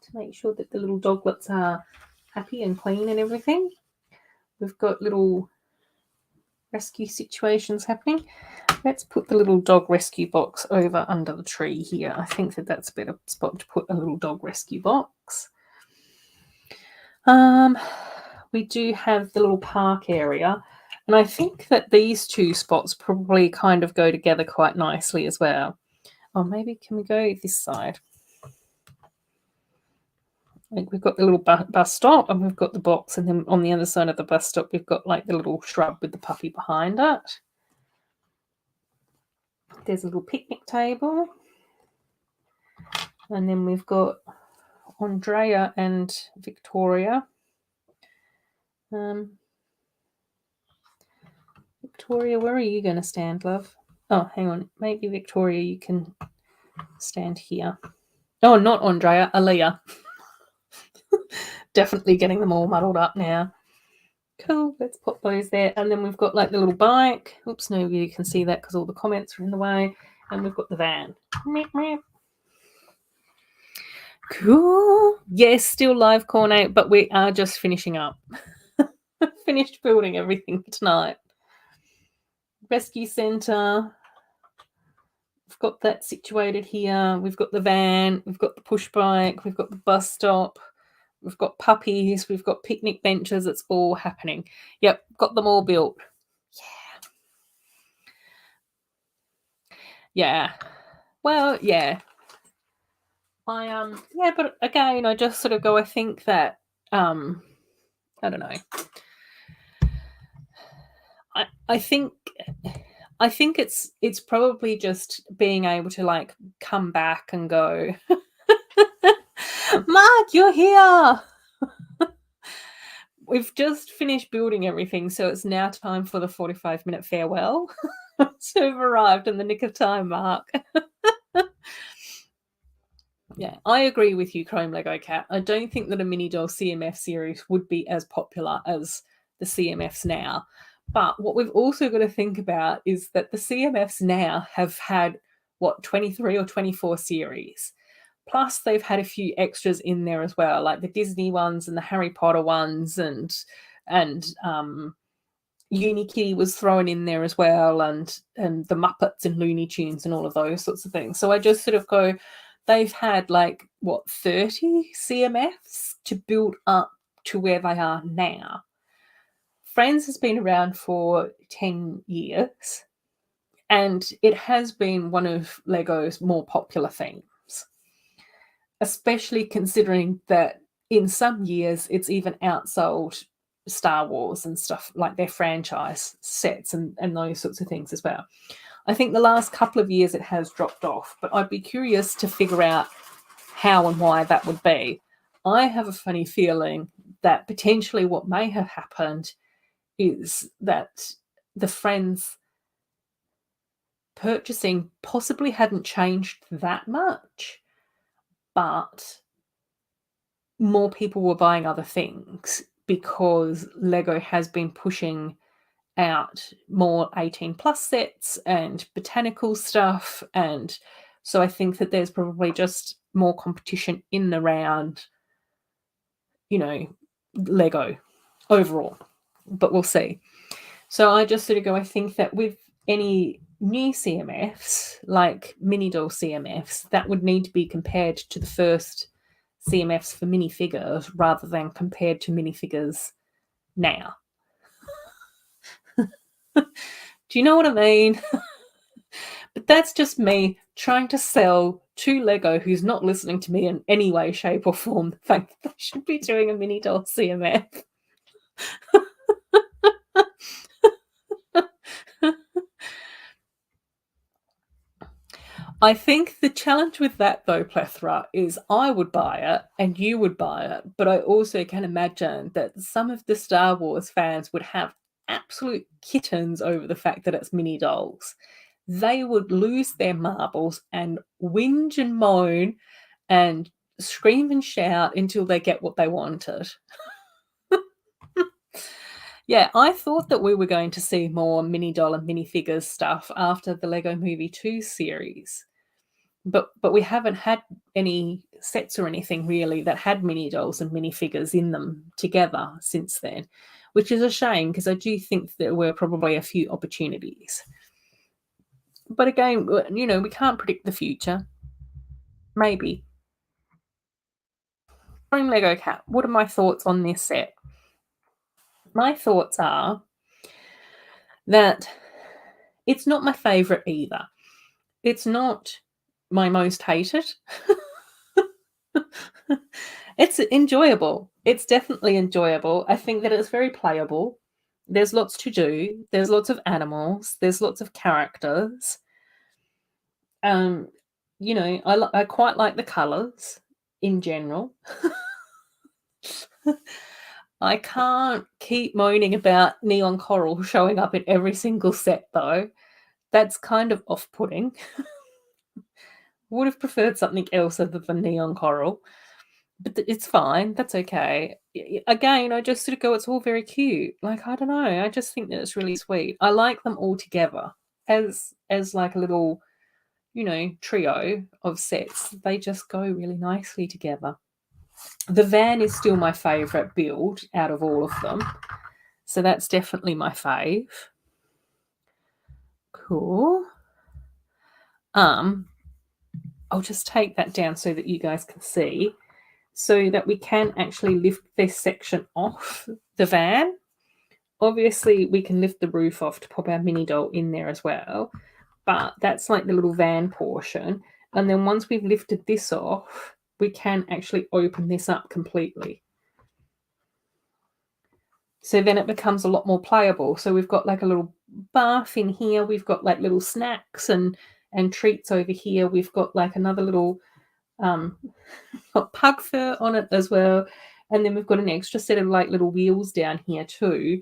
to make sure that the little doglets are happy and clean and everything. We've got little rescue situations happening. Let's put the little dog rescue box over under the tree here. I think that that's a better spot to put a little dog rescue box. We do have the little park area, and I think that these two spots probably kind of go together quite nicely as well. Oh, maybe can we go this side? I think we've got the little bus stop, and we've got the box, and then on the other side of the bus stop, we've got like the little shrub with the puppy behind it. There's a little picnic table, and then we've got Andrea and Victoria. Victoria, where are you going to stand, love? Oh, hang on. Maybe Victoria, you can stand here. Oh, not Andrea, Aaliyah. Definitely getting them all muddled up now. Cool, let's put those there. And then we've got like the little bike. Oops, nobody can see that because all the comments are in the way. And we've got the van. Cool. Yes, still live corner, but we are just finishing up. Finished building everything tonight. Rescue centre. We've got that situated here. We've got the van. We've got the push bike. We've got the bus stop. We've got puppies. We've got picnic benches. It's all happening. Yep, got them all built. Yeah. Well, yeah. Yeah, but again, I just sort of go, I think that I don't know. I think it's probably just being able to like come back and go, Mark, you're here. We've just finished building everything, so it's now time for the 45-minute farewell. So we've arrived in the nick of time, Mark. Yeah, I agree with you, Chrome Lego Cat. I don't think that a mini doll CMF series would be as popular as the CMFs now. But what we've also got to think about is that the CMFs now have had, 23 or 24 series. Plus, they've had a few extras in there as well, like the Disney ones and the Harry Potter ones, and Unikitty was thrown in there as well, and the Muppets and Looney Tunes and all of those sorts of things. So I just sort of go, they've had 30 CMFs to build up to where they are now. Friends has been around for 10 years, and it has been one of Lego's more popular themes, especially considering that in some years it's even outsold Star Wars and stuff, like their franchise sets and those sorts of things as well. I think the last couple of years it has dropped off, but I'd be curious to figure out how and why that would be. I have a funny feeling that potentially what may have happened is that the Friends purchasing possibly hadn't changed that much, but more people were buying other things because Lego has been pushing out more 18 plus sets and botanical stuff, and so I think that there's probably just more competition in and around Lego overall, but we'll see. So I just sort of go, I think that with any new CMFs, like mini doll CMFs, that would need to be compared to the first CMFs for minifigures rather than compared to minifigures now. Do you know what I mean? But that's just me trying to sell to Lego, who's not listening to me in any way, shape, or form, the fact that they should be doing a mini doll CMF. I think the challenge with that, though, Plethora, is I would buy it and you would buy it, but I also can imagine that some of the Star Wars fans would have absolute kittens over the fact that it's mini dolls. They would lose their marbles and whinge and moan and scream and shout until they get what they wanted. Yeah, I thought that we were going to see more mini doll and minifigures stuff after the Lego Movie 2 series. But we haven't had any sets or anything really that had mini dolls and minifigures in them together since then, which is a shame because I do think there were probably a few opportunities. But again, we can't predict the future. Maybe. Lego Cat, what are my thoughts on this set? My thoughts are that it's not my favourite either. It's not my most hated. It's enjoyable. It's definitely enjoyable. I think that it's very playable. There's lots to do. There's lots of animals. There's lots of characters. I quite like the colours. in general. I can't keep moaning about neon coral showing up in every single set, though. That's kind of off-putting. Would have preferred something else other than neon coral. But it's fine. That's okay. Again, I just sort of go, it's all very cute. Like, I don't know. I just think that it's really sweet. I like them all together as like a little, trio of sets. They just go really nicely together. The van is still my favourite build out of all of them. So that's definitely my fave. Cool. I'll just take that down so that you guys can see, so that we can actually lift this section off the van. Obviously, we can lift the roof off to pop our mini doll in there as well, but that's like the little van portion. And then once we've lifted this off, we can actually open this up completely. So then it becomes a lot more playable. So we've got like a little bath in here. We've got like little snacks and treats over here. We've got like another little got pug fur on it as well. And then we've got an extra set of like little wheels down here too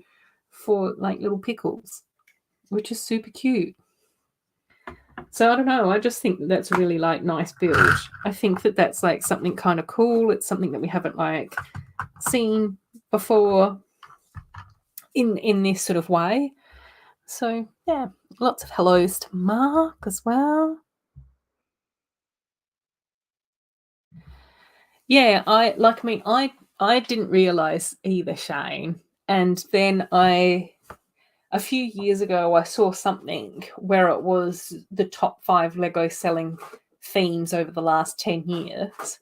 for like little pickles, which is super cute. So I don't know. I just think that's a really like nice build. I think that that's like something kind of cool. It's something that we haven't like seen before in this sort of way. So yeah, lots of hellos to Mark as well. Yeah, I didn't realize either, Shane. And then a few years ago, I saw something where it was the top 5 Lego selling themes over the last 10 years.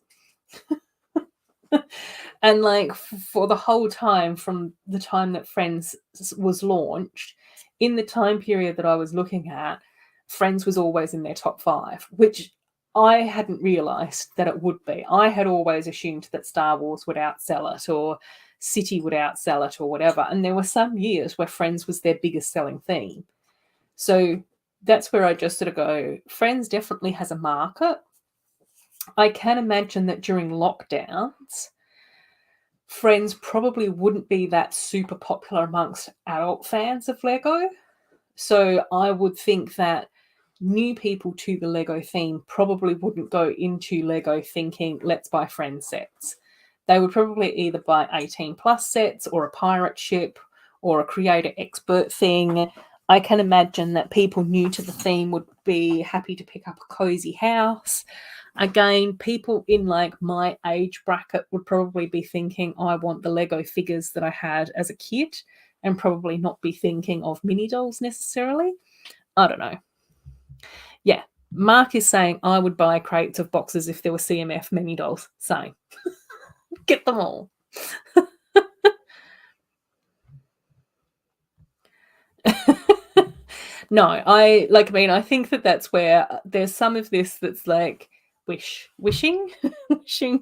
And like for the whole time, from the time that Friends was launched, in the time period that I was looking at, Friends was always in their top 5, which I hadn't realized that it would be. I had always assumed that Star Wars would outsell it, or City would outsell it, or whatever. And there were some years where Friends was their biggest selling theme. So that's where I just sort of go, Friends definitely has a market. I can imagine that during lockdowns, Friends probably wouldn't be that super popular amongst adult fans of Lego. So I would think that new people to the Lego theme probably wouldn't go into Lego thinking, let's buy Friends sets. They would probably either buy 18 plus sets or a pirate ship or a creator expert thing. I can imagine that people new to the theme would be happy to pick up a cozy house. Again, people in like my age bracket would probably be thinking, I want the Lego figures that I had as a kid, and probably not be thinking of mini dolls necessarily. I don't know. Yeah, Mark is saying I would buy crates of boxes if there were CMF mini dolls. Same. Get them all. No, I think that that's where there's some of this that's like wishing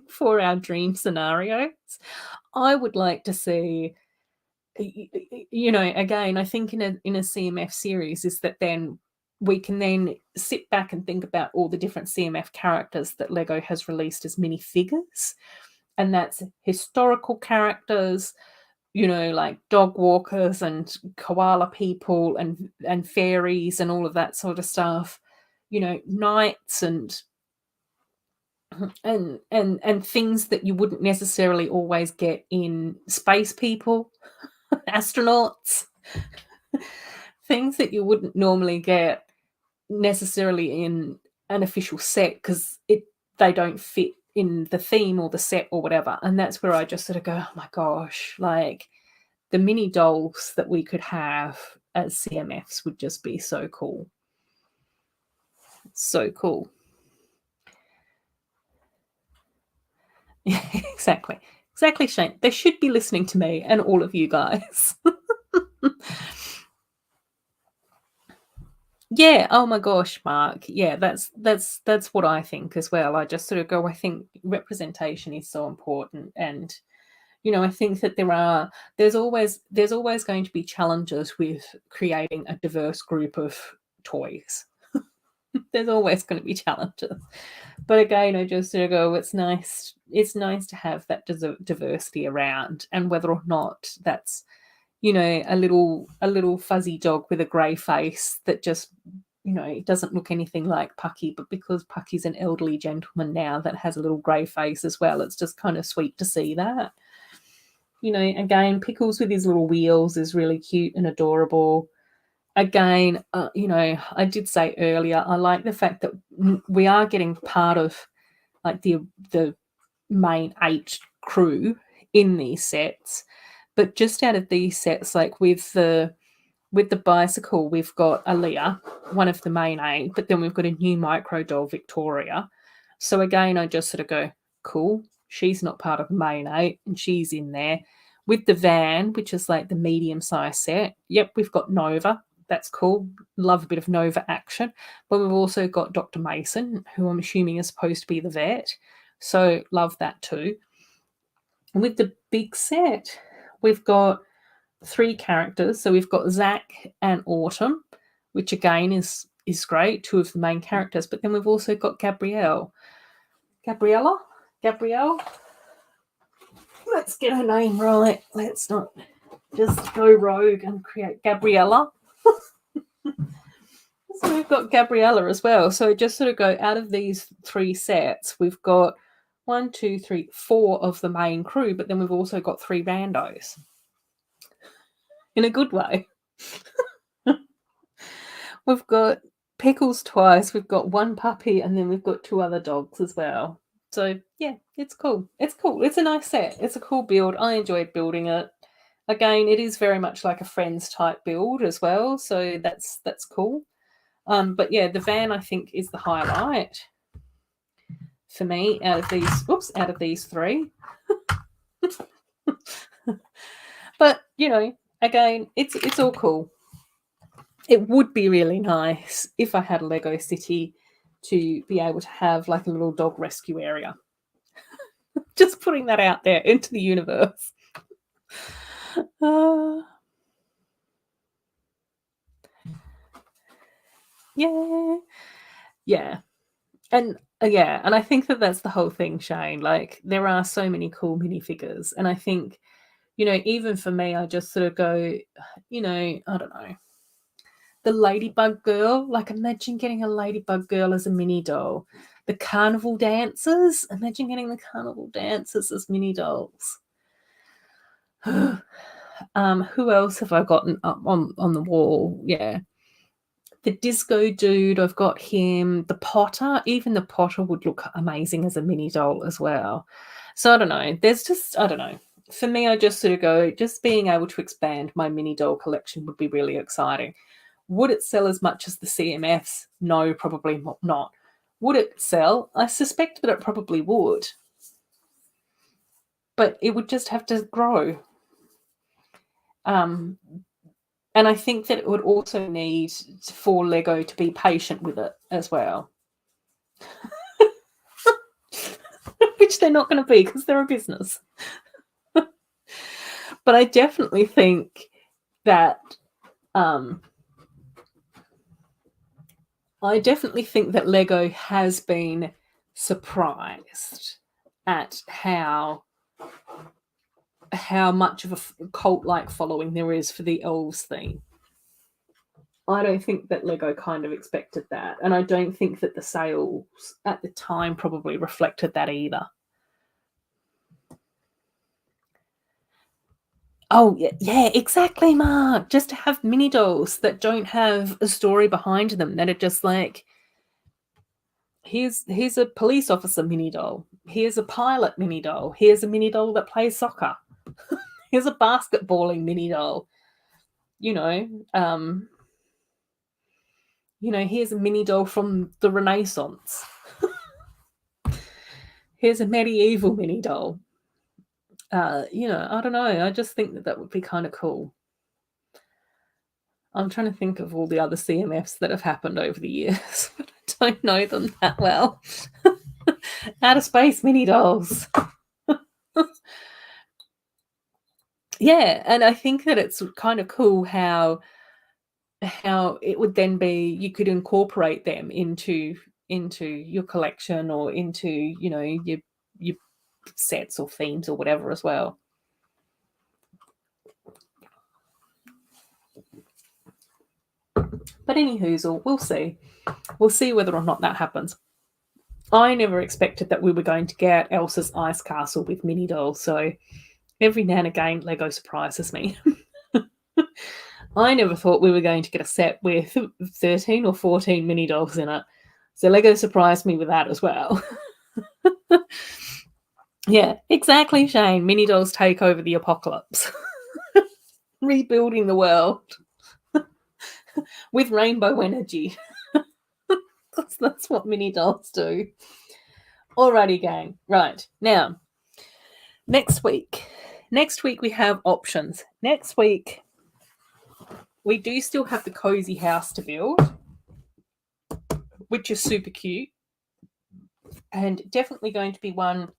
for our dream scenarios. I would like to see, again, I think in a CMF series is that then we can then sit back and think about all the different CMF characters that Lego has released as minifigures, and that's historical characters, like dog walkers and koala people and fairies and all of that sort of stuff, knights and things that you wouldn't necessarily always get in space people, astronauts, things that you wouldn't normally get necessarily in an official set because they don't fit in the theme or the set or whatever. And that's where I just sort of go, oh my gosh, like the mini dolls that we could have as CMFs would just be so cool. So cool. Yeah, exactly, Shane. They should be listening to me and all of you guys. Yeah, oh my gosh, Mark. Yeah, that's what I think as well. I just sort of go, I think representation is so important, and I think that there's always going to be challenges with creating a diverse group of toys. There's always going to be challenges. But again, I just sort of go, it's nice to have that diversity around, and whether or not that's, you know, a little fuzzy dog with a grey face that just, you know, it doesn't look anything like Pucky, but because Pucky's an elderly gentleman now that has a little grey face as well, it's just kind of sweet to see that. You know, again, Pickles with his little wheels is really cute and adorable. Again, you know, I did say earlier, I like the fact that we are getting part of like the main 8 crew in these sets, but just out of these sets, like with the bicycle, we've got Aaliyah, one of the main 8, but then we've got a new micro doll, Victoria. So again, I just sort of go, cool, she's not part of the main 8, and she's in there. With the van, which is like the medium-sized set, yep, we've got Nova. That's cool. Love a bit of Nova action. But we've also got Dr. Mason, who I'm assuming is supposed to be the vet. So love that too. And with the big set, we've got 3 characters. So we've got Zach and Autumn, which again is great, 2 of the main characters. But then we've also got Gabrielle. Gabrielle? Let's get her name right. Let's not just go rogue and create Gabriella. So we've got Gabriella as well. So just sort of go out of these 3 sets, we've got 1, 2, 3, 4 of the main crew, but then we've also got 3 randos. In a good way. We've got Pickles twice, we've got 1 puppy, and then we've got 2 other dogs as well. So yeah, it's cool. It's cool. It's a nice set. It's a cool build. I enjoyed building it. Again, it is very much like a Friends type build as well. So that's cool. But yeah, the van, I think, is the highlight for me out of these 3. But, you know, again, it's all cool. It would be really nice if I had a Lego City to be able to have like a little dog rescue area. Just putting that out there into the universe. Yeah. And I think that's the whole thing, Shane. Like, there are so many cool minifigures, and I think, you know, even for me, I just sort of go, you know, I don't know, the Ladybug Girl. Like, imagine getting a Ladybug Girl as a mini doll. The carnival dancers. Imagine getting the carnival dancers as mini dolls. Who else have I gotten up on the wall? Yeah. The disco dude, I've got him. The Potter, even the Potter would look amazing as a mini doll as well. So I don't know. I don't know. For me, I just sort of go, just being able to expand my mini doll collection would be really exciting. Would it sell as much as the CMFs? No, probably not. Would it sell? I suspect that it probably would. But it would just have to grow. And I think that it would also need for Lego to be patient with it as well. Which they're not going to be because they're a business. But I definitely think that Lego has been surprised at how much of a cult-like following there is for the elves theme. I don't think that Lego kind of expected that, and I don't think that the sales at the time probably reflected that either. Oh, yeah, exactly, Mark. Just to have mini dolls that don't have a story behind them, that are just like, here's a police officer mini doll. Here's a pilot mini doll. Here's a mini doll that plays soccer. Here's a basketballing mini doll. You know, here's a mini doll from the Renaissance. Here's a medieval mini doll. You know, I don't know. I just think that would be kind of cool. I'm trying to think of all the other CMFs that have happened over the years, but I don't know them that well. Outer space mini dolls. Yeah, and I think that it's kind of cool how how it would then be, you could incorporate them into your collection or into, you know, your sets or themes or whatever as well. But anywho, we'll see. We'll see whether or not that happens. I never expected that we were going to get Elsa's Ice Castle with mini dolls, so every now and again Lego surprises me. I never thought we were going to get a set with 13 or 14 mini dolls in it. So Lego surprised me with that as well. Yeah, exactly, Shane. Mini dolls take over the apocalypse. Rebuilding the world with rainbow energy. That's what mini dolls do. Alrighty, gang. Right, now, next week we have options. Next week, we do still have the cozy house to build, which is super cute, and definitely going to be one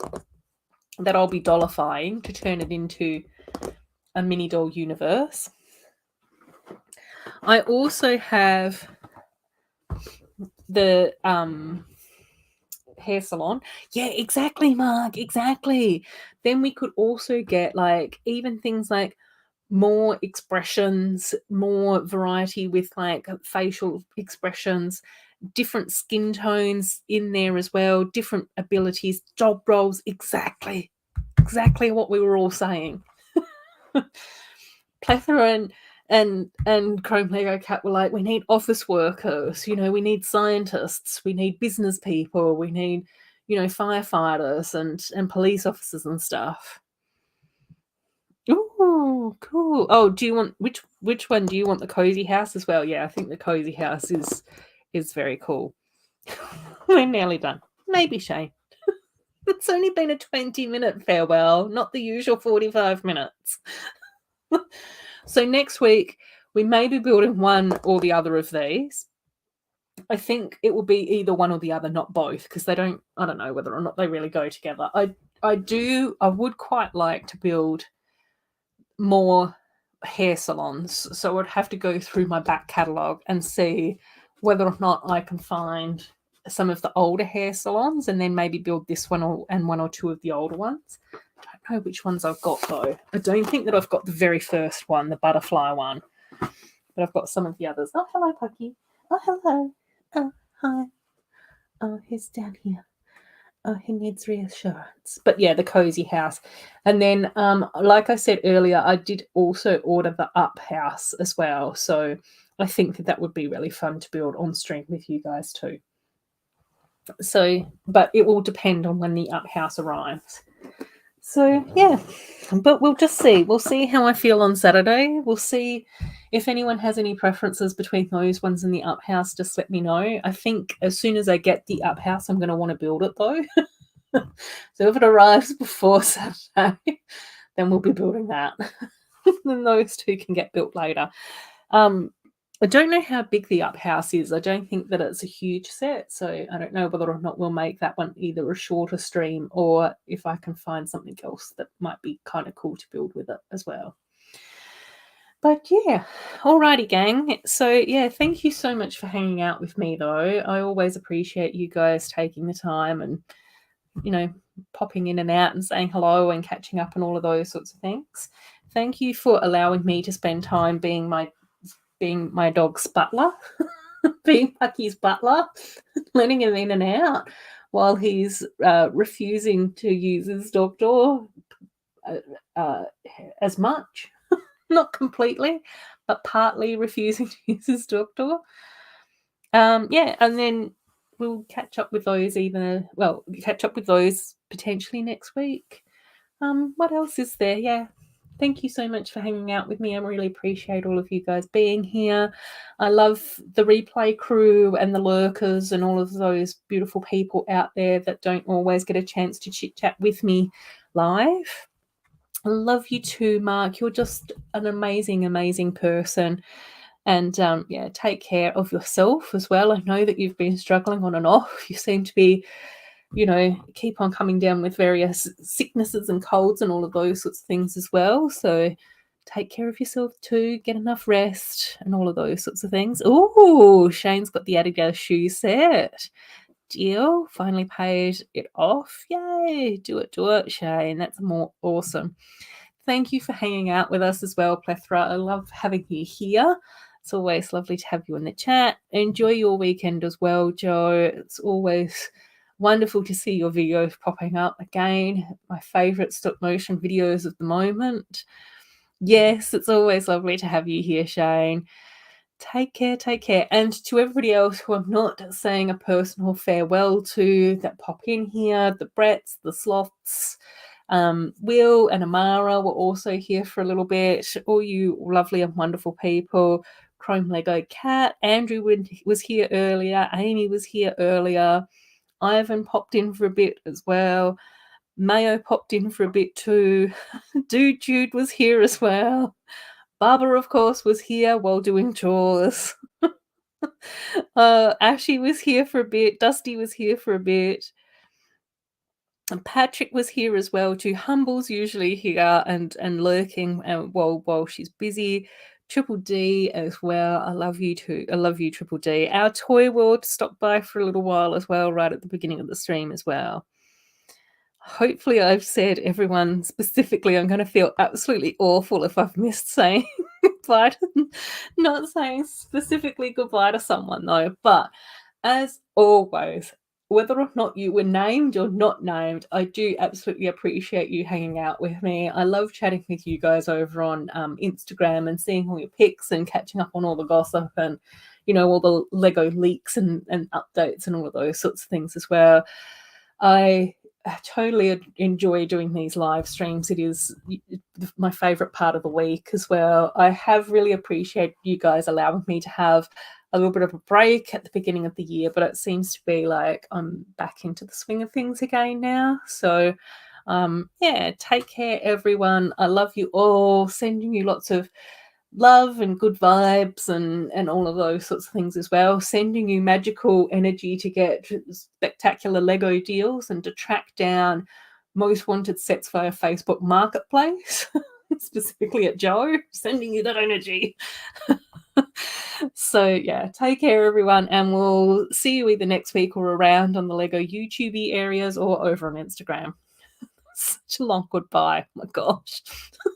that I'll be dollifying to turn it into a mini doll universe. I also have the hair salon. Yeah, exactly, Mark, exactly. Then we could also get like even things like more expressions, more variety with like facial expressions, different skin tones in there as well, different abilities, job roles. Exactly what we were all saying. Plethora and Chrome Lego Cat were like, we need office workers, you know, we need scientists, we need business people, we need, you know, firefighters and police officers and stuff. Oh, cool. Oh, do you want which one do you want? The cozy house as well? Yeah, I think the cozy house is very cool. We're nearly done. Maybe Shane. It's only been a 20-minute farewell, not the usual 45 minutes. So next week we may be building one or the other of these. I think it will be either one or the other, not both, because I don't know whether or not they really go together. I would quite like to build more hair salons, so I'd have to go through my back catalogue and see whether or not I can find some of the older hair salons and then maybe build this one and one or two of the older ones. I don't know which ones I've got though. I don't think that I've got the very first one, the butterfly one, but I've got some of the others. Oh, hello, Pucky. Oh, hello. Oh, hi. Oh, he's down here. Oh, he needs reassurance. But yeah, the cozy house. And then, like I said earlier, I did also order the up house as well. So I think that would be really fun to build on stream with you guys too. So, but it will depend on when the up house arrives. So yeah, but we'll just see. We'll see how I feel on Saturday. We'll see if anyone has any preferences between those ones and the up house. Just let me know. I think as soon as I get the up house, I'm going to want to build it though. So if it arrives before Saturday, then we'll be building that. Then those two can get built later. I don't know how big the up house is. I don't think that it's a huge set, so I don't know whether or not we'll make that one either a shorter stream or if I can find something else that might be kind of cool to build with it as well. But yeah, alrighty, gang. So yeah, thank you so much for hanging out with me though. I always appreciate you guys taking the time and, you know, popping in and out and saying hello and catching up and all of those sorts of things. Thank you for allowing me to spend time being my dog's butler, being Pucky's butler, letting him in and out while he's refusing to use his dog door as much. Not completely, but partly refusing to use his dog door. Yeah, and then we'll catch up with those potentially next week. What else is there? Yeah. Thank you so much for hanging out with me. I really appreciate all of you guys being here. I love the replay crew and the lurkers and all of those beautiful people out there that don't always get a chance to chit chat with me live. I love you too, Mark. You're just an amazing, amazing person. And yeah, take care of yourself as well. I know that you've been struggling on and off. You seem to be, you know, keep on coming down with various sicknesses and colds and all of those sorts of things as well. So take care of yourself too, get enough rest, and all of those sorts of things. Oh, Shane's got the Adidas shoe set. Deal. Finally paid it off. Yay. Do it, Shane. That's more awesome. Thank you for hanging out with us as well, Plethora. I love having you here. It's always lovely to have you in the chat. Enjoy your weekend as well, Joe. It's always wonderful to see your videos popping up again. My favourite stop motion videos of the moment. Yes, it's always lovely to have you here, Shane. Take care, take care. And to everybody else who I'm not saying a personal farewell to that pop in here, the Bretts, the Sloths, Will and Amara were also here for a little bit. All you lovely and wonderful people. Chrome Lego Cat, Andrew was here earlier, Amy was here earlier, Ivan popped in for a bit as well, Mayo popped in for a bit too, Dude Jude was here as well, Barbara, of course, was here while doing chores. Ashley was here for a bit. Dusty was here for a bit. And Patrick was here as well too. Humble's usually here and lurking while she's busy. Triple D as well. I love you too. I love you, Triple D. Our Toy World stopped by for a little while as well, right at the beginning of the stream as well. Hopefully I've said everyone specifically. I'm going to feel absolutely awful if I've missed saying goodbye to, not saying specifically goodbye to someone though. But as always, whether or not you were named or not named, I do absolutely appreciate you hanging out with me. I love chatting with you guys over on Instagram and seeing all your pics and catching up on all the gossip and, you know, all the Lego leaks and updates and all of those sorts of things as well. I totally enjoy doing these live streams. It is my favorite part of the week as well. I have really appreciated you guys allowing me to have a little bit of a break at the beginning of the year, but it seems to be like I'm back into the swing of things again now. So yeah, take care, everyone. I love you all. Sending you lots of love and good vibes and all of those sorts of things as well. Sending you magical energy to get spectacular Lego deals and to track down most wanted sets via Facebook Marketplace, specifically at Joe. Sending you that energy. So yeah, take care, everyone, and we'll see you either next week or around on the Lego YouTube areas or over on Instagram. Such a long goodbye. Oh my gosh.